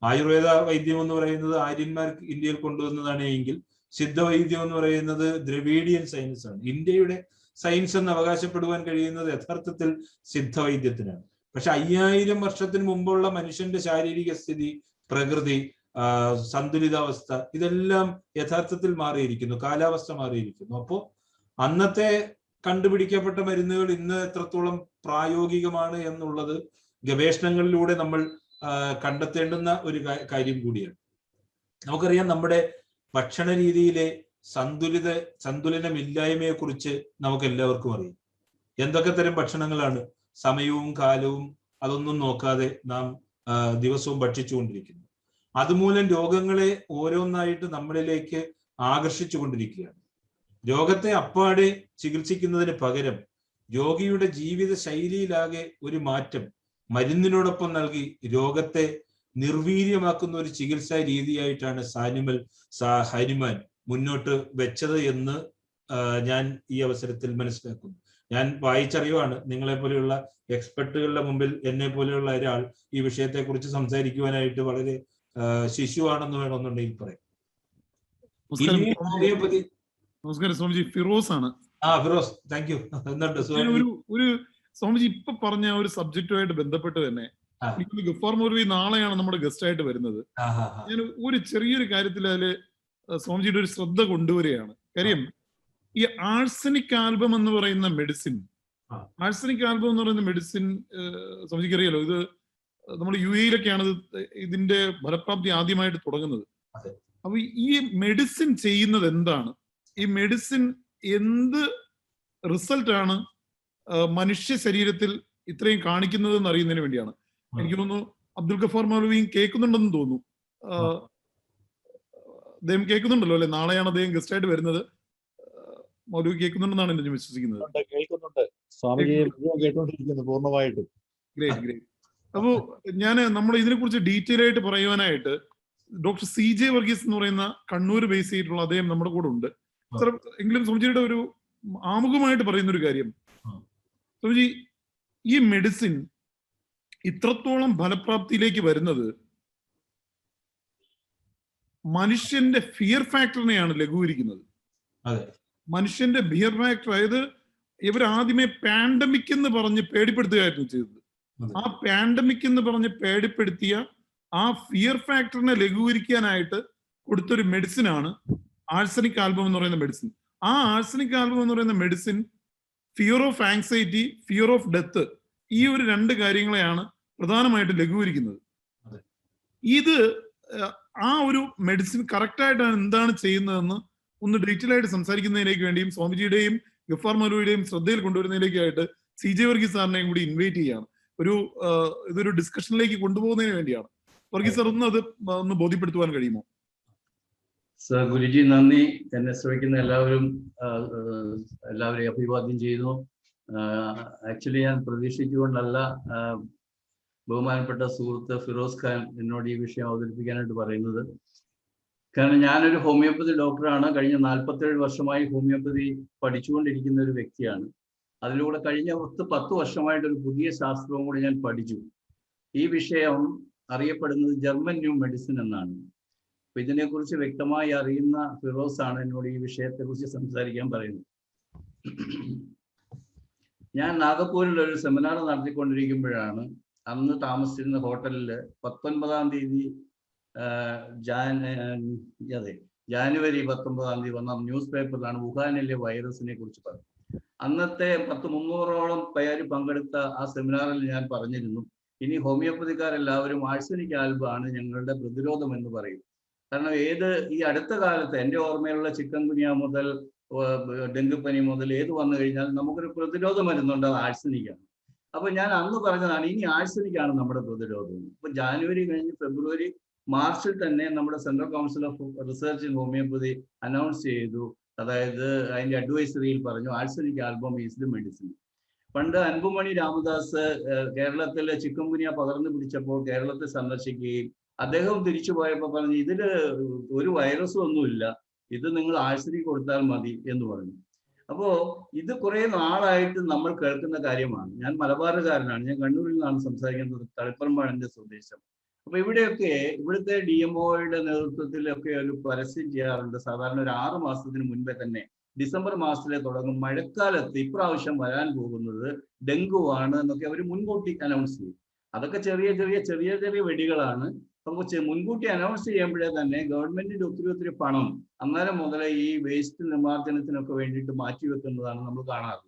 ആയുർവേദ വൈദ്യം എന്ന് പറയുന്നത് ആര്യന്മാർ ഇന്ത്യയിൽ കൊണ്ടുവന്നതാണ് എങ്കിൽ സിദ്ധവൈദ്യം എന്ന് പറയുന്നത് ദ്രവീഡിയൻ സയൻസ് ആണ്. ഇന്ത്യയുടെ സയൻസ് എന്ന് അവകാശപ്പെടുവാൻ കഴിയുന്നത് യഥാർത്ഥത്തിൽ സിദ്ധവൈദ്യത്തിനാണ്. പക്ഷെ 5000 വർഷത്തിന് മുമ്പുള്ള മനുഷ്യന്റെ ശാരീരിക സ്ഥിതി, പ്രകൃതി, സന്തുലിതാവസ്ഥ ഇതെല്ലാം യഥാർത്ഥത്തിൽ മാറിയിരിക്കുന്നു. കാലാവസ്ഥ മാറിയിരിക്കുന്നു. അപ്പോൾ അന്നത്തെ കണ്ടുപിടിക്കപ്പെട്ട മരുന്നുകൾ ഇന്ന് എത്രത്തോളം പ്രായോഗികമാണ് എന്നുള്ളത് ഗവേഷണങ്ങളിലൂടെ നമ്മൾ കണ്ടെത്തേണ്ടുന്ന ഒരു കാര്യം കൂടിയാണ്. നമുക്കറിയാം നമ്മുടെ ഭക്ഷണ രീതിയിലെ സന്തുലനമില്ലായ്മയെ കുറിച്ച് നമുക്ക് എല്ലാവർക്കും അറിയാം. എന്തൊക്കെ തരം ഭക്ഷണങ്ങളാണ് സമയവും കാലവും അതൊന്നും നോക്കാതെ നാം ദിവസവും ഭക്ഷിച്ചുകൊണ്ടിരിക്കുന്നു. അതുമൂലം രോഗങ്ങളെ ഓരോന്നായിട്ട് നമ്മളിലേക്ക് ആകർഷിച്ചു കൊണ്ടിരിക്കുകയാണ്. രോഗത്തെ അപ്പാടെ ചികിത്സിക്കുന്നതിന് പകരം രോഗിയുടെ ജീവിത ശൈലിയിലാകെ ഒരു മാറ്റം മരുന്നിനോടൊപ്പം നൽകി രോഗത്തെ നിർവീര്യമാക്കുന്ന ഒരു ചികിത്സാ രീതിയായിട്ടാണ് ഹാനിമാൻ മുന്നോട്ട് വെച്ചത് എന്ന് ഞാൻ ഈ അവസരത്തിൽ മനസ്സിലാക്കുന്നു. ഞാൻ വായിച്ചറിയുവാണ്. നിങ്ങളെ പോലെയുള്ള എക്സ്പെർട്ടുകളുടെ മുമ്പിൽ എന്നെ പോലെയുള്ള ഒരാൾ ഈ വിഷയത്തെ കുറിച്ച് സംസാരിക്കുവാനായിട്ട് വളരെ ശിശുവാണെന്ന് വേണമെന്നുണ്ടെങ്കിൽ പറയാം. നമസ്കാരം സ്വാമിജി, ഫിറോസ് ആണ്. Firoz, thank you. ഒരു സ്വാമിജി ഇപ്പൊ പറഞ്ഞ ഒരു സബ്ജക്റ്റുമായിട്ട് ബന്ധപ്പെട്ട് തന്നെ ഗഫാർ മൗലവി നാളെയാണ് നമ്മുടെ ഗസ്റ്റ് ആയിട്ട് വരുന്നത്. ഞാൻ ഒരു ചെറിയൊരു കാര്യത്തിൽ അതില് സ്വാമിജിയുടെ ഒരു ശ്രദ്ധ കൊണ്ടുവരികയാണ്. കാര്യം ഈ ആഴ്സനിക് ആൽബം എന്ന് പറയുന്ന മെഡിസിൻ, സ്വാമിജിക്ക് അറിയാലോ, ഇത് നമ്മൾ UAE-ലൊക്കെയാണ് ഇതിന്റെ ഫലപ്രാപ്തി ആദ്യമായിട്ട് തുടങ്ങുന്നത്. അപ്പൊ ഈ മെഡിസിൻ ചെയ്യുന്നത് എന്താണ്? ഈ മെഡിസിൻ എന്ത് റിസൾട്ടാണ് മനുഷ്യ ശരീരത്തിൽ ഇത്രയും കാണിക്കുന്നത് എന്ന് അറിയുന്നതിന് വേണ്ടിയാണ്. എനിക്ക് തോന്നുന്നു അബ്ദുൽ ഗഫാർ മൗലവിയും കേൾക്കുന്നുണ്ടെന്ന് തോന്നുന്നു. അദ്ദേഹം കേൾക്കുന്നുണ്ടല്ലോ അല്ലെ? നാളെയാണ് അദ്ദേഹം ഗസ്റ്റ് ആയിട്ട് വരുന്നത്. മൗലവി കേൾക്കുന്നുണ്ടെന്നാണ് എന്നെ വിശ്വസിക്കുന്നത്. കേൾക്കുന്നുണ്ട് സ്വാമിജി, കേട്ടുകൊണ്ടിരിക്കുന്നു പൂർണ്ണമായിട്ടും. ഗ്രേറ്റ്. അപ്പോ നമ്മൾ ഇതിനെ കുറിച്ച് ഡീറ്റെയിൽ ആയിട്ട് പറയുവാനായിട്ട് ഡോക്ടർ CJ വർഗീസ് എന്ന് പറയുന്ന കണ്ണൂർ ബേസ് ചെയ്തിട്ടുള്ള അദ്ദേഹം നമ്മുടെ കൂടെ ഉണ്ട്. എങ്കിലും സ്വാമിജിയുടെ ഒരു ആമുഖമായിട്ട് പറയുന്ന ഒരു കാര്യം, സ്വാമിജി ഈ മെഡിസിൻ ഇത്രത്തോളം ഫലപ്രാപ്തിയിലേക്ക് വരുന്നത് മനുഷ്യന്റെ ഫിയർ ഫാക്ടറിനെയാണ് ലഘൂകരിക്കുന്നത്. മനുഷ്യന്റെ ഫിയർ ഫാക്ടർ, അതായത് ഇവർ ആദ്യമേ പാൻഡമിക് എന്ന് പറഞ്ഞ് പേടിപ്പെടുത്തുകയായിരുന്നു ചെയ്തത്. ആ പാൻഡമിക് എന്ന് പറഞ്ഞ് പേടിപ്പെടുത്തിയ ആ ഫിയർ ഫാക്ടറിനെ ലഘൂകരിക്കാനായിട്ട് കൊടുത്തൊരു മെഡിസിനാണ് ആഴ്സനിക് ആൽബം എന്ന് പറയുന്ന മെഡിസിൻ. ആ ആഴ്സനിക് ആൽബം എന്ന് പറയുന്ന medicine fear of anxiety, fear of death, ഈ ഒരു 2 കാര്യങ്ങളെയാണ് പ്രധാനമായിട്ട് ലഘൂകരിക്കുന്നത്. ഇത് ആ ഒരു മെഡിസിൻ കറക്റ്റായിട്ടാണ് എന്താണ് ചെയ്യുന്നതെന്ന് ഒന്ന് ഡീറ്റെയിൽ ആയിട്ട് സംസാരിക്കുന്നതിലേക്ക് വേണ്ടിയും സ്വാമിജിയുടെയും ഗഫാർ മൗലവിയുടെയും ശ്രദ്ധയിൽ കൊണ്ടുവരുന്നതിലേക്കായിട്ട് CJ വർഗീസ് സാറിനെയും കൂടി ഇൻവൈറ്റ് ചെയ്യുകയാണ്. ഇതൊരു ഡിസ്കഷനിലേക്ക് കൊണ്ടുപോകുന്നതിന് വേണ്ടിയാണ്. വർഗീസ് സാർ ഒന്ന് ബോധ്യപ്പെടുത്തുവാൻ കഴിയുമോ? സർ, ഗുരുജി നന്ദി. എന്നെ ശ്രമിക്കുന്ന എല്ലാവരെയും അഭിവാദ്യം ചെയ്യുന്നു. ആക്ച്വലി ഞാൻ പ്രതീക്ഷിച്ചുകൊണ്ടല്ല ബഹുമാനപ്പെട്ട സുഹൃത്ത് ഫിറോസ് ഖാൻ എന്നോട് ഈ വിഷയം അവതരിപ്പിക്കാനായിട്ട് പറയുന്നത്. കാരണം ഞാനൊരു ഹോമിയോപ്പതി ഡോക്ടറാണ്. കഴിഞ്ഞ 47 വർഷമായി ഹോമിയോപ്പതി പഠിച്ചുകൊണ്ടിരിക്കുന്ന ഒരു വ്യക്തിയാണ്. അതിലൂടെ കഴിഞ്ഞ 10 വർഷമായിട്ടൊരു പുതിയ ശാസ്ത്രവും കൂടി ഞാൻ പഠിച്ചു. ഈ വിഷയം അറിയപ്പെടുന്നത് ജർമ്മൻ ന്യൂ മെഡിസിൻ എന്നാണ്. അപ്പൊ ഇതിനെക്കുറിച്ച് വ്യക്തമായി അറിയുന്ന ഫിറോസ് ആണ് എന്നോട് ഈ വിഷയത്തെക്കുറിച്ച് സംസാരിക്കാൻ പറയുന്നത്. ഞാൻ നാഗപ്പൂരിൽ ഒരു സെമിനാർ നടത്തിക്കൊണ്ടിരിക്കുമ്പോഴാണ് അന്ന് താമസിച്ചിരുന്ന ഹോട്ടലിൽ 19-ാം തീയതി ജാനുവരി 19-ാം തീയതി വന്ന ന്യൂസ് പേപ്പറിലാണ് വുഹാനിലെ വൈറസിനെ കുറിച്ച് പറഞ്ഞത്. അന്നത്തെ 300ഓളം പേര് പങ്കെടുത്ത ആ സെമിനാറിൽ ഞാൻ പറഞ്ഞിരുന്നു, ഇനി ഹോമിയോപ്പതിക്കാരെല്ലാവരും ആഴ്സനിക് ആൽബാണ് ഞങ്ങളുടെ പ്രതിരോധം എന്ന് പറയും. കാരണം ഈ അടുത്ത കാലത്ത് എൻ്റെ ഓർമ്മയിലുള്ള ചിക്കൻ ഗുനിയ മുതൽ ഡെങ്കിപ്പനി മുതൽ ഏത് വന്നു കഴിഞ്ഞാൽ നമുക്കൊരു പ്രതിരോധ മരുന്നുണ്ട്, അത് ആഴ്സനിക്കാണ്. അപ്പൊ ഞാൻ അന്ന് പറഞ്ഞതാണ് ഇനി ആഴ്സനിക്കാണ് നമ്മുടെ പ്രതിരോധം. ഇപ്പൊ ജാനുവരി കഴിഞ്ഞ് ഫെബ്രുവരി മാർച്ചിൽ തന്നെ നമ്മുടെ central council of research in homeopathy announce ചെയ്തു. അതായത് അതിന്റെ അഡ്വൈസറിയിൽ പറഞ്ഞു arsenic album is the medicine. പണ്ട് അൻപുമണി രാമദാസ് കേരളത്തിലെ ചിക്കൻ ഗുനിയ പകർന്നു പിടിച്ചപ്പോൾ കേരളത്തെ സന്ദർശിക്കുകയും അദ്ദേഹം തിരിച്ചു പോയപ്പോൾ പറഞ്ഞു ഇതില് ഒരു വൈറസും ഒന്നുമില്ല, ഇത് നിങ്ങൾ ആഴ്സനിക് കൊടുത്താൽ മതി എന്ന് പറഞ്ഞു. അപ്പോ ഇത് കുറെ നാളായിട്ട് നമ്മൾ കേൾക്കുന്ന കാര്യമാണ്. ഞാൻ മലബാറുകാരനാണ്, ഞാൻ കണ്ണൂരിൽ നിന്നാണ് സംസാരിക്കുന്നത്, തളിപ്പറമ്പാണ് എൻ്റെ സ്വദേശം. അപ്പൊ ഇവിടെയൊക്കെ ഇവിടുത്തെ DMOയുടെ നേതൃത്വത്തിലൊക്കെ ഒരു പരസ്യം ചെയ്യാറുണ്ട്. സാധാരണ ഒരു 6 മാസത്തിന് മുൻപേ തന്നെ ഡിസംബർ മാസത്തിലെ തുടങ്ങും, മഴക്കാലത്ത് ഇപ്രാവശ്യം വരാൻ പോകുന്നത് ഡെങ്കു ആണ് എന്നൊക്കെ അവർ മുൻകൂട്ടി അനൗൺസ് ചെയ്യും. അതൊക്കെ ചെറിയ ചെറിയ വെടികളാണ്. അപ്പൊ മുൻകൂട്ടി അനൗൺസ് ചെയ്യുമ്പോഴേ തന്നെ ഗവൺമെന്റിന്റെ ഒത്തിരി പണം അന്നേരം മുതലേ ഈ വേസ്റ്റ് നിർമ്മാർജ്ജനത്തിനൊക്കെ വേണ്ടിയിട്ട് മാറ്റിവെക്കുന്നതാണ് നമ്മൾ കാണാറ്.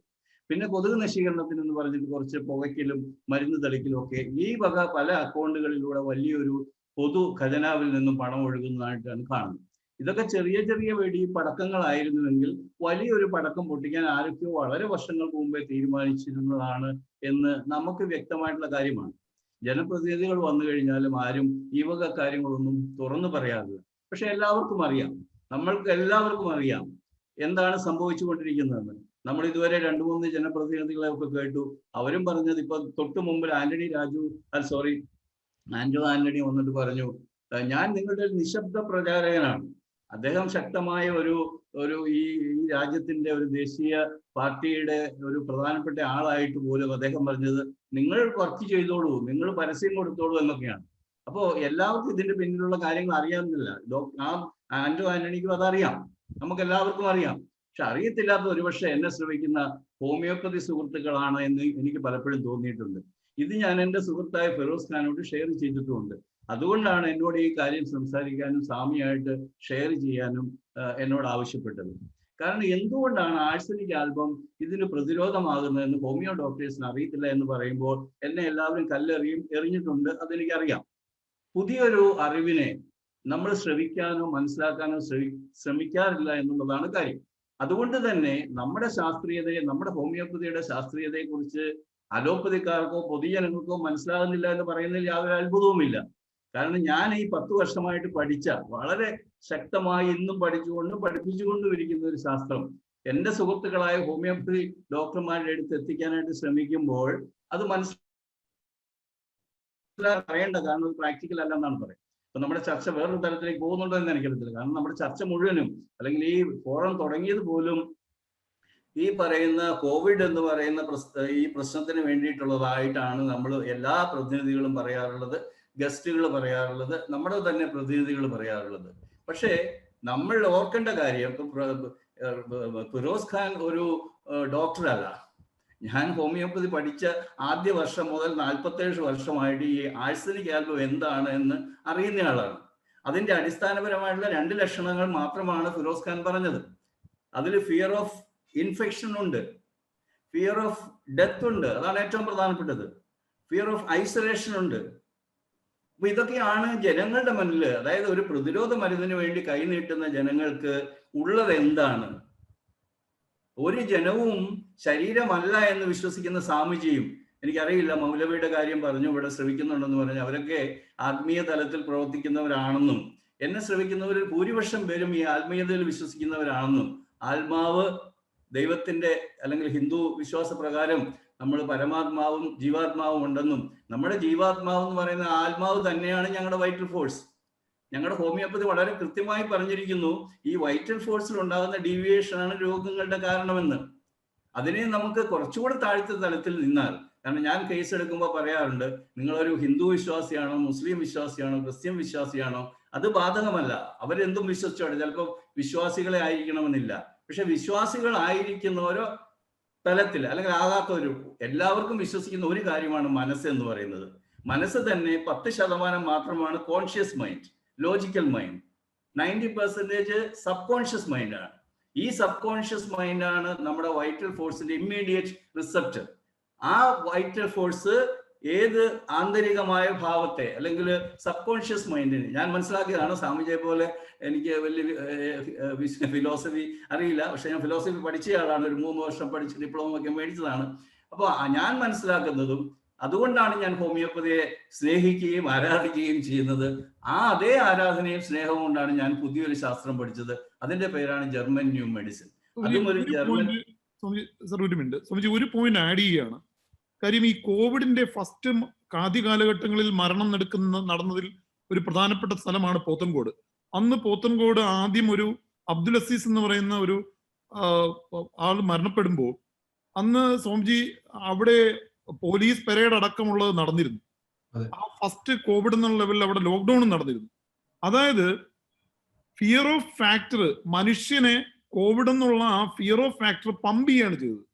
പിന്നെ കൊതുക് നശീകരണത്തിന് എന്ന് പറഞ്ഞിട്ട് കുറച്ച് പുകയ്ക്കലും മരുന്ന് തളിക്കലും ഒക്കെ ഈ വക പല അക്കൗണ്ടുകളിലൂടെ വലിയൊരു പൊതു ഖജനാവിൽ നിന്നും പണം ഒഴുകുന്നതായിട്ടാണ് കാണുന്നത്. ഇതൊക്കെ ചെറിയ വെടി പടക്കങ്ങളായിരുന്നുവെങ്കിൽ വലിയൊരു പടക്കം പൊട്ടിക്കാൻ ആരൊക്കെയോ വളരെ വർഷങ്ങൾക്ക് മുമ്പേ തീരുമാനിച്ചിരുന്നതാണ് എന്ന് നമുക്ക് വ്യക്തമായിട്ടുള്ള കാര്യമാണ്. ജനപ്രതിനിധികൾ വന്നു കഴിഞ്ഞാലും ആരും ഈ വക കാര്യങ്ങളൊന്നും തുറന്നു പറയാറില്ല. പക്ഷെ എല്ലാവർക്കും അറിയാം, നമ്മൾക്ക് എല്ലാവർക്കും അറിയാം എന്താണ് സംഭവിച്ചുകൊണ്ടിരിക്കുന്നതെന്ന്. നമ്മൾ ഇതുവരെ 2-3 ജനപ്രതിനിധികളെ ഒക്കെ കേട്ടു. അവരും പറഞ്ഞത് ഇപ്പൊ തൊട്ടു മുമ്പിൽ ആന്റോ ആന്റണി വന്നിട്ട് പറഞ്ഞു, ഞാൻ നിങ്ങളുടെ നിശബ്ദ പ്രചാരകനാണ്. അദ്ദേഹം ശക്തമായ ഒരു ഈ രാജ്യത്തിന്റെ ഒരു ദേശീയ പാർട്ടിയുടെ ഒരു പ്രധാനപ്പെട്ട ആളായിട്ട് പോലും അദ്ദേഹം പറഞ്ഞത് നിങ്ങൾ വർക്ക് ചെയ്തോളൂ, നിങ്ങൾ പരസ്യം കൊടുത്തോളൂ എന്നൊക്കെയാണ്. അപ്പോ എല്ലാവർക്കും ഇതിന്റെ പിന്നിലുള്ള കാര്യങ്ങൾ അറിയാമെന്നില്ല. ആന്റോ ആന്റണിക്കും അതറിയാം, നമുക്ക് എല്ലാവർക്കും അറിയാം. പക്ഷെ അറിയത്തില്ലാത്ത ഒരുപക്ഷെ എന്നെ ശ്രമിക്കുന്ന ഹോമിയോപ്പതി സുഹൃത്തുക്കളാണ് എന്ന് എനിക്ക് പലപ്പോഴും തോന്നിയിട്ടുണ്ട്. ഇത് ഞാൻ എൻ്റെ സുഹൃത്തായ ഫിറോസ് ഖാനോട് ഷെയർ ചെയ്തിട്ടുമുണ്ട്. അതുകൊണ്ടാണ് എന്നോട് ഈ കാര്യം സംസാരിക്കാനും സ്വാമിയായിട്ട് ഷെയർ ചെയ്യാനും എന്നോട് ആവശ്യപ്പെട്ടത്. കാരണം എന്തുകൊണ്ടാണ് ആഴ്സനിക് ആൽബം ഇതിന് പ്രതിരോധമാകുന്നതെന്ന് ഹോമിയോ ഡോക്ടേഴ്സിന് അറിയത്തില്ല എന്ന് പറയുമ്പോൾ എന്നെ എല്ലാവരും എറിഞ്ഞിട്ടുണ്ട്, അതെനിക്കറിയാം. പുതിയൊരു അറിവിനെ നമ്മൾ ശ്രവിക്കാനോ മനസ്സിലാക്കാനോ ശ്രമിക്കാറില്ല എന്നുള്ളതാണ് കാര്യം. അതുകൊണ്ട് തന്നെ നമ്മുടെ ശാസ്ത്രീയതയെ, നമ്മുടെ ഹോമിയോപ്പതിയുടെ ശാസ്ത്രീയതയെ കുറിച്ച് അലോപ്പതിക്കാർക്കോ പൊതുജനങ്ങൾക്കോ മനസ്സിലാകുന്നില്ല എന്ന് പറയുന്നതിൽ യാതൊരു അത്ഭുതവുമില്ല. കാരണം ഞാൻ ഈ 10 വർഷമായിട്ട് പഠിച്ച വളരെ ശക്തമായി ഇന്നും പഠിപ്പിച്ചുകൊണ്ടും ഇരിക്കുന്ന ഒരു ശാസ്ത്രം എൻ്റെ സുഹൃത്തുക്കളായ ഹോമിയോപ്പതി ഡോക്ടർമാരുടെ അടുത്ത് എത്തിക്കാനായിട്ട് ശ്രമിക്കുമ്പോൾ അത് പറയേണ്ട, കാരണം അത് പ്രാക്ടിക്കൽ അല്ല എന്നാണ് പറയുന്നത്. അപ്പൊ നമ്മുടെ ചർച്ച വേറൊരു തലത്തിലേക്ക് പോകുന്നുണ്ടോ എന്ന് എനിക്കറിയത്തില്ല. കാരണം നമ്മുടെ ചർച്ച മുഴുവനും അല്ലെങ്കിൽ ഈ ഫോറം തുടങ്ങിയത് പോലും ഈ പറയുന്ന കോവിഡ് എന്ന് പറയുന്ന ഈ പ്രശ്നത്തിന് വേണ്ടിയിട്ടുള്ളതായിട്ടാണ് നമ്മൾ എല്ലാ പ്രതിനിധികളും പറയാറുള്ളത്, ഗസ്റ്റുകൾ പറയാറുള്ളത്, നമ്മുടെ തന്നെ പ്രതിനിധികൾ പറയാറുള്ളത്. പക്ഷേ നമ്മൾ ഓർക്കേണ്ട കാര്യം, ഫിറോസ് ഖാൻ ഒരു ഡോക്ടറല്ല. ഞാൻ ഹോമിയോപ്പതി പഠിച്ച ആദ്യ വർഷം മുതൽ 47 വർഷമായിട്ട് ഈ ആഴ്സനിക് ആൽബം എന്താണ് എന്ന് അറിയുന്ന ആളാണ്. അതിന്റെ അടിസ്ഥാനപരമായിട്ടുള്ള 2 ലക്ഷണങ്ങൾ മാത്രമാണ് ഫിറോസ് ഖാൻ പറഞ്ഞത്. അതിൽ ഫിയർ ഓഫ് ഇൻഫെക്ഷൻ ഉണ്ട്, ഫിയർ ഓഫ് ഡെത്ത് ഉണ്ട്, അതാണ് ഏറ്റവും പ്രധാനപ്പെട്ടത്. ഫിയർ ഓഫ് ഐസൊലേഷൻ ഉണ്ട്. അപ്പൊ ഇതൊക്കെയാണ് ജനങ്ങളുടെ മുന്നിൽ, അതായത് ഒരു പ്രതിരോധ മരുന്നിന് വേണ്ടി കൈനീട്ടുന്ന ജനങ്ങൾക്ക് ഉള്ളത് എന്താണ്? ഒരു ജനവും ശരീരമല്ല എന്ന് വിശ്വസിക്കുന്ന സ്വാമിജിയും, എനിക്കറിയില്ല മൗലവിയുടെ കാര്യം പറഞ്ഞു, ഇവിടെ ശ്രമിക്കുന്നുണ്ടെന്ന് പറഞ്ഞു, അവരൊക്കെ ആത്മീയ തലത്തിൽ പ്രവർത്തിക്കുന്നവരാണെന്നും എന്നെ ശ്രമിക്കുന്നവരിൽ ഭൂരിപക്ഷം പേരും ഈ ആത്മീയതയിൽ വിശ്വസിക്കുന്നവരാണെന്നും ആത്മാവ് ദൈവത്തിന്റെ അല്ലെങ്കിൽ ഹിന്ദു വിശ്വാസ പ്രകാരം നമ്മൾ പരമാത്മാവും ജീവാത്മാവും ഉണ്ടെന്നും നമ്മുടെ ജീവാത്മാവ് എന്ന് പറയുന്ന ആത്മാവ് തന്നെയാണ് ഞങ്ങളുടെ വൈറ്റൽ ഫോഴ്സ്. ഞങ്ങളുടെ ഹോമിയോപ്പതി വളരെ കൃത്യമായി പറഞ്ഞിരിക്കുന്നു ഈ വൈറ്റൽ ഫോഴ്സിൽ ഉണ്ടാകുന്ന ഡീവിയേഷൻ ആണ് രോഗങ്ങളുടെ കാരണമെന്ന്. അതിനെ നമുക്ക് കുറച്ചുകൂടെ താഴ്ത്ത തലത്തിൽ നിന്നാൽ, കാരണം ഞാൻ കേസ് എടുക്കുമ്പോൾ പറയാറുണ്ട്, നിങ്ങളൊരു ഹിന്ദു വിശ്വാസിയാണോ, മുസ്ലിം വിശ്വാസിയാണോ, ക്രിസ്ത്യൻ വിശ്വാസിയാണോ, അത് ബാധകമല്ല. അവരെന്തും വിശ്വസിച്ചോട്ടെ, ചിലപ്പോൾ വിശ്വാസികളെ ആയിരിക്കണമെന്നില്ല. പക്ഷെ വിശ്വാസികളായിരിക്കുന്ന ഓരോ തലത്തിൽ അല്ലെങ്കിൽ ആകാത്തവരും എല്ലാവർക്കും വിശ്വസിക്കുന്ന ഒരു കാര്യമാണ് മനസ്സ് എന്ന് പറയുന്നത്. മനസ്സ് തന്നെ 10% മാത്രമാണ് conscious mind, logical mind. 90% sub conscious മൈൻഡാണ്. ഈ സബ് കോൺഷ്യസ് മൈൻഡാണ് നമ്മുടെ വൈറ്റൽ ഫോഴ്സിന്റെ ഇമ്മീഡിയറ്റ് റിസപ്റ്റർ. ആ വൈറ്റൽ ഫോഴ്സ് ഏത് ആന്തരികമായ ഭാവത്തെ അല്ലെങ്കിൽ സബ് കോൺഷ്യസ് മൈൻഡിന് ഞാൻ മനസ്സിലാക്കിയതാണ്. സ്വാമിജിയെ പോലെ എനിക്ക് വലിയ ഫിലോസഫി അറിയില്ല, പക്ഷെ ഞാൻ ഫിലോസഫി പഠിച്ചയാളാണ്. ഒരു 3 വർഷം പഠിച്ച് ഡിപ്ലോമ ഒക്കെ മേടിച്ചതാണ്. അപ്പോൾ ഞാൻ മനസ്സിലാക്കുന്നതും അതുകൊണ്ടാണ് ഞാൻ ഹോമിയോപ്പതിയെ സ്നേഹിക്കുകയും ആരാധിക്കുകയും ചെയ്യുന്നത്. ആ അതേ ആരാധനയും സ്നേഹവും കൊണ്ടാണ് ഞാൻ പുതിയൊരു ശാസ്ത്രം പഠിച്ചത്. അതിന്റെ പേരാണ് ജർമ്മൻ ന്യൂ മെഡിസിൻ. അതും ഒരു ജർമ്മൻ. സ്വാമിജി ഒരു പോയിന്റ് ആഡ് ചെയ്യുകയാണ്. കാര്യം ഈ കോവിഡിന്റെ ഫസ്റ്റ് ആദ്യ കാലഘട്ടങ്ങളിൽ മരണം നടന്നതിൽ ഒരു പ്രധാനപ്പെട്ട സ്ഥലമാണ് പോത്തൻകോട്. അന്ന് പോത്തൻകോട് ആദ്യം ഒരു അബ്ദുൽ അസീസ് എന്ന് പറയുന്ന ഒരു ആൾ മരണപ്പെടുമ്പോൾ അന്ന് സ്വാമിജി അവിടെ പോലീസ് പെരേഡ് അടക്കമുള്ളത് നടന്നിരുന്നു. ആ ഫസ്റ്റ് കോവിഡ് എന്നുള്ള ലെവലിൽ അവിടെ ലോക്ക്ഡൌണും നടന്നിരുന്നു. അതായത് ഫിയർ ഓഫ് ഫാക്ടർ, മനുഷ്യനെ കോവിഡ് എന്നുള്ള ആ ഫിയർ ഓഫ് ഫാക്ടർ പമ്പ് ചെയ്യാണ് ചെയ്തത്.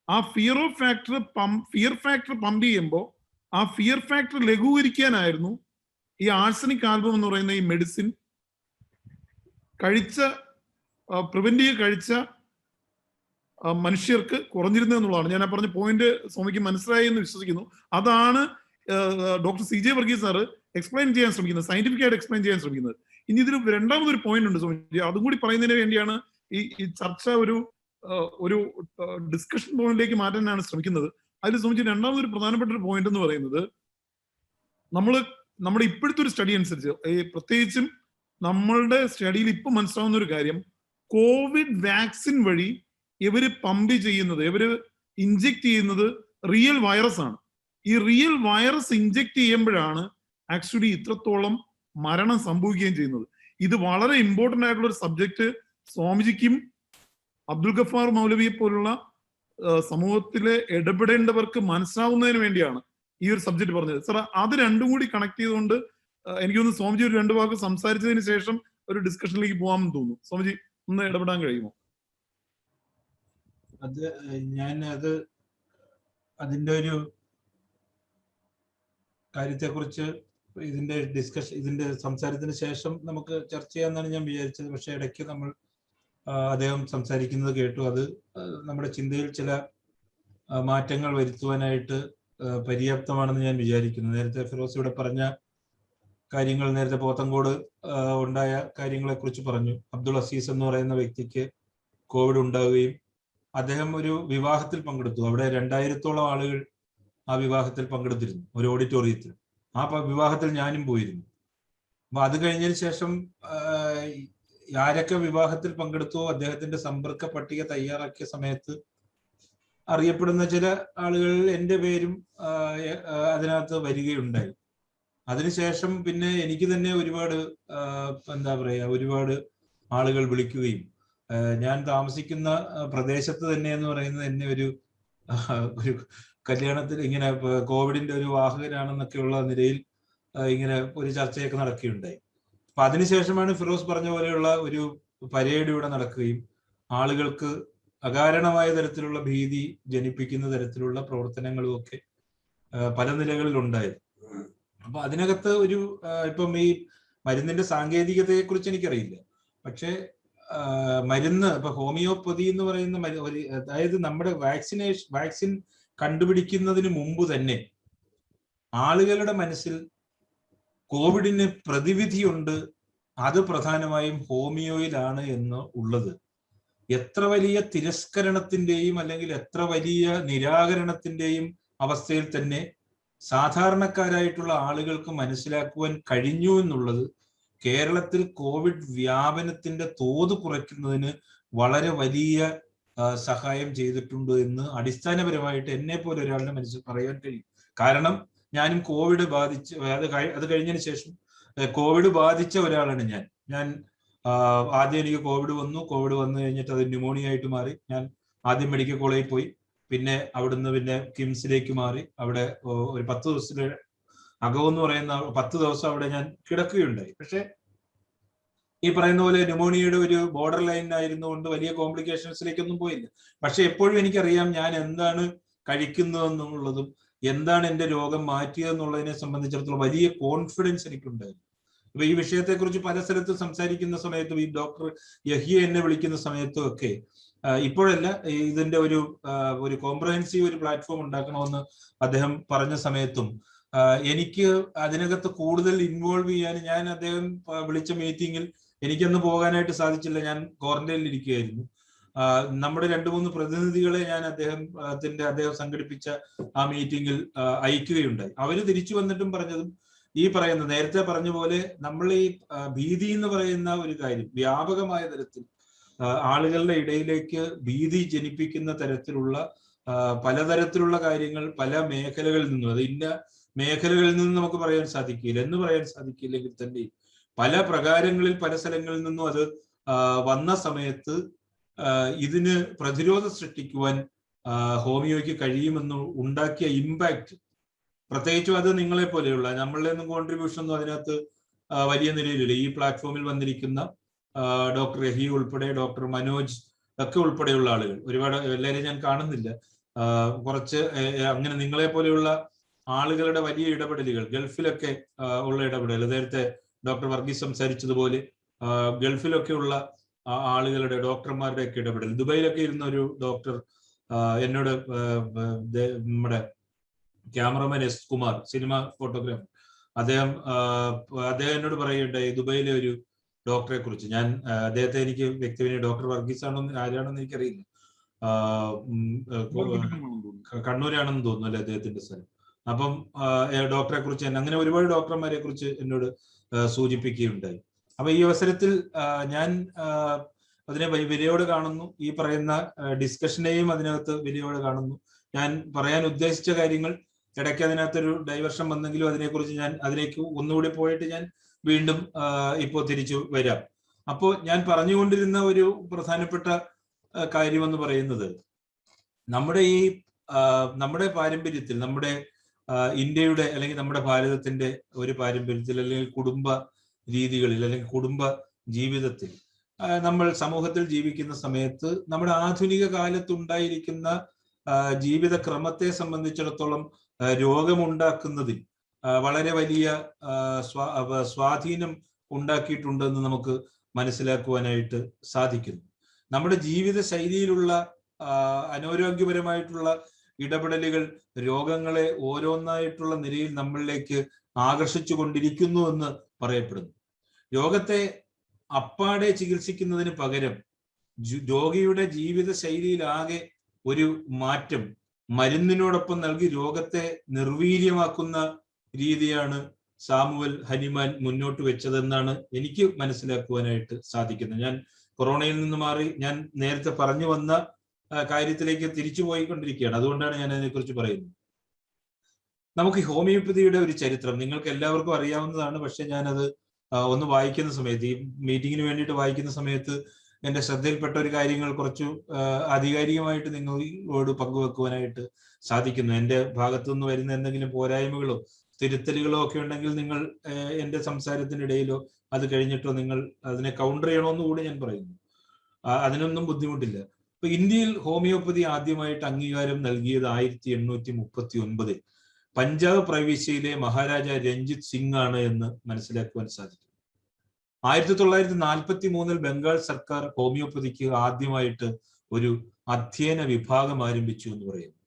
ആ ഫിയർ ഫാക്ടർ പമ്പ് ചെയ്യുമ്പോൾ ആ ഫിയർ ഫാക്ടർ ലഘൂകരിക്കാനായിരുന്നു ഈ ആഴ്സനിക് ആൽബം എന്ന് പറയുന്ന ഈ മെഡിസിൻ പ്രിവെന്റീവ് കഴിച്ച മനുഷ്യർക്ക് കുറഞ്ഞിരുന്നത് എന്നുള്ളതാണ്. ഞാൻ ആ പറഞ്ഞ പോയിന്റ് സ്വാമിക്ക് മനസ്സിലായി എന്ന് വിശ്വസിക്കുന്നു. അതാണ് doctor CJ Varghese sir explain ചെയ്യാൻ ശ്രമിക്കുന്നത്, സയന്റിഫിക് ആയിട്ട് എക്സ്പ്ലെയിൻ ചെയ്യാൻ ശ്രമിക്കുന്നത്. ഇനി ഇതിൽ രണ്ടാമതൊരു പോയിന്റ് ഉണ്ട് സ്വാമിജി, അതും കൂടി പറയുന്നതിന് വേണ്ടിയാണ് ഈ ചർച്ച ഒരു ഡിസ്കഷൻ പോയിന്റിലേക്ക് മാറ്റാനാണ് ശ്രമിക്കുന്നത്. അതിൽ സ്വാമിജി രണ്ടാമതൊരു പ്രധാനപ്പെട്ട ഒരു പോയിന്റ് എന്ന് പറയുന്നത്, നമ്മുടെ ഇപ്പോഴത്തെ ഒരു സ്റ്റഡി അനുസരിച്ച്, പ്രത്യേകിച്ചും നമ്മളുടെ സ്റ്റഡിയിൽ ഇപ്പൊ മനസ്സിലാവുന്ന ഒരു കാര്യം, കോവിഡ് വാക്സിൻ വഴി ഇവര് പമ്പ് ചെയ്യുന്നത്, ഇവര് ഇഞ്ചെക്ട് ചെയ്യുന്നത് റിയൽ വൈറസ് ആണ്. ഈ റിയൽ വൈറസ് ഇഞ്ചെക്ട് ചെയ്യുമ്പോഴാണ് ആക്ച്വലി ഇത്രത്തോളം മരണം സംഭവിക്കുകയും ചെയ്യുന്നത്. ഇത് വളരെ ഇമ്പോർട്ടന്റ് ആയിട്ടുള്ള ഒരു സബ്ജക്ട് സ്വാമിജിക്കും അബ്ദുൽ ഗഫാർ മൗലവിയെ പോലുള്ള സമൂഹത്തിലെ ഇടപെടേണ്ടവർക്ക് മനസ്സിലാവുന്നതിന് വേണ്ടിയാണ് ഈ ഒരു സബ്ജക്ട് പറഞ്ഞത്. സാർ, അത് രണ്ടും കൂടി കണക്ട് ചെയ്തുകൊണ്ട് എനിക്ക് തോന്നുന്നു സ്വാമിജി ഒരു 2 വാക്ക് സംസാരിച്ചതിന് ശേഷം ഒരു ഡിസ്കഷനിലേക്ക് പോകാമെന്ന് തോന്നുന്നു. സ്വാമിജി ഒന്ന് ഇടപെടാൻ കഴിയുമോ? അതിന്റെ ഒരു കാര്യത്തെക്കുറിച്ച് ഇതിന്റെ സംസാരത്തിന് ശേഷം നമുക്ക് ചർച്ച ചെയ്യാമെന്നാണ് ഞാൻ വിചാരിച്ചത്. പക്ഷെ ഇടയ്ക്ക് നമ്മൾ അദ്ദേഹം സംസാരിക്കുന്നത് കേട്ടു. അത് നമ്മുടെ ചിന്തയിൽ ചില മാറ്റങ്ങൾ വരുത്തുവാനായിട്ട് പര്യാപ്തമാണെന്ന് ഞാൻ വിചാരിക്കുന്നു. നേരത്തെ ഫിറോസ് ഇവിടെ പറഞ്ഞ കാര്യങ്ങൾ, നേരത്തെ പോത്തങ്കോട് ഉണ്ടായ കാര്യങ്ങളെ കുറിച്ച് പറഞ്ഞു. അബ്ദുൾ അസീസ് എന്ന് പറയുന്ന വ്യക്തിക്ക് കോവിഡ് ഉണ്ടാവുകയും അദ്ദേഹം ഒരു വിവാഹത്തിൽ പങ്കെടുത്തു. അവിടെ 2000-ഓളം ആളുകൾ ആ വിവാഹത്തിൽ പങ്കെടുത്തിരുന്നു, ഒരു ഓഡിറ്റോറിയത്തിൽ. ആ വിവാഹത്തിൽ ഞാനും പോയിരുന്നു. അപ്പൊ അത് കഴിഞ്ഞതിന് ശേഷം ആരൊക്കെ വിവാഹത്തിൽ പങ്കെടുത്തോ അദ്ദേഹത്തിന്റെ സമ്പർക്ക പട്ടിക തയ്യാറാക്കിയ സമയത്ത് അറിയപ്പെടുന്ന ചില ആളുകൾ എൻ്റെ പേരും അതിനകത്ത് വരികയുണ്ടായി. അതിനുശേഷം പിന്നെ എനിക്ക് തന്നെ ഒരുപാട് ആളുകൾ വിളിക്കുകയും ഞാൻ താമസിക്കുന്ന പ്രദേശത്ത് തന്നെ എന്ന് പറയുന്നത് എന്നെ ഒരു കല്യാണത്തിൽ ഇങ്ങനെ കോവിഡിന്റെ ഒരു വാഹകനാണെന്നൊക്കെയുള്ള നിലയിൽ ഇങ്ങനെ ഒരു ചർച്ചയൊക്കെ നടക്കുകയുണ്ടായി. അപ്പൊ അതിനുശേഷമാണ് ഫിറോസ് പറഞ്ഞ പോലെയുള്ള ഒരു പരേഡ് ഇവിടെ നടക്കുകയും ആളുകൾക്ക് അകാരണമായ തരത്തിലുള്ള ഭീതി ജനിപ്പിക്കുന്ന തരത്തിലുള്ള പ്രവർത്തനങ്ങളും ഒക്കെ പല നിലകളിൽ ഉണ്ടായി. അപ്പൊ അതിനകത്ത് ഇപ്പം ഈ മരുന്നിന്റെ സാങ്കേതികതയെ കുറിച്ച് എനിക്കറിയില്ല. പക്ഷെ ഇപ്പൊ ഹോമിയോപ്പതി എന്ന് പറയുന്ന അതായത് നമ്മുടെ വാക്സിൻ കണ്ടുപിടിക്കുന്നതിന് മുമ്പ് തന്നെ ആളുകളുടെ മനസ്സിൽ കോവിഡിന് പ്രതിവിധിയുണ്ട്, അത് പ്രധാനമായും ഹോമിയോയിലാണ് എന്ന് ഉള്ളത് എത്ര വലിയ തിരസ്കരണത്തിന്റെയും അല്ലെങ്കിൽ എത്ര വലിയ നിരാകരണത്തിന്റെയും അവസ്ഥയിൽ തന്നെ സാധാരണക്കാരായിട്ടുള്ള ആളുകൾക്ക് മനസ്സിലാക്കുവാൻ കഴിഞ്ഞു എന്നുള്ളത് കേരളത്തിൽ കോവിഡ് വ്യാപനത്തിന്റെ തോത് കുറയ്ക്കുന്നതിന് വളരെ വലിയ സഹായം ചെയ്തിട്ടുണ്ട് എന്ന് അടിസ്ഥാനപരമായിട്ട് എന്നെ പോലെ ഒരാളുടെ മനസ്സിൽ പറയാൻ കഴിയും. കാരണം ഞാനും കോവിഡ് ബാധിച്ച് അത് കഴിഞ്ഞതിന് ശേഷം കോവിഡ് ബാധിച്ച ഒരാളാണ് ഞാൻ ആദ്യം എനിക്ക് കോവിഡ് വന്നു കഴിഞ്ഞിട്ട് അത് ന്യൂമോണിയ ആയിട്ട് മാറി. ഞാൻ ആദ്യം മെഡിക്കൽ കോളേജിൽ പോയി, പിന്നെ അവിടുന്ന് പിന്നെ കിംസിലേക്ക് മാറി. അവിടെ ഒരു 10 ദിവസത്തിലെ അകമെന്ന് പറയുന്ന 10 ദിവസം അവിടെ ഞാൻ കിടക്കുകയുണ്ടായി. പക്ഷെ ഈ പറയുന്ന പോലെ ന്യൂമോണിയയുടെ ഒരു ബോർഡർ ലൈൻ ആയിരുന്നുകൊണ്ട് വലിയ കോംപ്ലിക്കേഷൻസിലേക്കൊന്നും പോയില്ല. പക്ഷെ എപ്പോഴും എനിക്കറിയാം ഞാൻ എന്താണ് കഴിക്കുന്നതെന്നുള്ളതും എന്താണ് എൻ്റെ രോഗം മാറ്റിയതെന്നുള്ളതിനെ സംബന്ധിച്ചിടത്തോളം വലിയ കോൺഫിഡൻസ് എനിക്കുണ്ടായിരുന്നു. അപ്പൊ ഈ വിഷയത്തെക്കുറിച്ച് പല സ്ഥലത്തും സംസാരിക്കുന്ന സമയത്തും ഈ ഡോക്ടർ യഹിയ എന്നെ വിളിക്കുന്ന സമയത്തും ഒക്കെ ഇപ്പോഴല്ല, ഇതിന്റെ ഒരു കോംപ്രഹെൻസീവ് ഒരു പ്ലാറ്റ്ഫോം ഉണ്ടാക്കണമെന്ന് അദ്ദേഹം പറഞ്ഞ സമയത്തും എനിക്ക് അതിനകത്ത് കൂടുതൽ ഇൻവോൾവ് ചെയ്യാൻ ഞാൻ അദ്ദേഹം വിളിച്ച മീറ്റിങ്ങിൽ എനിക്കൊന്ന് പോകാനായിട്ട് സാധിച്ചില്ല. ഞാൻ ക്വാറന്റൈനിൽ ഇരിക്കുകയായിരുന്നു. നമ്മുടെ 2-3 പ്രതിനിധികളെ ഞാൻ അദ്ദേഹം സംഘടിപ്പിച്ച ആ മീറ്റിങ്ങിൽ അയക്കുകയുണ്ടായി. അവര് തിരിച്ചു വന്നിട്ടും പറഞ്ഞതും ഈ പറയുന്ന നേരത്തെ പറഞ്ഞ പോലെ നമ്മൾ ഈ ഭീതി എന്ന് പറയുന്ന ഒരു കാര്യം വ്യാപകമായ തരത്തിൽ ആളുകളുടെ ഇടയിലേക്ക് ഭീതി ജനിപ്പിക്കുന്ന തരത്തിലുള്ള പലതരത്തിലുള്ള കാര്യങ്ങൾ പല മേഖലകളിൽ നിന്നും, അത് ഇന്ന മേഖലകളിൽ നിന്നും നമുക്ക് പറയാൻ സാധിക്കില്ല എന്ന് പറയാൻ സാധിക്കില്ലെങ്കിൽ തന്നെ പല പ്രകാരങ്ങളിൽ പല സ്ഥലങ്ങളിൽ നിന്നും അത് വന്ന സമയത്ത് ഇതിന് പ്രതിരോധം സൃഷ്ടിക്കുവാൻ ഹോമിയോയ്ക്ക് കഴിയുമെന്ന് ഉണ്ടാക്കിയ ഇമ്പാക്ട്, പ്രത്യേകിച്ചും അത് നിങ്ങളെ പോലെയുള്ള നമ്മളുടെ ഒന്നും കോൺട്രിബ്യൂഷൻ ഒന്നും അതിനകത്ത് വലിയ നിലയിലില്ല. ഈ പ്ലാറ്റ്ഫോമിൽ വന്നിരിക്കുന്ന ഡോക്ടർ രഹി ഉൾപ്പെടെ ഡോക്ടർ മനോജ് ഒക്കെ ഉൾപ്പെടെയുള്ള ആളുകൾ, ഒരുപാട് എല്ലാവരെയും ഞാൻ കാണുന്നില്ല, കുറച്ച് അങ്ങനെ നിങ്ങളെ പോലെയുള്ള ആളുകളുടെ വലിയ ഇടപെടലുകൾ, ഗൾഫിലൊക്കെ ഉള്ള ഇടപെടൽ, നേരത്തെ ഡോക്ടർ വർഗീസ് സംസാരിച്ചതുപോലെ ഗൾഫിലൊക്കെ ഉള്ള ആളുകളുടെ ഡോക്ടർമാരുടെ ഒക്കെ ഇടപെടൽ. ദുബായിലൊക്കെ ഇരുന്ന ഒരു ഡോക്ടർ എന്നോട്, നമ്മുടെ cameraman S Kumar, cinema photographer, അദ്ദേഹം എന്നോട് പറയുകയുണ്ടായി ദുബായിലെ ഒരു ഡോക്ടറെ കുറിച്ച്. ഞാൻ അദ്ദേഹത്തെ എനിക്ക് വ്യക്തിപരമായി ഡോക്ടർ വർഗീസ് ആണോ ആരാണെന്ന് എനിക്കറിയില്ല, കണ്ണൂരാണെന്ന് തോന്നുന്നു അല്ലെ അദ്ദേഹത്തിന്റെ സ്ഥലം. അപ്പം ഡോക്ടറെ കുറിച്ച് അങ്ങനെ ഒരുപാട് ഡോക്ടർമാരെ കുറിച്ച് എന്നോട് സൂചിപ്പിക്കുകയുണ്ടായി. അപ്പൊ ഈ അവസരത്തിൽ ഞാൻ അതിനെ വിലയോട് കാണുന്നു. ഈ പറയുന്ന ഡിസ്കഷനെയും അതിനകത്ത് വിലയോട് കാണുന്നു. ഞാൻ പറയാൻ ഉദ്ദേശിച്ച കാര്യങ്ങൾ ഇടയ്ക്ക് അതിനകത്തൊരു ഡൈവർഷൻ വന്നെങ്കിലും അതിനെക്കുറിച്ച് ഞാൻ അതിലേക്ക് ഒന്നുകൂടി പോയിട്ട് ഞാൻ വീണ്ടും ഇപ്പോൾ തിരിച്ചു വരാം. അപ്പോൾ ഞാൻ പറഞ്ഞുകൊണ്ടിരുന്ന ഒരു പ്രധാനപ്പെട്ട കാര്യമെന്ന് പറയുന്നത്, നമ്മുടെ പാരമ്പര്യത്തിൽ, നമ്മുടെ ഇന്ത്യയുടെ അല്ലെങ്കിൽ നമ്മുടെ ഭാരതത്തിന്റെ ഒരു പാരമ്പര്യത്തിൽ അല്ലെങ്കിൽ കുടുംബ രീതികളിൽ അല്ലെങ്കിൽ കുടുംബ ജീവിതത്തിൽ നമ്മൾ സമൂഹത്തിൽ ജീവിക്കുന്ന സമയത്ത് നമ്മുടെ ആധുനിക കാലത്തുണ്ടായിരിക്കുന്ന ജീവിത ക്രമത്തെ സംബന്ധിച്ചിടത്തോളം രോഗമുണ്ടാക്കുന്നതിൽ വളരെ വലിയ സ്വാധീനം ഉണ്ടാക്കിയിട്ടുണ്ടെന്ന് നമുക്ക് മനസ്സിലാക്കുവാനായിട്ട് സാധിക്കുന്നു. നമ്മുടെ ജീവിത ശൈലിയിലുള്ള അനാരോഗ്യപരമായിട്ടുള്ള ഇടപെടലുകൾ രോഗങ്ങളെ ഓരോന്നായിട്ടുള്ള നിലയിൽ നമ്മളിലേക്ക് ആകർഷിച്ചു കൊണ്ടിരിക്കുന്നു എന്ന് പറയപ്പെടുന്നു. രോഗത്തെ അപ്പാടെ ചികിത്സിക്കുന്നതിന് പകരം രോഗിയുടെ ജീവിത ശൈലിയിലാകെ ഒരു മാറ്റം മരുന്നിനോടൊപ്പം നൽകി രോഗത്തെ നിർവീര്യമാക്കുന്ന രീതിയാണ് സാമുവൽ ഹനിമാൻ മുന്നോട്ട് വെച്ചതെന്നാണ് എനിക്ക് മനസ്സിലാക്കുവാനായിട്ട് സാധിക്കുന്നത്. ഞാൻ കൊറോണയിൽ നിന്ന് മാറി ഞാൻ നേരത്തെ പറഞ്ഞു വന്ന കാര്യത്തിലേക്ക് തിരിച്ചു പോയിക്കൊണ്ടിരിക്കുകയാണ്. അതുകൊണ്ടാണ് ഞാൻ അതിനെക്കുറിച്ച് പറയുന്നത്. നമുക്ക് ഹോമിയോപ്പതിയുടെ ഒരു ചരിത്രം നിങ്ങൾക്ക് എല്ലാവർക്കും അറിയാവുന്നതാണ്. പക്ഷെ ഞാനത് ഒന്ന് വായിക്കുന്ന സമയത്ത്, ഈ മീറ്റിങ്ങിന് വേണ്ടിയിട്ട് വായിക്കുന്ന സമയത്ത് എന്റെ ശ്രദ്ധയിൽപ്പെട്ട ഒരു കാര്യങ്ങൾ കുറച്ചു ആധികാരികമായിട്ട് നിങ്ങളോട് പങ്കുവെക്കുവാനായിട്ട് സാധിക്കുന്നു. എന്റെ ഭാഗത്തു നിന്ന് വരുന്ന എന്തെങ്കിലും പോരായ്മകളോ തിരുത്തലുകളോ ഒക്കെ ഉണ്ടെങ്കിൽ നിങ്ങൾ എന്റെ സംസാരത്തിനിടയിലോ അത് കഴിഞ്ഞിട്ടോ നിങ്ങൾ അതിനെ കൗണ്ടർ ചെയ്യണമെന്ന് കൂടി ഞാൻ പറയുന്നു. അതിനൊന്നും ബുദ്ധിമുട്ടില്ല. ഇപ്പൊ ഇന്ത്യയിൽ ഹോമിയോപ്പതി ആദ്യമായിട്ട് അംഗീകാരം നൽകിയത് 1839 പഞ്ചാബ് പ്രവിശ്യയിലെ മഹാരാജ രഞ്ജിത് സിംഗ് ആണ് എന്ന് മനസ്സിലാക്കുവാൻ സാധിക്കും. 1943 ബംഗാൾ സർക്കാർ ഹോമിയോപ്പതിക്ക് ആദ്യമായിട്ട് ഒരു അധ്യയന വിഭാഗം ആരംഭിച്ചു എന്ന് പറയുന്നു.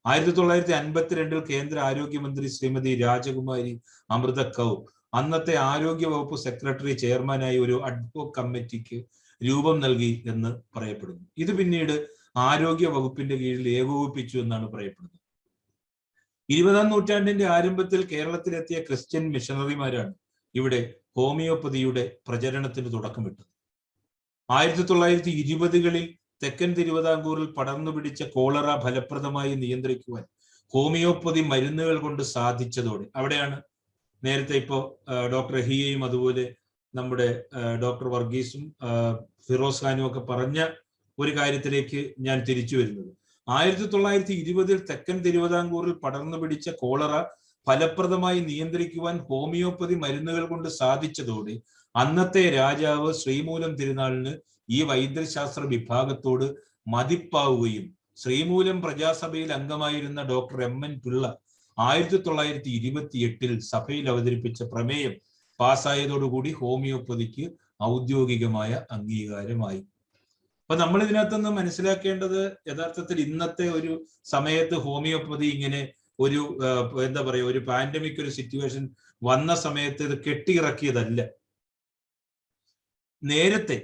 1952 കേന്ദ്ര ആരോഗ്യമന്ത്രി ശ്രീമതി രാജകുമാരി അമൃത കൗർ അന്നത്തെ ആരോഗ്യ വകുപ്പ് സെക്രട്ടറി ചെയർമാനായി ഒരു അഡ്ഹോക് കമ്മിറ്റിക്ക് രൂപം നൽകി എന്ന് പറയപ്പെടുന്നു. ഇത് പിന്നീട് ആരോഗ്യ വകുപ്പിന്റെ കീഴിൽ ഏകോപിപ്പിച്ചു എന്നാണ് പറയപ്പെടുന്നത്. 20-ാം നൂറ്റാണ്ടിന്റെ ആരംഭത്തിൽ കേരളത്തിലെത്തിയ ക്രിസ്ത്യൻ മിഷണറിമാരാണ് ഇവിടെ ഹോമിയോപ്പതിയുടെ പ്രചരണത്തിന് തുടക്കമിട്ടത്. 1920-കളിൽ തെക്കൻ തിരുവിതാംകൂറിൽ പടർന്നു പിടിച്ച കോളറ ഫലപ്രദമായി നിയന്ത്രിക്കുവാൻ ഹോമിയോപ്പതി മരുന്നുകൾ കൊണ്ട് സാധിച്ചതോടെ, അവിടെയാണ് നേരത്തെ ഇപ്പോ ഡോക്ടർ ഹിയയും അതുപോലെ നമ്മുടെ ഡോക്ടർ വർഗീസും ഫിറോസ് ഖാനും ഒക്കെ പറഞ്ഞ ഒരു കാര്യത്തിലേക്ക് ഞാൻ തിരിച്ചു വരുന്നത്. 1920 തെക്കൻ തിരുവിതാംകൂറിൽ പടർന്നു പിടിച്ച കോളറ ഫലപ്രദമായി നിയന്ത്രിക്കുവാൻ ഹോമിയോപ്പതി മരുന്നുകൾ കൊണ്ട് സാധിച്ചതോടെ അന്നത്തെ രാജാവ് ശ്രീമൂലം തിരുനാളിന് ഈ വൈദ്യശാസ്ത്ര വിഭാഗത്തോട് മതിപ്പാവുകയും ശ്രീമൂലം പ്രജാസഭയിൽ അംഗമായിരുന്ന ഡോക്ടർ എം.എൻ. പിള്ള 1928 സഭയിൽ അവതരിപ്പിച്ച പ്രമേയം പാസ്സായതോടുകൂടി ഹോമിയോപ്പതിക്ക് ഔദ്യോഗികമായ അംഗീകാരമായി. അപ്പൊ നമ്മൾ ഇതിനകത്തുനിന്ന് മനസ്സിലാക്കേണ്ടത് യഥാർത്ഥത്തിൽ ഇന്നത്തെ ഒരു സമയത്ത് ഹോമിയോപ്പതി ഇങ്ങനെ ഒരു എന്താ പറയുക, ഒരു പാൻഡമിക് ഒരു സിറ്റുവേഷൻ വന്ന സമയത്ത് ഇത് കെട്ടിയിറക്കിയതല്ല. നേരത്തെ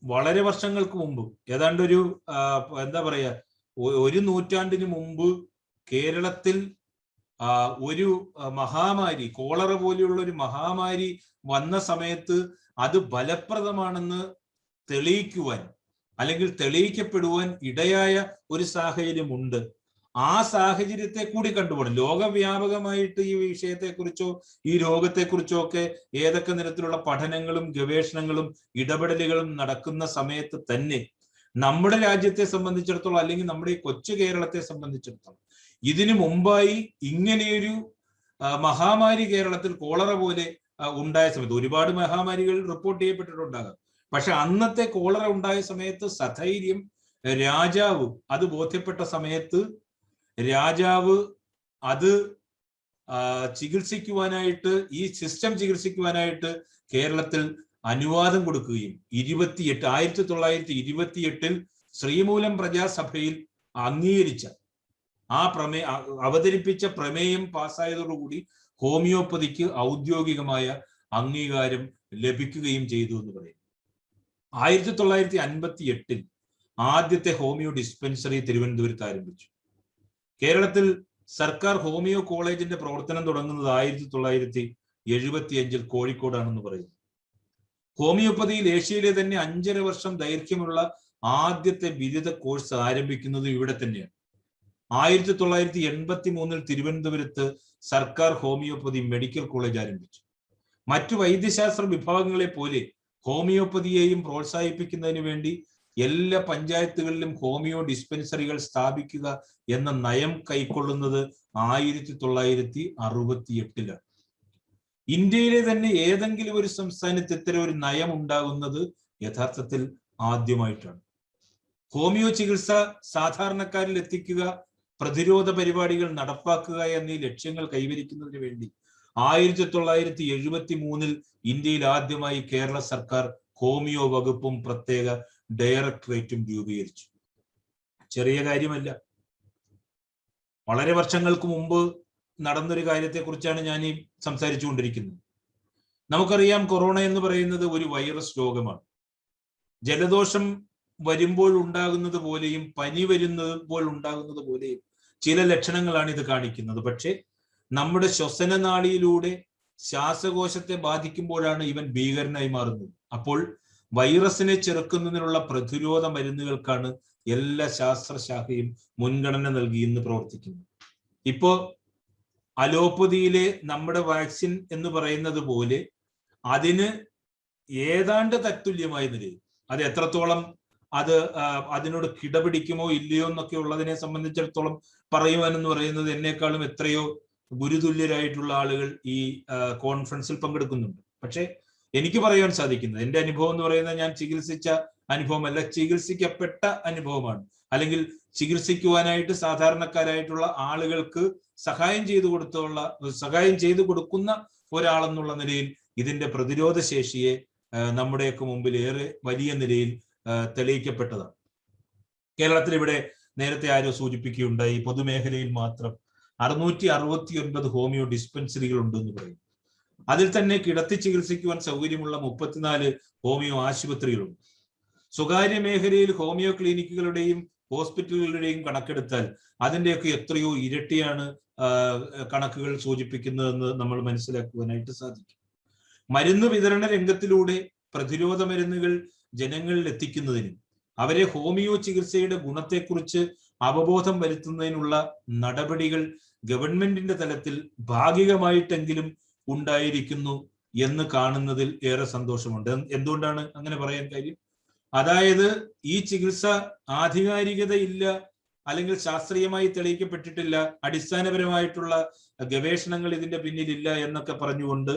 വളരെ വർഷങ്ങൾക്ക് മുമ്പ്, ഏതാണ്ട് ഒരു എന്താ പറയാ, ഒരു നൂറ്റാണ്ടിന് മുമ്പ് കേരളത്തിൽ ഒരു മഹാമാരി, കോളറ പോലെയുള്ള ഒരു മഹാമാരി വന്ന സമയത്ത് അത് ഫലപ്രദമാണെന്ന് തെളിയിക്കുവാൻ അല്ലെങ്കിൽ തെളിയിക്കപ്പെടുവാൻ ഇടയായ ഒരു സാഹചര്യമുണ്ട്. ആ സാഹചര്യത്തെ കൂടി കണ്ടുപോകണം. ലോകവ്യാപകമായിട്ട് ഈ വിഷയത്തെക്കുറിച്ചോ ഈ രോഗത്തെക്കുറിച്ചോ ഒക്കെ ഏതൊക്കെ തരത്തിലുള്ള പഠനങ്ങളും ഗവേഷണങ്ങളും ഇടപെടലുകളും നടക്കുന്ന സമയത്ത് തന്നെ നമ്മുടെ രാജ്യത്തെ സംബന്ധിച്ചിടത്തോളം അല്ലെങ്കിൽ നമ്മുടെ ഈ കൊച്ചു കേരളത്തെ സംബന്ധിച്ചിടത്തോളം ഇതിനു മുമ്പായി ഇങ്ങനെയൊരു മഹാമാരി കേരളത്തിൽ കോളറ പോലെ ഉണ്ടായ സമയത്ത് ഒരുപാട് മഹാമാരികൾ റിപ്പോർട്ട് ചെയ്യപ്പെട്ടിട്ടുണ്ടാകാം. പക്ഷെ അന്നത്തെ കോളറ ഉണ്ടായ സമയത്ത് സധൈര്യം രാജാവ് അത് ബോധ്യപ്പെട്ട സമയത്ത് രാജാവ് അത് ചികിത്സിക്കുവാനായിട്ട്, ഈ സിസ്റ്റം ചികിത്സിക്കുവാനായിട്ട് കേരളത്തിൽ അനുവാദം കൊടുക്കുകയും 1928 ശ്രീമൂലം പ്രജാസഭയിൽ അംഗീകരിച്ച അവതരിപ്പിച്ച പ്രമേയം പാസ്സായതോടുകൂടി ഹോമിയോപ്പതിക്ക് ഔദ്യോഗികമായ അംഗീകാരം ലഭിക്കുകയും ചെയ്തു എന്ന് പറയും. 1958 ആദ്യത്തെ ഹോമിയോ ഡിസ്പെൻസറി തിരുവനന്തപുരത്ത് ആരംഭിച്ചു. കേരളത്തിൽ സർക്കാർ ഹോമിയോ കോളേജിന്റെ പ്രവർത്തനം തുടങ്ങുന്നത് 1975 കോഴിക്കോടാണെന്ന് പറയുന്നു. ഹോമിയോപ്പതിയിൽ ഏഷ്യയിലെ തന്നെ 5.5 വർഷം ദൈർഘ്യമുള്ള ആദ്യത്തെ ബിരുദ കോഴ്സ് ആരംഭിക്കുന്നത് ഇവിടെ തന്നെയാണ്. 1983 തിരുവനന്തപുരത്ത് സർക്കാർ ഹോമിയോപ്പതി മെഡിക്കൽ കോളേജ് ആരംഭിച്ചു. മറ്റു വൈദ്യശാസ്ത്ര വിഭാഗങ്ങളെ പോലെ ഹോമിയോപ്പതിയെയും പ്രോത്സാഹിപ്പിക്കുന്നതിന് വേണ്ടി എല്ലാ പഞ്ചായത്തുകളിലും ഹോമിയോ ഡിസ്പെൻസറികൾ സ്ഥാപിക്കുക എന്ന നയം കൈക്കൊള്ളുന്നത് 1968 ഇന്ത്യയിലെ തന്നെ ഏതെങ്കിലും ഒരു സംസ്ഥാനത്ത് ഇത്തരം ഒരു നയം ഉണ്ടാകുന്നത് യഥാർത്ഥത്തിൽ ആദ്യമായിട്ടാണ്. ഹോമിയോ ചികിത്സ സാധാരണക്കാരിൽ എത്തിക്കുക, പ്രതിരോധ പരിപാടികൾ നടപ്പാക്കുക എന്നീ ലക്ഷ്യങ്ങൾ കൈവരിക്കുന്നതിന് വേണ്ടി 1973 ഇന്ത്യയിൽ ആദ്യമായി കേരള സർക്കാർ ഹോമിയോ വകുപ്പും പ്രത്യേക ഡയറക്ടറേറ്റും രൂപീകരിച്ചു. ചെറിയ കാര്യമല്ല. വളരെ വർഷങ്ങൾക്ക് മുമ്പ് നടന്നൊരു കാര്യത്തെക്കുറിച്ചാണ് ഞാൻ ഈ സംസാരിച്ചുകൊണ്ടിരിക്കുന്നത്. നമുക്കറിയാം, കൊറോണ എന്ന് പറയുന്നത് ഒരു വൈറസ് രോഗമാണ്. ജലദോഷം വരുമ്പോൾ ഉണ്ടാകുന്നത് പോലെയും പനി വരുമ്പോൾ ഉണ്ടാകുന്നത് പോലെയും ചില ലക്ഷണങ്ങളാണ് ഇത് കാണിക്കുന്നത്. പക്ഷെ നമ്മുടെ ശ്വസനനാളിയിലൂടെ ശ്വാസകോശത്തെ ബാധിക്കുമ്പോഴാണ് ഇവൻ ഭീകരനായി മാറുന്നത്. അപ്പോൾ വൈറസിനെ ചെറുക്കുന്നതിനുള്ള പ്രതിരോധ മരുന്നുകൾക്കാണ് എല്ലാ ശാസ്ത്രശാഖയും മുൻഗണന നൽകി ഇന്ന് പ്രവർത്തിക്കുന്നത്. ഇപ്പോ അലോപ്പതിയിലെ നമ്മുടെ വാക്സിൻ എന്ന് പറയുന്നത് പോലെ അതിന് ഏതാണ്ട് തത്തുല്യമായ നിലയിൽ, അത് എത്രത്തോളം അതിനോട് കിടപിടിക്കുമോ ഇല്ലയോ എന്നൊക്കെ ഉള്ളതിനെ സംബന്ധിച്ചിടത്തോളം പറയുവാനെന്ന് പറയുന്നത് എന്നെക്കാളും എത്രയോ ഗുരുതുല്യരായിട്ടുള്ള ആളുകൾ ഈ കോൺഫറൻസിൽ പങ്കെടുക്കുന്നുണ്ട്. പക്ഷെ എനിക്ക് പറയാൻ സാധിക്കുന്നത്, എന്റെ അനുഭവം എന്ന് പറയുന്നത് ഞാൻ ചികിത്സിച്ച അനുഭവമല്ല, ചികിത്സിക്കപ്പെട്ട അനുഭവമാണ്. അല്ലെങ്കിൽ ചികിത്സിക്കുവാനായിട്ട് സാധാരണക്കാരായിട്ടുള്ള ആളുകൾക്ക് സഹായം ചെയ്തു കൊടുക്കുന്ന ഒരാളെന്നുള്ള നിലയിൽ ഇതിന്റെ പ്രതിരോധ ശേഷിയെ നമ്മുടെയൊക്കെ മുമ്പിൽ ഏറെ വലിയ നിലയിൽ തെളിയിക്കപ്പെട്ടതാണ്. കേരളത്തിൽ ഇവിടെ നേരത്തെ ആരോ സൂചിപ്പിക്കുകയുണ്ടായി, പൊതുമേഖലയിൽ മാത്രം 669 ഹോമിയോ ഡിസ്പെൻസറികൾ ഉണ്ടെന്ന് പറയും. അതിൽ തന്നെ കിടത്തി ചികിത്സിക്കുവാൻ സൗകര്യമുള്ള 34 ഹോമിയോ ആശുപത്രികളുണ്ട്. സ്വകാര്യ മേഖലയിൽ ഹോമിയോ ക്ലിനിക്കുകളുടെയും ഹോസ്പിറ്റലുകളുടെയും കണക്കെടുത്താൽ അതിൻ്റെയൊക്കെ എത്രയോ ഇരട്ടിയാണ് കണക്കുകൾ സൂചിപ്പിക്കുന്നതെന്ന് നമ്മൾ മനസ്സിലാക്കുവാനായിട്ട് സാധിക്കും. മരുന്ന് വിതരണ രംഗത്തിലൂടെ പ്രതിരോധ മരുന്നുകൾ ജനങ്ങളിൽ എത്തിക്കുന്നതിനും അവരെ ഹോമിയോ ചികിത്സയുടെ ഗുണത്തെക്കുറിച്ച് അവബോധം വരുത്തുന്നതിനുള്ള നടപടികൾ ഗവൺമെന്റിന്റെ തലത്തിൽ ഭാഗികമായിട്ടെങ്കിലും ഉണ്ടായിരിക്കുന്നു എന്ന് കാണുന്നതിൽ ഏറെ സന്തോഷമുണ്ട്. എന്തുകൊണ്ടാണ് അങ്ങനെ പറയാൻ കാര്യം? അതായത് ഈ ചികിത്സ ആധികാരികതയില്ല, അല്ലെങ്കിൽ ശാസ്ത്രീയമായി തെളിയിക്കപ്പെട്ടിട്ടില്ല, അടിസ്ഥാനപരമായിട്ടുള്ള ഗവേഷണങ്ങൾ ഇതിന്റെ പിന്നിലില്ല എന്നൊക്കെ പറഞ്ഞുകൊണ്ട്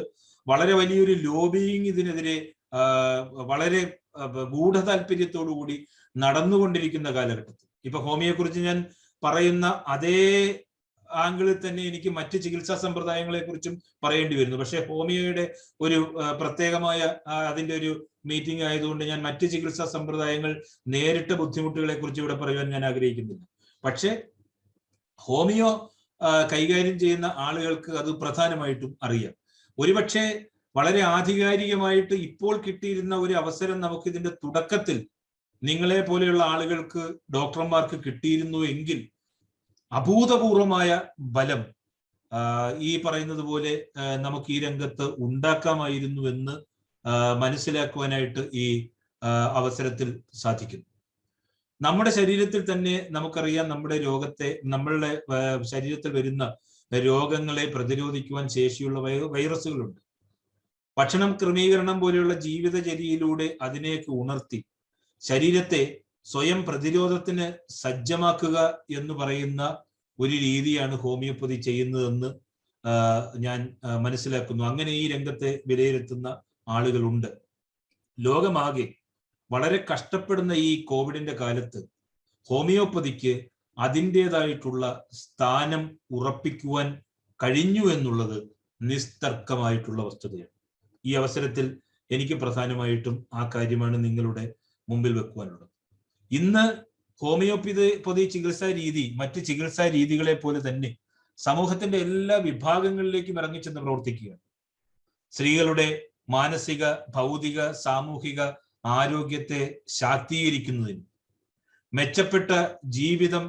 വളരെ വലിയൊരു ലോബിയിങ് ഇതിനെതിരെ വളരെ ഗൂഢതാല്പര്യത്തോടു കൂടി നടന്നുകൊണ്ടിരിക്കുന്ന കാലഘട്ടത്തിൽ ഇപ്പൊ ഹോമിയോയെ കുറിച്ച് ഞാൻ പറയുന്ന അതേ ആംഗിളിൽ തന്നെ എനിക്ക് മറ്റ് ചികിത്സാ സമ്പ്രദായങ്ങളെ കുറിച്ചും പറയേണ്ടി വരുന്നു. പക്ഷെ ഹോമിയോയുടെ ഒരു പ്രത്യേകമായ അതിന്റെ ഒരു മീറ്റിംഗ് ആയതുകൊണ്ട് ഞാൻ മറ്റ് ചികിത്സാ സമ്പ്രദായങ്ങൾ നേരിട്ട ബുദ്ധിമുട്ടുകളെ കുറിച്ച് ഇവിടെ പറയാൻ ഞാൻ ആഗ്രഹിക്കുന്നില്ല. പക്ഷെ ഹോമിയോ കൈകാര്യം ചെയ്യുന്ന ആളുകൾക്ക് അത് പ്രധാനമായിട്ടും അറിയാം. ഒരുപക്ഷെ വളരെ ആധികാരികമായിട്ട് ഇപ്പോൾ കിട്ടിയിരുന്ന ഒരു അവസരം നമുക്ക് ഇതിന്റെ തുടക്കത്തിൽ നിങ്ങളെ പോലെയുള്ള ആളുകൾക്ക്, ഡോക്ടർമാർക്ക് കിട്ടിയിരുന്നു എങ്കിൽ അഭൂതപൂർവമായ ബലം ഈ പറയുന്നത് പോലെ നമുക്ക് ഈ രംഗത്ത് ഉണ്ടാക്കാമായിരുന്നു എന്ന് മനസ്സിലാക്കുവാനായിട്ട് ഈ അവസരത്തിൽ സാധിക്കുന്നു. നമ്മുടെ ശരീരത്തിൽ തന്നെ നമുക്കറിയാം, നമ്മുടെ നമ്മളുടെ ശരീരത്തിൽ വരുന്ന രോഗങ്ങളെ പ്രതിരോധിക്കുവാൻ ശേഷിയുള്ള വൈറസുകളുണ്ട്. ഭക്ഷണം ക്രമീകരണം പോലെയുള്ള ജീവിതചര്യയിലൂടെ അതിനെയൊക്കെ ഉണർത്തി ശരീരത്തെ സ്വയം പ്രതിരോധത്തിന് സജ്ജമാക്കുക എന്ന് പറയുന്ന ഒരു രീതിയാണ് ഹോമിയോപ്പതി ചെയ്യുന്നതെന്ന് ഞാൻ മനസ്സിലാക്കുന്നു. അങ്ങനെ ഈ രംഗത്തെ വിലയിരുത്തുന്ന ആളുകളുണ്ട്. ലോകമാകെ വളരെ കഷ്ടപ്പെടുന്ന ഈ കോവിഡിന്റെ കാലത്ത് ഹോമിയോപ്പതിക്ക് അതിൻ്റെതായിട്ടുള്ള സ്ഥാനം ഉറപ്പിക്കുവാൻ കഴിഞ്ഞു എന്നുള്ളത് നിസ്തർക്കമായിട്ടുള്ള വസ്തുതയാണ്. ഈ അവസരത്തിൽ എനിക്ക് പ്രധാനമായിട്ടും ആ കാര്യമാണ് നിങ്ങളുടെ മുമ്പിൽ വെക്കുവാനുള്ളത്. ഇന്ന് ഹോമിയോപ്പതി ചികിത്സാ രീതി മറ്റ് ചികിത്സാ രീതികളെ പോലെ തന്നെ സമൂഹത്തിന്റെ എല്ലാ വിഭാഗങ്ങളിലേക്കും ഇറങ്ങിച്ചെന്ന് പ്രവർത്തിക്കുകയാണ്. സ്ത്രീകളുടെ മാനസിക, ഭൗതിക, സാമൂഹിക ആരോഗ്യത്തെ ശാക്തീകരിക്കുന്നതിനും മെച്ചപ്പെട്ട ജീവിതം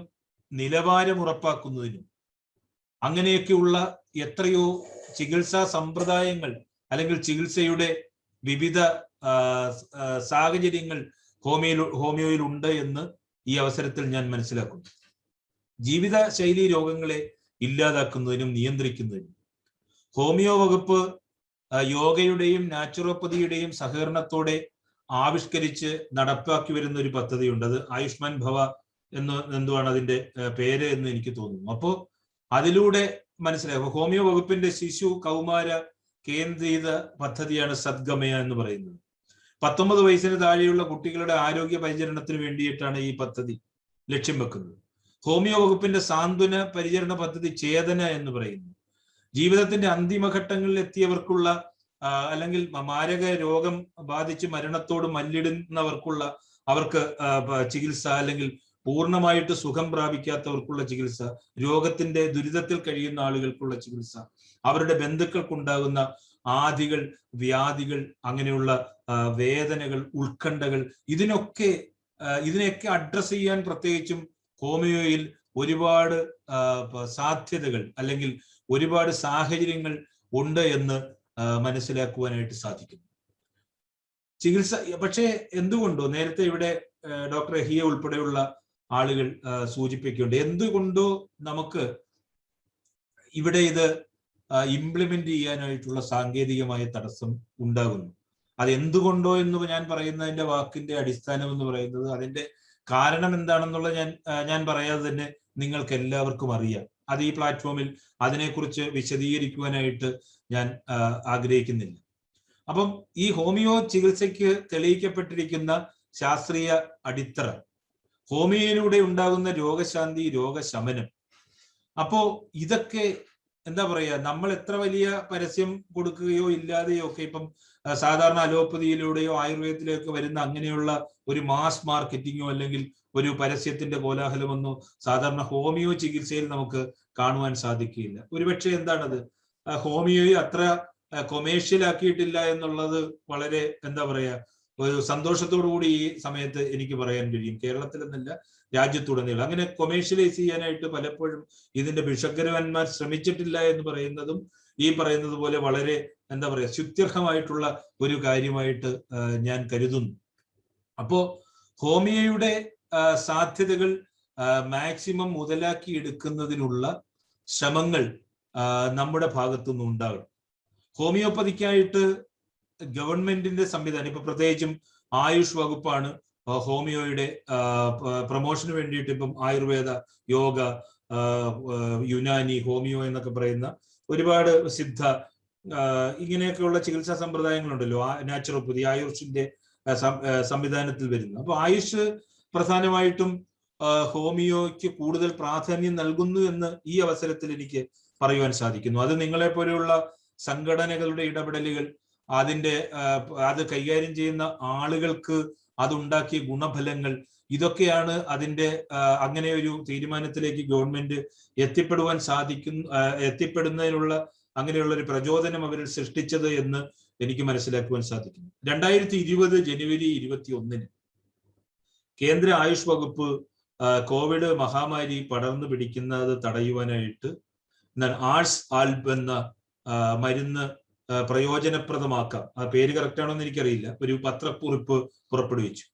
നിലവാരം ഉറപ്പാക്കുന്നതിനും അങ്ങനെയൊക്കെയുള്ള എത്രയോ ചികിത്സാ സമ്പ്രദായങ്ങൾ അല്ലെങ്കിൽ ചികിത്സയുടെ വിവിധ സാഹചര്യങ്ങൾ ഹോമിയോയിൽ ഉണ്ട് എന്ന് ഈ അവസരത്തിൽ ഞാൻ മനസ്സിലാക്കുന്നു. ജീവിതശൈലി രോഗങ്ങളെ ഇല്ലാതാക്കുന്നതിനും നിയന്ത്രിക്കുന്നതിനും ഹോമിയോ വകുപ്പ് യോഗയുടെയും നാച്ചുറോപ്പതിയുടെയും സഹകരണത്തോടെ ആവിഷ്കരിച്ച് നടപ്പാക്കി വരുന്ന ഒരു പദ്ധതിയുണ്ട്. അത് ആയുഷ്മാൻ ഭവ എന്തുവാണ് അതിന്റെ പേര് എന്ന് എനിക്ക് തോന്നുന്നു. അപ്പോ അതിലൂടെ മനസ്സിലാക്കും, ഹോമിയോ വകുപ്പിന്റെ ശിശു കൗമാര കേന്ദ്രീത പദ്ധതിയാണ് സദ്ഗമയ എന്ന് പറയുന്നത്. 19 വയസ്സിന് താഴെയുള്ള കുട്ടികളുടെ ആരോഗ്യ പരിചരണത്തിന് വേണ്ടിയിട്ടാണ് ഈ പദ്ധതി ലക്ഷ്യം വെക്കുന്നത്. ഹോമിയോ വകുപ്പിന്റെ സാന്ത്വന പരിചരണ പദ്ധതി ചേതന എന്ന് പറയുന്നു. ജീവിതത്തിന്റെ അന്തിമഘട്ടങ്ങളിൽ എത്തിയവർക്കുള്ള അല്ലെങ്കിൽ മാരക രോഗം ബാധിച്ച് മരണത്തോട് മല്ലിടുന്നവർക്കുള്ള അവർക്ക് ചികിത്സ, അല്ലെങ്കിൽ പൂർണ്ണമായിട്ട് സുഖം പ്രാപിക്കാത്തവർക്കുള്ള ചികിത്സ, രോഗത്തിന്റെ ദുരിതത്തിൽ കഴിയുന്ന ആളുകൾക്കുള്ള ചികിത്സ, അവരുടെ ബന്ധുക്കൾക്കുണ്ടാകുന്ന ആദികൾ, വ്യാധികൾ, അങ്ങനെയുള്ള വേദനകൾ, ഉത്കണ്ഠകൾ, ഇതിനെയൊക്കെ അഡ്രസ് ചെയ്യാൻ പ്രത്യേകിച്ചും ഹോമിയോയിൽ ഒരുപാട് സാധ്യതകൾ അല്ലെങ്കിൽ ഒരുപാട് സാഹചര്യങ്ങൾ ഉണ്ട് എന്ന് മനസ്സിലാക്കുവാനായിട്ട് സാധിക്കുന്നു. ചികിത്സ പക്ഷേ എന്തുകൊണ്ടോ നേരത്തെ ഇവിടെ ഡോക്ടർ എഹിയ ഉൾപ്പെടെയുള്ള ആളുകൾ സൂചിപ്പിക്കുന്നുണ്ട്, എന്തുകൊണ്ടോ നമുക്ക് ഇവിടെ ഇത് ഇംപ്ലിമെന്റ് ചെയ്യാനായിട്ടുള്ള സാങ്കേതികമായ തടസ്സം ഉണ്ടാകുന്നു. അത് എന്തുകൊണ്ടോ എന്ന് ഞാൻ പറയുന്നതിന്റെ വാക്കിന്റെ അടിസ്ഥാനം എന്ന് പറയുന്നത്, അതിന്റെ കാരണം എന്താണെന്നുള്ള ഞാൻ പറയാതെ തന്നെ നിങ്ങൾക്ക് എല്ലാവർക്കും അറിയാം. അത് ഈ പ്ലാറ്റ്ഫോമിൽ അതിനെക്കുറിച്ച് വിശദീകരിക്കുവാനായിട്ട് ഞാൻ ആഗ്രഹിക്കുന്നില്ല. അപ്പം ഈ ഹോമിയോ ചികിത്സയ്ക്ക് തെളിയിക്കപ്പെട്ടിരിക്കുന്ന ശാസ്ത്രീയ അടിത്തറ, ഹോമിയോയിലൂടെ ഉണ്ടാകുന്ന രോഗശാന്തി, രോഗശമനം, അപ്പോ ഇതൊക്കെ എന്താ പറയാ, നമ്മൾ എത്ര വലിയ പരസ്യം കൊടുക്കുകയോ ഇല്ലാതെയോ ഒക്കെ ഇപ്പം സാധാരണ അലോപ്പതിയിലൂടെയോ ആയുർവേദത്തിലേക്ക് വരുന്ന അങ്ങനെയുള്ള ഒരു മാസ് മാർക്കറ്റിങ്ങോ അല്ലെങ്കിൽ ഒരു പരസ്യത്തിന്റെ കോലാഹലമൊന്നോ സാധാരണ ഹോമിയോ ചികിത്സയിൽ നമുക്ക് കാണുവാൻ സാധിക്കുകയില്ല. ഒരുപക്ഷെ എന്താണത്, ഹോമിയോയെ അത്ര കൊമേഴ്ഷ്യൽ ആക്കിയിട്ടില്ല എന്നുള്ളത് വളരെ എന്താ പറയാ ഒരു സന്തോഷത്തോടു കൂടി ഈ സമയത്ത് എനിക്ക് പറയാൻ കഴിയും. കേരളത്തിൽ എന്നല്ല, രാജ്യത്തുടനീളം അങ്ങനെ കൊമേഴ്ഷ്യലൈസ് ചെയ്യാനായിട്ട് പലപ്പോഴും ഇതിന്റെ ബിഷഗ്രവന്മാർ ശ്രമിച്ചിട്ടില്ല എന്ന് പറയുന്നതും ഈ പറയുന്നത് പോലെ വളരെ എന്താ പറയാ സ്തുത്യർഹമായിട്ടുള്ള ഒരു കാര്യമായിട്ട് ഞാൻ കരുതുന്നു. അപ്പോ ഹോമിയോയുടെ സാധ്യതകൾ മാക്സിമം മുതലാക്കി എടുക്കുന്നതിനുള്ള ശ്രമങ്ങൾ നമ്മുടെ ഭാഗത്തുനിന്ന് ഉണ്ടാകണം. ഹോമിയോപ്പതിക്കായിട്ട് ഗവൺമെന്റിന്റെ സംവിധാനം, ഇപ്പൊ പ്രത്യേകിച്ചും ആയുഷ് വകുപ്പാണ് ഹോമിയോയുടെ പ്രൊമോഷന് വേണ്ടിയിട്ട് ഇപ്പം ആയുർവേദ, യോഗ, യുനാനി, ഹോമിയോ എന്നൊക്കെ പറയുന്ന ഒരുപാട് സിദ്ധ ഇങ്ങനെയൊക്കെയുള്ള ചികിത്സാ സമ്പ്രദായങ്ങളുണ്ടല്ലോ, നാച്ചുറോപ്പതി, ആയുഷിന്റെ സംവിധാനത്തിൽ വരുന്നു. അപ്പൊ ആയുഷ് പ്രധാനമായിട്ടും ഹോമിയോയ്ക്ക് കൂടുതൽ പ്രാധാന്യം നൽകുന്നു എന്ന് ഈ അവസരത്തിൽ എനിക്ക് പറയുവാൻ സാധിക്കുന്നു. അത് നിങ്ങളെ പോലെയുള്ള സംഘടനകളുടെ ഇടപെടലുകൾ, അത് കൈകാര്യം ചെയ്യുന്ന ആളുകൾക്ക് അതുണ്ടാക്കിയ ഗുണഫലങ്ങൾ, ഇതൊക്കെയാണ് അതിന്റെ അങ്ങനെ ഒരു തീരുമാനത്തിലേക്ക് ഗവൺമെന്റ് എത്തിപ്പെടുന്നതിനുള്ള അങ്ങനെയുള്ള ഒരു പ്രചോദനം അവരിൽ സൃഷ്ടിച്ചത് എന്ന് എനിക്ക് മനസ്സിലാക്കുവാൻ സാധിക്കുന്നു. 2020 ജനുവരി 21 കേന്ദ്ര ആയുഷ് വകുപ്പ് കോവിഡ് മഹാമാരി പടർന്നു പിടിക്കുന്നത് തടയുവാനായിട്ട് ആഴ്സ് ആൽബ് എന്ന മരുന്ന് പ്രയോജനപ്രദമാക്കാം, ആ പേര് കറക്റ്റ് ആണോ എന്ന് എനിക്കറിയില്ല, ഒരു പത്രക്കുറിപ്പ് പുറപ്പെടുവിച്ചു.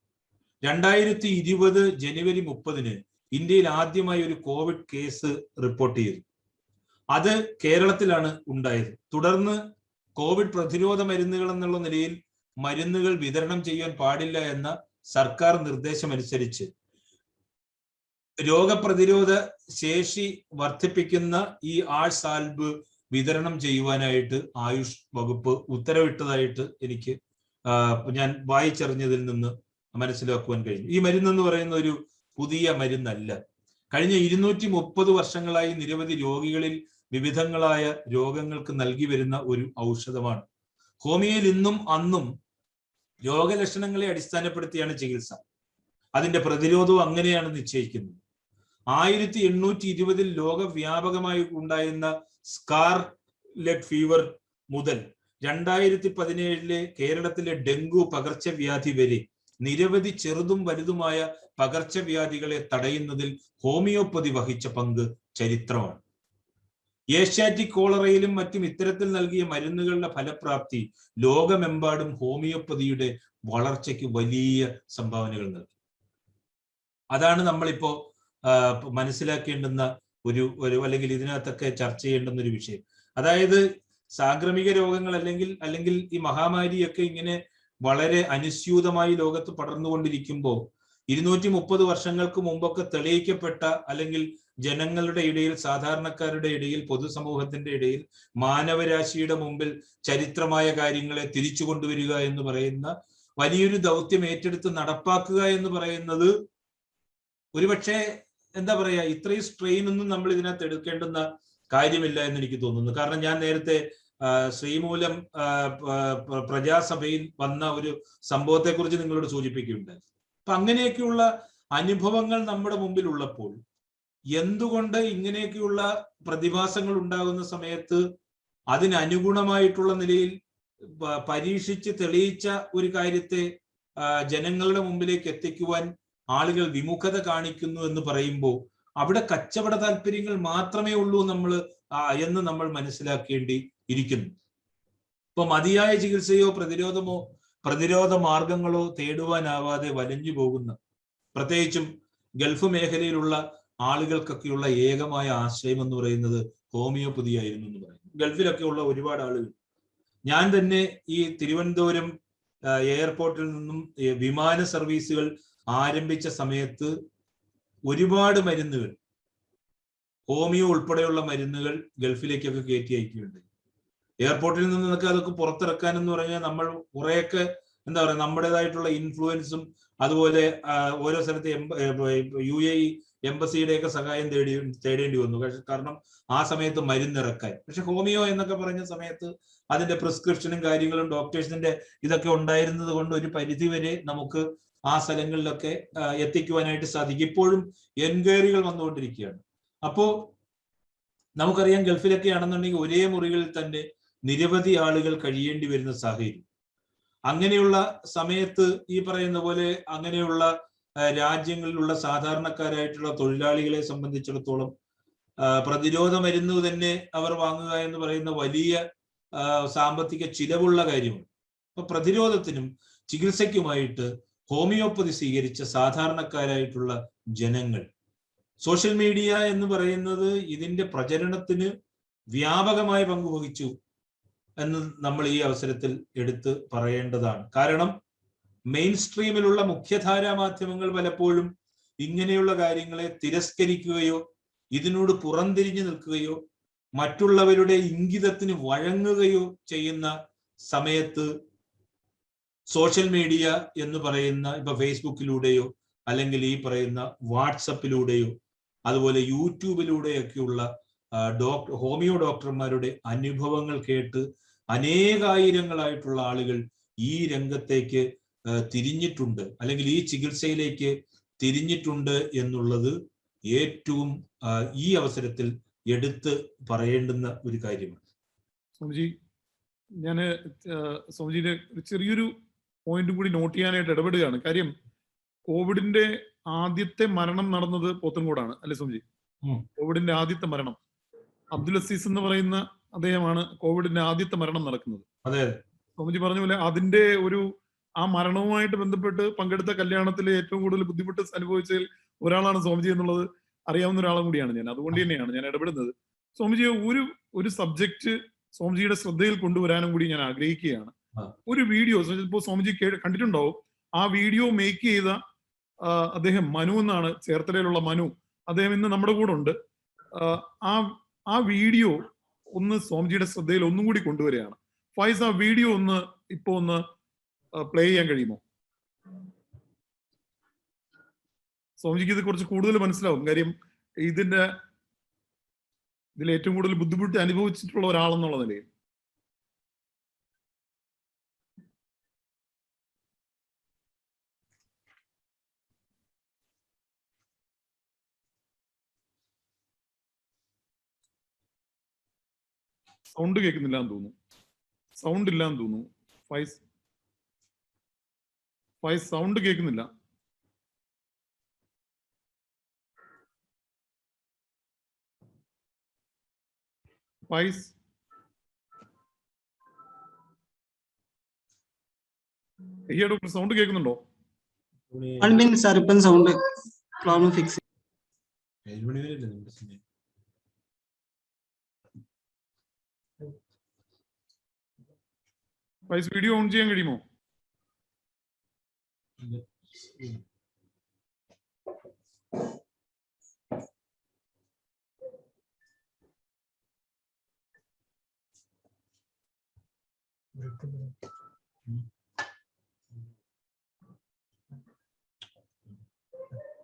2020 ജനുവരി 30 ഇന്ത്യയിൽ ആദ്യമായി ഒരു കോവിഡ് കേസ് റിപ്പോർട്ട് ചെയ്തു. അത് കേരളത്തിലാണ് ഉണ്ടായത്. തുടർന്ന് കോവിഡ് പ്രതിരോധ മരുന്നുകൾ എന്നുള്ള നിലയിൽ മരുന്നുകൾ വിതരണം ചെയ്യാൻ പാടില്ല എന്ന സർക്കാർ നിർദ്ദേശമനുസരിച്ച് രോഗപ്രതിരോധ ശേഷി വർദ്ധിപ്പിക്കുന്ന ഈ ആഴ്സ് ആൽബ് വിതരണം ചെയ്യുവാനായിട്ട് ആയുഷ് വകുപ്പ് ഉത്തരവിട്ടതായിട്ട് എനിക്ക് ഞാൻ വായിച്ചറിഞ്ഞതിൽ നിന്ന് മനസ്സിലാക്കുവാൻ കഴിഞ്ഞു. ഈ മരുന്നെന്ന് പറയുന്ന ഒരു പുതിയ മരുന്നല്ല. കഴിഞ്ഞ 230 വർഷങ്ങളായി നിരവധി രോഗികളിൽ വിവിധങ്ങളായ രോഗങ്ങൾക്ക് നൽകി വരുന്ന ഒരു ഔഷധമാണ്. ഹോമിയോയിൽ ഇന്നും അന്നും രോഗലക്ഷണങ്ങളെ അടിസ്ഥാനപ്പെടുത്തിയാണ് ചികിത്സ. അതിന്റെ പ്രതിരോധവും അങ്ങനെയാണ് നിശ്ചയിക്കുന്നത്. 1820 ലോകവ്യാപകമായി ഉണ്ടായിരുന്ന സ്കാർലെറ്റ് ഫീവർ മുതൽ 2017 കേരളത്തിലെ ഡെങ്കു പകർച്ചവ്യാധി വരെ നിരവധി ചെറുതും വലുതുമായ പകർച്ചവ്യാധികളെ തടയുന്നതിൽ ഹോമിയോപ്പതി വഹിച്ച പങ്ക് ചരിത്രമാണ്. ഏഷ്യാറ്റിക് കോളറയിലും മറ്റും ഇത്തരത്തിൽ നൽകിയ മരുന്നുകളുടെ ഫലപ്രാപ്തി ലോകമെമ്പാടും ഹോമിയോപ്പതിയുടെ വളർച്ചയ്ക്ക് വലിയ സംഭാവനകൾ നൽകി. അതാണ് നമ്മളിപ്പോ മനസ്സിലാക്കേണ്ടുന്ന ഒരു അല്ലെങ്കിൽ ഇതിനകത്തൊക്കെ ചർച്ച ചെയ്യേണ്ടുന്ന ഒരു വിഷയം. അതായത് സാംക്രമിക രോഗങ്ങൾ അല്ലെങ്കിൽ ഈ മഹാമാരിയൊക്കെ ഇങ്ങനെ വളരെ അനുസ്യൂതമായി ലോകത്ത് പടർന്നുകൊണ്ടിരിക്കുമ്പോൾ 230 വർഷങ്ങൾക്ക് മുമ്പൊക്കെ തെളിയിക്കപ്പെട്ട അല്ലെങ്കിൽ ജനങ്ങളുടെ ഇടയിൽ, സാധാരണക്കാരുടെ ഇടയിൽ, പൊതുസമൂഹത്തിന്റെ ഇടയിൽ, മാനവരാശിയുടെ മുമ്പിൽ ചരിത്രമായ കാര്യങ്ങളെ തിരിച്ചു കൊണ്ടുവരിക എന്ന് പറയുന്ന വലിയൊരു ദൗത്യം ഏറ്റെടുത്ത് നടപ്പാക്കുക എന്ന് പറയുന്നത് ഒരുപക്ഷെ എന്താ പറയാ, ഇത്രയും സ്ട്രെയിൻ ഒന്നും നമ്മൾ ഇതിനകത്ത് എടുക്കേണ്ടുന്ന കാര്യമില്ല എന്ന് എനിക്ക് തോന്നുന്നു. കാരണം ഞാൻ നേരത്തെ ശ്രീമൂലം പ്രജാസഭയിൽ വന്ന ഒരു സംഭവത്തെ കുറിച്ച് നിങ്ങളോട് സൂചിപ്പിക്കുകയുണ്ടായി. അപ്പൊ അങ്ങനെയൊക്കെയുള്ള അനുഭവങ്ങൾ നമ്മുടെ മുമ്പിൽ ഉള്ളപ്പോൾ എന്തുകൊണ്ട് ഇങ്ങനെയൊക്കെയുള്ള പ്രതിഭാസങ്ങൾ ഉണ്ടാകുന്ന സമയത്ത് അതിനനുഗുണമായിട്ടുള്ള നിലയിൽ പരീക്ഷിച്ച് തെളിയിച്ച ഒരു കാര്യത്തെ ജനങ്ങളുടെ മുമ്പിലേക്ക് എത്തിക്കുവാൻ ആളുകൾ വിമുഖത കാണിക്കുന്നു എന്ന് പറയുമ്പോൾ അവിടെ കച്ചവട താല്പര്യങ്ങൾ മാത്രമേ ഉള്ളൂ എന്ന് നമ്മൾ മനസ്സിലാക്കേണ്ടി ഇരിക്കുന്നു. ഇപ്പൊ മതിയായ ചികിത്സയോ പ്രതിരോധ മാർഗങ്ങളോ തേടുവാനാവാതെ വലഞ്ഞു പോകുന്ന, പ്രത്യേകിച്ചും ഗൾഫ് മേഖലയിലുള്ള ആളുകൾക്കൊക്കെയുള്ള ഏകമായ ആശ്രയം എന്ന് പറയുന്നത് ഹോമിയോപ്പതി ആയിരുന്നു എന്ന് പറയുന്നു. ഗൾഫിലൊക്കെ ഉള്ള ഒരുപാട് ആളുകൾ, ഞാൻ തന്നെ ഈ തിരുവനന്തപുരം എയർപോർട്ടിൽ നിന്നും വിമാന സർവീസുകൾ ആരംഭിച്ച സമയത്ത് ഒരുപാട് മരുന്നുകൾ, ഹോമിയോ ഉൾപ്പെടെയുള്ള മരുന്നുകൾ ഗൾഫിലേക്കൊക്കെ കയറ്റി അയക്കുകയുണ്ടായി. എയർപോർട്ടിൽ നിന്നൊക്കെ അതൊക്കെ പുറത്തിറക്കാൻ എന്ന് പറഞ്ഞാൽ നമ്മൾ കുറെയൊക്കെ എന്താ പറയുക, നമ്മുടേതായിട്ടുള്ള ഇൻഫ്ലുവൻസും അതുപോലെ ഓരോ സ്ഥലത്തെ UAE എംബസിയുടെയൊക്കെ സഹായം തേടേണ്ടി വന്നു. കാരണം ആ സമയത്ത് മരുന്നിറക്കാൻ. പക്ഷെ ഹോമിയോ എന്നൊക്കെ പറഞ്ഞ സമയത്ത് അതിന്റെ പ്രിസ്ക്രിപ്ഷനും കാര്യങ്ങളും ഡോക്ടേഴ്സിന്റെ ഇതൊക്കെ ഉണ്ടായിരുന്നത് കൊണ്ട് ഒരു പരിധിവരെ നമുക്ക് ആ സ്ഥലങ്ങളിലൊക്കെ എത്തിക്കുവാനായിട്ട് സാധിക്കും. ഇപ്പോഴും എൻക്വയറികൾ വന്നുകൊണ്ടിരിക്കുകയാണ്. അപ്പോ നമുക്കറിയാം, ഗൾഫിലൊക്കെ ആണെന്നുണ്ടെങ്കിൽ ഒരേ മുറികളിൽ തന്നെ നിരവധി ആളുകൾ കഴിയേണ്ടി വരുന്ന സാഹചര്യം. അങ്ങനെയുള്ള സമയത്ത് ഈ പറയുന്ന പോലെ അങ്ങനെയുള്ള രാജ്യങ്ങളിലുള്ള സാധാരണക്കാരായിട്ടുള്ള തൊഴിലാളികളെ സംബന്ധിച്ചിടത്തോളം പ്രതിരോധ മരുന്ന് തന്നെ അവർ വാങ്ങുക എന്ന് പറയുന്ന വലിയ സാമ്പത്തിക ചിലവുള്ള കാര്യമാണ്. അപ്പൊ പ്രതിരോധത്തിനും ചികിത്സയ്ക്കുമായിട്ട് ഹോമിയോപ്പതി സ്വീകരിച്ച സാധാരണക്കാരായിട്ടുള്ള ജനങ്ങൾ. സോഷ്യൽ മീഡിയ എന്ന് പറയുന്നത് ഇതിന്റെ പ്രചരണത്തിന് വ്യാപകമായ പങ്ക് വഹിച്ചു എന്ന് നമ്മൾ ഈ അവസരത്തിൽ എടുത്ത് പറയേണ്ടതാണ്. കാരണം മെയിൻ സ്ട്രീമിലുള്ള മുഖ്യധാരാ മാധ്യമങ്ങൾ പലപ്പോഴും ഇങ്ങനെയുള്ള കാര്യങ്ങളെ തിരസ്കരിക്കുകയോ ഇതിനോട് പുറംതിരിഞ്ഞു നിൽക്കുകയോ മറ്റുള്ളവരുടെ ഇംഗിതത്തിന് വഴങ്ങുകയോ ചെയ്യുന്ന സമയത്ത് സോഷ്യൽ മീഡിയ എന്ന് പറയുന്ന ഇപ്പൊ ഫേസ്ബുക്കിലൂടെയോ അല്ലെങ്കിൽ ഈ പറയുന്ന വാട്സപ്പിലൂടെയോ അതുപോലെ യൂട്യൂബിലൂടെയൊക്കെയുള്ള ഹോമിയോ ഡോക്ടർമാരുടെ അനുഭവങ്ങൾ കേട്ട് അനേകായിരങ്ങളായിട്ടുള്ള ആളുകൾ ഈ രംഗത്തേക്ക് തിരിഞ്ഞിട്ടുണ്ട്, അല്ലെങ്കിൽ ഈ ചികിത്സയിലേക്ക് തിരിഞ്ഞിട്ടുണ്ട് എന്നുള്ളത് ഏറ്റവും ഈ അവസരത്തിൽ എടുത്ത് പറയേണ്ടുന്ന ഒരു കാര്യമാണ്. സ്വാമിജി, ഞാൻ സ്വാമിജിയുടെ ചെറിയൊരു പോയിന്റും കൂടി നോട്ട് ചെയ്യാനായിട്ട് ഇടപെടുകയാണ്. കാര്യം കോവിഡിന്റെ ആദ്യത്തെ മരണം നടന്നത് പോത്തൻകോടാണ്, അല്ലെ സ്വാമിജി? കോവിഡിന്റെ ആദ്യത്തെ മരണം അബ്ദുൽ അസീസ് എന്ന് പറയുന്ന അദ്ദേഹമാണ് കോവിഡിന്റെ ആദ്യത്തെ മരണം നടക്കുന്നത്. അതെ, സ്വാമിജി പറഞ്ഞ പോലെ അതിന്റെ ആ മരണവുമായിട്ട് ബന്ധപ്പെട്ട് പങ്കെടുത്ത കല്യാണത്തിൽ ഏറ്റവും കൂടുതൽ ബുദ്ധിമുട്ട് അനുഭവിച്ചതിൽ ഒരാളാണ് സ്വാമിജി എന്നുള്ളത് അറിയാവുന്ന ഒരാളും കൂടിയാണ് ഞാൻ. അതുകൊണ്ട് തന്നെയാണ് ഞാൻ ഇടപെടുന്നത്. സ്വാമിജിയെ ഒരു സബ്ജക്റ്റ് സ്വാമിജിയുടെ ശ്രദ്ധയിൽ കൊണ്ടുവരാനും കൂടി ഞാൻ ആഗ്രഹിക്കുകയാണ്. ഒരു വീഡിയോ ഇപ്പോൾ സ്വാമിജി കണ്ടിട്ടുണ്ടാവും. ആ വീഡിയോ മേക്ക് ചെയ്ത അദ്ദേഹം മനു എന്നാണ്, ചേർത്തലയിലുള്ള മനു. അദ്ദേഹം ഇന്ന് നമ്മുടെ കൂടെ ഉണ്ട്. ആ വീഡിയോ ഒന്ന് സ്വാമിജിയുടെ ശ്രദ്ധയിൽ ഒന്നും കൂടി കൊണ്ടുവരികയാണ്. ഫൈസ്, ആ വീഡിയോ ഒന്ന് പ്ലേ ചെയ്യാൻ കഴിയുമോ? സ്വാമിജിക്ക് ഇത് കുറച്ച് കൂടുതൽ മനസ്സിലാവും. കാര്യം ഇതിൽ ഏറ്റവും കൂടുതൽ ബുദ്ധിമുട്ട് അനുഭവിച്ചിട്ടുള്ള ഒരാളെന്നുള്ള നിലയിൽ. സൗണ്ട് കേൾക്കുന്നില്ല എന്ന് തോന്നുന്നു. സൗണ്ട് ഇല്ല എന്ന് തോന്നുന്നു. ഫൈസ് സൗണ്ട് കേൾക്കുന്നില്ല. ഫൈസ് സൗണ്ട് കേൾക്കുന്നുണ്ടോ? സാർ ഇപ്പം sound problem fix. Faiz video on ചെയ്യാൻ കഴിയുമോ?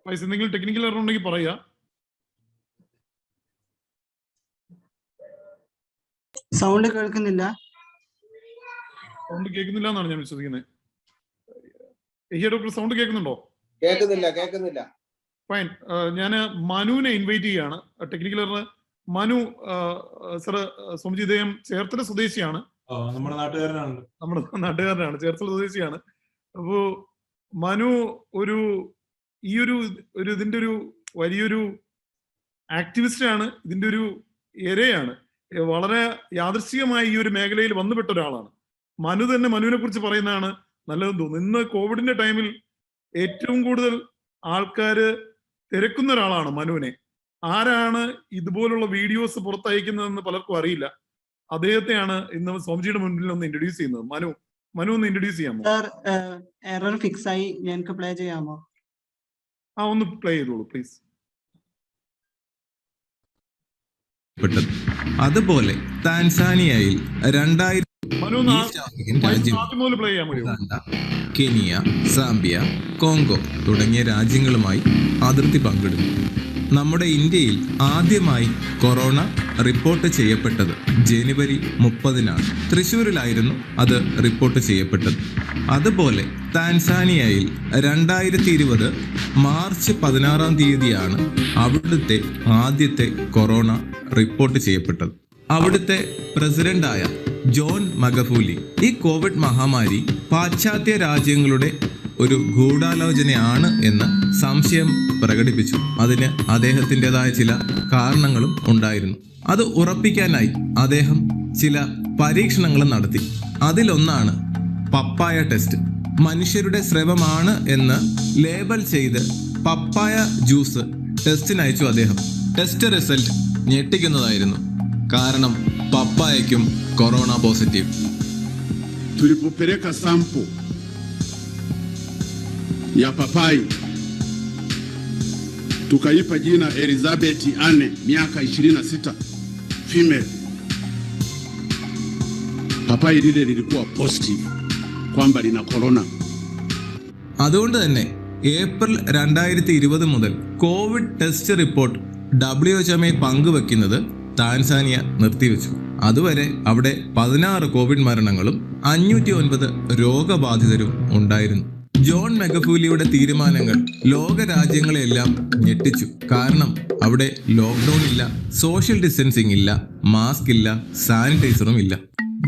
ഫൈസ് എന്തെങ്കിലും ടെക്നിക്കൽ എറർ ഉണ്ടെങ്കിൽ പറയാ. സൗണ്ട് കേൾക്കുന്നില്ല. സൗണ്ട് കേൾക്കുന്നില്ല എന്നാണ് ഞാൻ വിശ്വസിക്കുന്നത്. ഡോക്ടർ സൗണ്ട് കേൾക്കുന്നുണ്ടോ? കേൾക്കുന്നില്ല. ഫൈൻ. ഞാൻ മനുവിനെ ഇൻവൈറ്റ് ചെയ്യാണ്. Technical error. Manu sir, Swamiji ഇദ്ദേഹം ചേർത്തല സ്വദേശിയാണ്. നമ്മുടെ നാട്ടുകാരനാണ്, ചേർത്തല സ്വദേശിയാണ്. അപ്പോ മനു ഇതിന്റെ ഒരു വലിയൊരു ആക്ടിവിസ്റ്റ് ആണ്, ഇതിന്റെ ഒരു ഇരയാണ്. വളരെ യാദൃശ്ചികമായി ഈ ഒരു മേഖലയിൽ വന്നുപെട്ട ഒരാളാണ്. മനു തന്നെ മനുവിനെ കുറിച്ച് പറയുന്നതാണ് നല്ലതെന്ന് തോന്നുന്നു. ഇന്ന് കോവിഡിന്റെ ടൈമിൽ ഏറ്റവും കൂടുതൽ ആൾക്കാര് തിരക്കുന്ന ഒരാളാണ് മനുവിനെ. ആരാണ് ഇതുപോലുള്ള വീഡിയോസ് പുറത്തയക്കുന്നതെന്ന് പലർക്കും അറിയില്ല. അദ്ദേഹത്തെയാണ് ഇന്ന് സ്വാമിജിയുടെ മുൻപിൽ ഒന്ന് ഇൻട്രൊഡ്യൂസ് ചെയ്യുന്നത്. മനു ഒന്ന് ഇൻട്രൊഡ്യൂസ് ചെയ്യാമോ? എറർ ഫിക്സ് ആയി, ഞങ്ങൾക്ക് പ്ലേ ചെയ്യാമോ? ഒന്ന് പ്ലേ ചെയ്തോളൂ പ്ലീസ്. അതുപോലെ താൻസാനിയയിൽ 2000 കെനിയ, സാംബിയ, കോങ്കോ തുടങ്ങിയ രാജ്യങ്ങളുമായി അതിർത്തി പങ്കിടുന്നു. നമ്മുടെ ഇന്ത്യയിൽ ആദ്യമായി കൊറോണ റിപ്പോർട്ട് ചെയ്യപ്പെട്ടത് ജനുവരി 30-നാണ്. തൃശ്ശൂരിലായിരുന്നു അത് റിപ്പോർട്ട് ചെയ്യപ്പെട്ടത്. അതുപോലെ താൻസാനിയയിൽ 2020 മാർച്ച് 16-ാം തീയതിയാണ് അവിടുത്തെ ആദ്യത്തെ കൊറോണ റിപ്പോർട്ട് ചെയ്യപ്പെട്ടത്. അവിടുത്തെ പ്രസിഡന്റായ ജോൺ മഗഫൂലി ഈ കോവിഡ് മഹാമാരി പാശ്ചാത്യ രാജ്യങ്ങളുടെ ഒരു ഗൂഢാലോചനയാണ് എന്ന് സംശയം പ്രകടിപ്പിച്ചു. അതിന് അദ്ദേഹത്തിൻ്റെതായ ചില കാരണങ്ങളും ഉണ്ടായിരുന്നു. അത് ഉറപ്പിക്കാനായി അദ്ദേഹം ചില പരീക്ഷണങ്ങളും നടത്തി. അതിലൊന്നാണ് പപ്പായ ടെസ്റ്റ്. മനുഷ്യരുടെ സ്രവമാണ് എന്ന് ലേബൽ ചെയ്ത് പപ്പായ ജ്യൂസ് ടെസ്റ്റിന് അയച്ചു അദ്ദേഹം. ടെസ്റ്റ് റിസൾട്ട് ഞെട്ടിക്കുന്നതായിരുന്നു. കാരണം പപ്പായയ്ക്കും corona positive. Tulipopeleka sample ya papai tukaipa jina Elizabeth Anne, miaka 26, female. Papai lile lilikuwa positive kwamba lina corona. അതുകൊണ്ട് തന്നെ ഏപ്രിൽ 2020 മുതൽ കോവിഡ് ടെസ്റ്റ് റിപ്പോർട്ട് WHO പങ്കുവെക്കുന്നത് താൻസാനിയ നിർത്തിവെച്ചു. അതുവരെ അവിടെ 16 കോവിഡ് മരണങ്ങളും 509 രോഗബാധിതരും ഉണ്ടായിരുന്നു. ജോൺ മെഗഫൂലിയുടെ തീരുമാനങ്ങൾ ലോക രാജ്യങ്ങളെല്ലാം ഞെട്ടിച്ചു. കാരണം അവിടെ ലോക്ക്ഡൌൺ ഇല്ല, സോഷ്യൽ ഡിസ്റ്റൻസിംഗ് ഇല്ല, മാസ്ക് ഇല്ല, സാനിറ്റൈസറും ഇല്ല.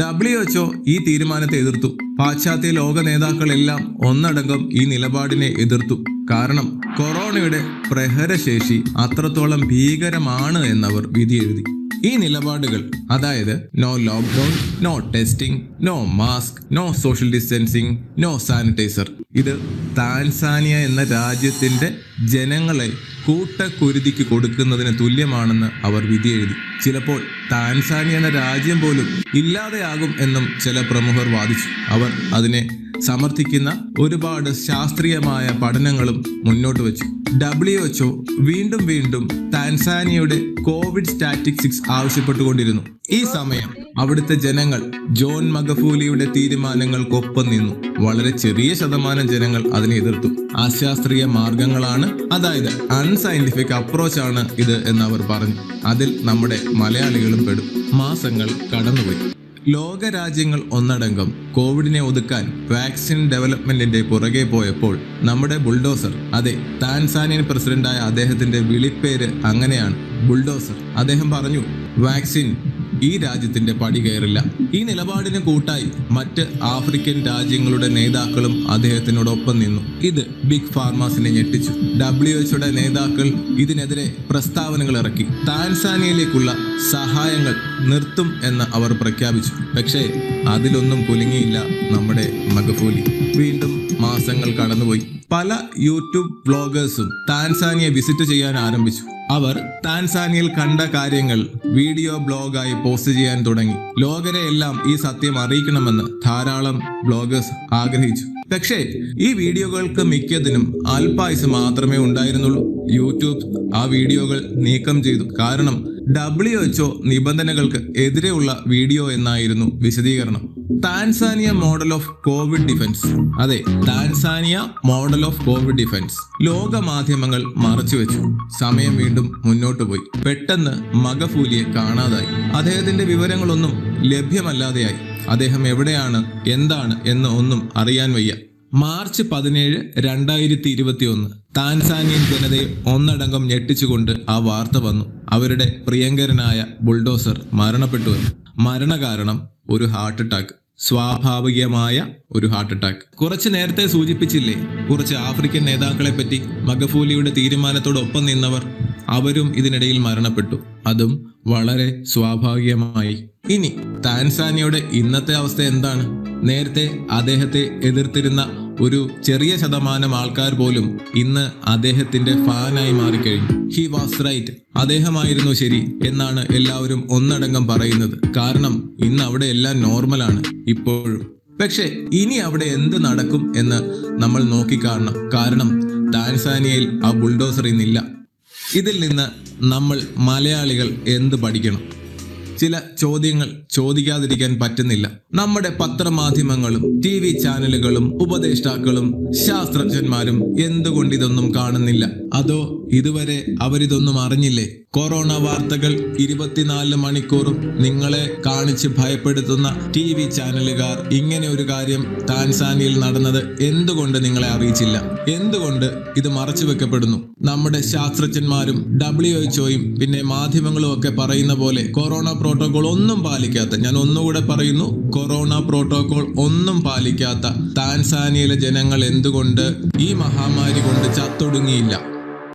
WHO ഈ തീരുമാനത്തെ എതിർത്തു. പാശ്ചാത്യ ലോക നേതാക്കളെല്ലാം ഒന്നടങ്കം ഈ നിലപാടിനെ എതിർത്തു. കാരണം കൊറോണയുടെ പ്രഹരശേഷി അത്രത്തോളം ഭീകരമാണ് എന്നവർ വിധിയെഴുതി. ഈ നിലപാടുകൾ, അതായത് no lockdown, no testing, no mask, no social distancing, no sanitizer, ഇത് താൻസാനിയ എന്ന രാജ്യത്തിന്റെ ജനങ്ങളെ കൂട്ടക്കുരുതിക്ക് കൊടുക്കുന്നതിന് തുല്യമാണെന്ന് അവർ വിധിയെഴുതി. ചിലപ്പോൾ താൻസാനിയ എന്ന രാജ്യം പോലും ഇല്ലാതെയാകും എന്നും ചില പ്രമുഖർ വാദിച്ചു. അവർ അതിനെ സമർത്ഥിക്കുന്ന ഒരുപാട് ശാസ്ത്രീയമായ പഠനങ്ങളും മുന്നോട്ട് വെച്ചു. WHO വീണ്ടും വീണ്ടും താൻസാനിയയുടെ കോവിഡ് സ്റ്റാറ്റിസ്റ്റിക്സ് ആവശ്യപ്പെട്ടുകൊണ്ടിരുന്നു. ഈ സമയം അവിടുത്തെ ജനങ്ങൾ ജോൺ മഗഫൂലിയുടെ തീരുമാനങ്ങൾക്കൊപ്പം നിന്നു. വളരെ ചെറിയ ശതമാനം ജനങ്ങൾ അതിനെ എതിർത്തു. അശാസ്ത്രീയ മാർഗങ്ങളാണ്, അതായത് അൺസയന്റിഫിക് അപ്രോച്ചാണ് ഇത് എന്നവർ പറഞ്ഞു. അതിൽ നമ്മുടെ മലയാളികളും പെടും. മാസങ്ങൾ കടന്നുപോയി. ലോകരാജ്യങ്ങൾ ഒന്നടങ്കം കോവിഡിനെ ഒതുക്കാൻ വാക്സിൻ ഡെവലപ്മെന്റിന്റെ പുറകെ പോയപ്പോൾ നമ്മുടെ ബുൾഡോസർ, അതെ, താൻസാനിയൻ പ്രസിഡന്റായ അദ്ദേഹത്തിന്റെ വിളിപ്പേര് അങ്ങനെയാണ്, ബുൾഡോസർ. അദ്ദേഹം പറഞ്ഞു, വാക്സിൻ ഈ രാജ്യത്തിന്റെ പടി കയറില്ല. ഈ നിലപാടിന് കൂട്ടായി മറ്റ് ആഫ്രിക്കൻ രാജ്യങ്ങളുടെ നേതാക്കളും അദ്ദേഹത്തിനോടൊപ്പം നിന്നു. ഇത് ബിഗ് ഫാർമാസിനെ ഞെട്ടിച്ചു. WHO നേതാക്കൾ ഇതിനെതിരെ പ്രസ്താവനകൾ ഇറക്കി. താൻസാനിയയിലേക്കുള്ള സഹായങ്ങൾ നിർത്തും എന്ന് അവർ പ്രഖ്യാപിച്ചു. പക്ഷേ അതിലൊന്നും കുലുങ്ങിയില്ല നമ്മുടെ മഗഫൂലി. വീണ്ടും മാസങ്ങൾ കടന്നുപോയി. പല യൂട്യൂബ് വ്ളോഗേഴ്സും താൻസാനിയ വിസിറ്റ് ചെയ്യാൻ ആരംഭിച്ചു. അവർ താൻസാനിയയിൽ കണ്ട കാര്യങ്ങൾ വീഡിയോ ബ്ലോഗായി പോസ്റ്റ് ചെയ്യാൻ തുടങ്ങി. ലോകരെ എല്ലാം ഈ സത്യം അറിയിക്കണമെന്ന് ധാരാളം ബ്ലോഗേഴ്സ് ആഗ്രഹിച്ചു. പക്ഷേ ഈ വീഡിയോകൾക്ക് മിക്കതിനും അല്പായുസ് മാത്രമേ ഉണ്ടായിരുന്നുള്ളൂ. യൂട്യൂബ് ആ വീഡിയോകൾ നീക്കം ചെയ്തു. കാരണം WHO നിബന്ധനകൾക്ക് എതിരെയുള്ള വീഡിയോ എന്നായിരുന്നു വിശദീകരണം. Tanzania model of covid defence, അതെ, Tanzania model of covid defence ലോക മാധ്യമങ്ങൾ മറച്ചുവെച്ചു. സമയം വീണ്ടും മുന്നോട്ട് പോയി. പെട്ടെന്ന് മഗഫൂലിയെ കാണാതായി. അദ്ദേഹത്തിന്റെ വിവരങ്ങളൊന്നും ലഭ്യമല്ലാതെയായി. അദ്ദേഹം എവിടെയാണ്, എന്താണ് എന്ന് ഒന്നും അറിയാൻ വയ്യ. മാർച്ച് 17, 2021 താൻസാനിയൻ ജനതയെ ഒന്നടങ്കം ഞെട്ടിച്ചുകൊണ്ട് ആ വാർത്ത വന്നു. അവരുടെ പ്രിയങ്കരനായ ബുൾഡോസർ മരണപ്പെട്ടു. മരണകാരണം ഒരു ഹാർട്ട് അറ്റാക്ക്, സ്വാഭാവികമായ ഒരു ഹാർട്ട് അറ്റാക്ക്. കുറച്ച് നേരത്തെ സൂചിപ്പിച്ചില്ലേ കുറച്ച് ആഫ്രിക്കൻ നേതാക്കളെ പറ്റി, മഗഫൂലിയുടെ തീരുമാനത്തോടൊപ്പം നിന്നവർ, അവരും ഇതിനിടയിൽ മരണപ്പെട്ടു. അതും വളരെ സ്വാഭാവികമായി. ഇനി താൻസാനിയയുടെ ഇന്നത്തെ അവസ്ഥ എന്താണ്? നേരത്തെ അദ്ദേഹത്തെ എതിർത്തിരുന്ന ഒരു ചെറിയ ശതമാനം ആൾക്കാർ പോലും ഇന്ന് അദ്ദേഹത്തിന്റെ ഫാനായി മാറിക്കഴിഞ്ഞു. ഹി വാസ് റൈറ്റ്, അദ്ദേഹമായിരുന്നു ശരി എന്നാണ് എല്ലാവരും ഒന്നടങ്കം പറയുന്നത്. കാരണം ഇന്ന് അവിടെ എല്ലാം നോർമലാണ് ഇപ്പോഴും. പക്ഷെ ഇനി അവിടെ എന്ത് നടക്കും എന്ന് നമ്മൾ നോക്കിക്കാണണം. കാരണം താൻസാനിയയിൽ ആ ബുൾഡോസർ ഇന്നില്ല. ഇതിൽ നിന്ന് നമ്മൾ മലയാളികൾ എന്ത് പഠിക്കണം? ചില ചോദ്യങ്ങൾ ചോദിക്കാതിരിക്കാൻ പറ്റുന്നില്ല. നമ്മുടെ പത്രമാധ്യമങ്ങളും TV ചാനലുകളും ഉപദേഷ്ടാക്കളും ശാസ്ത്രജ്ഞന്മാരും എന്തുകൊണ്ട് ഇതൊന്നും കാണുന്നില്ല? അതോ ഇതുവരെ അവരിതൊന്നും അറിഞ്ഞില്ലേ? കൊറോണ വാർത്തകൾ 24 മണിക്കൂറും നിങ്ങളെ കാണിച്ച് ഭയപ്പെടുത്തുന്ന TV ചാനലുകാർ ഇങ്ങനെ ഒരു കാര്യം താൻസാനിയയിൽ നടന്നത് എന്തുകൊണ്ട് നിങ്ങളെ അറിയിച്ചില്ല? എന്തുകൊണ്ട് ഇത് മറച്ചു വെക്കപ്പെടുന്നു? നമ്മുടെ ശാസ്ത്രജ്ഞന്മാരും WHO-യും പിന്നെ മാധ്യമങ്ങളും ഒക്കെ പറയുന്ന പോലെ കൊറോണ പ്രോട്ടോകോൾ ഒന്നും പാലിക്കാത്ത, ഞാൻ ഒന്നുകൂടെ പറയുന്നു, കൊറോണ പ്രോട്ടോകോൾ ഒന്നും പാലിക്കാത്ത താൻസാനിയയിലെ ജനങ്ങൾ എന്തുകൊണ്ട് ഈ മഹാമാരി കൊണ്ട് ചത്തൊടുങ്ങിയില്ല?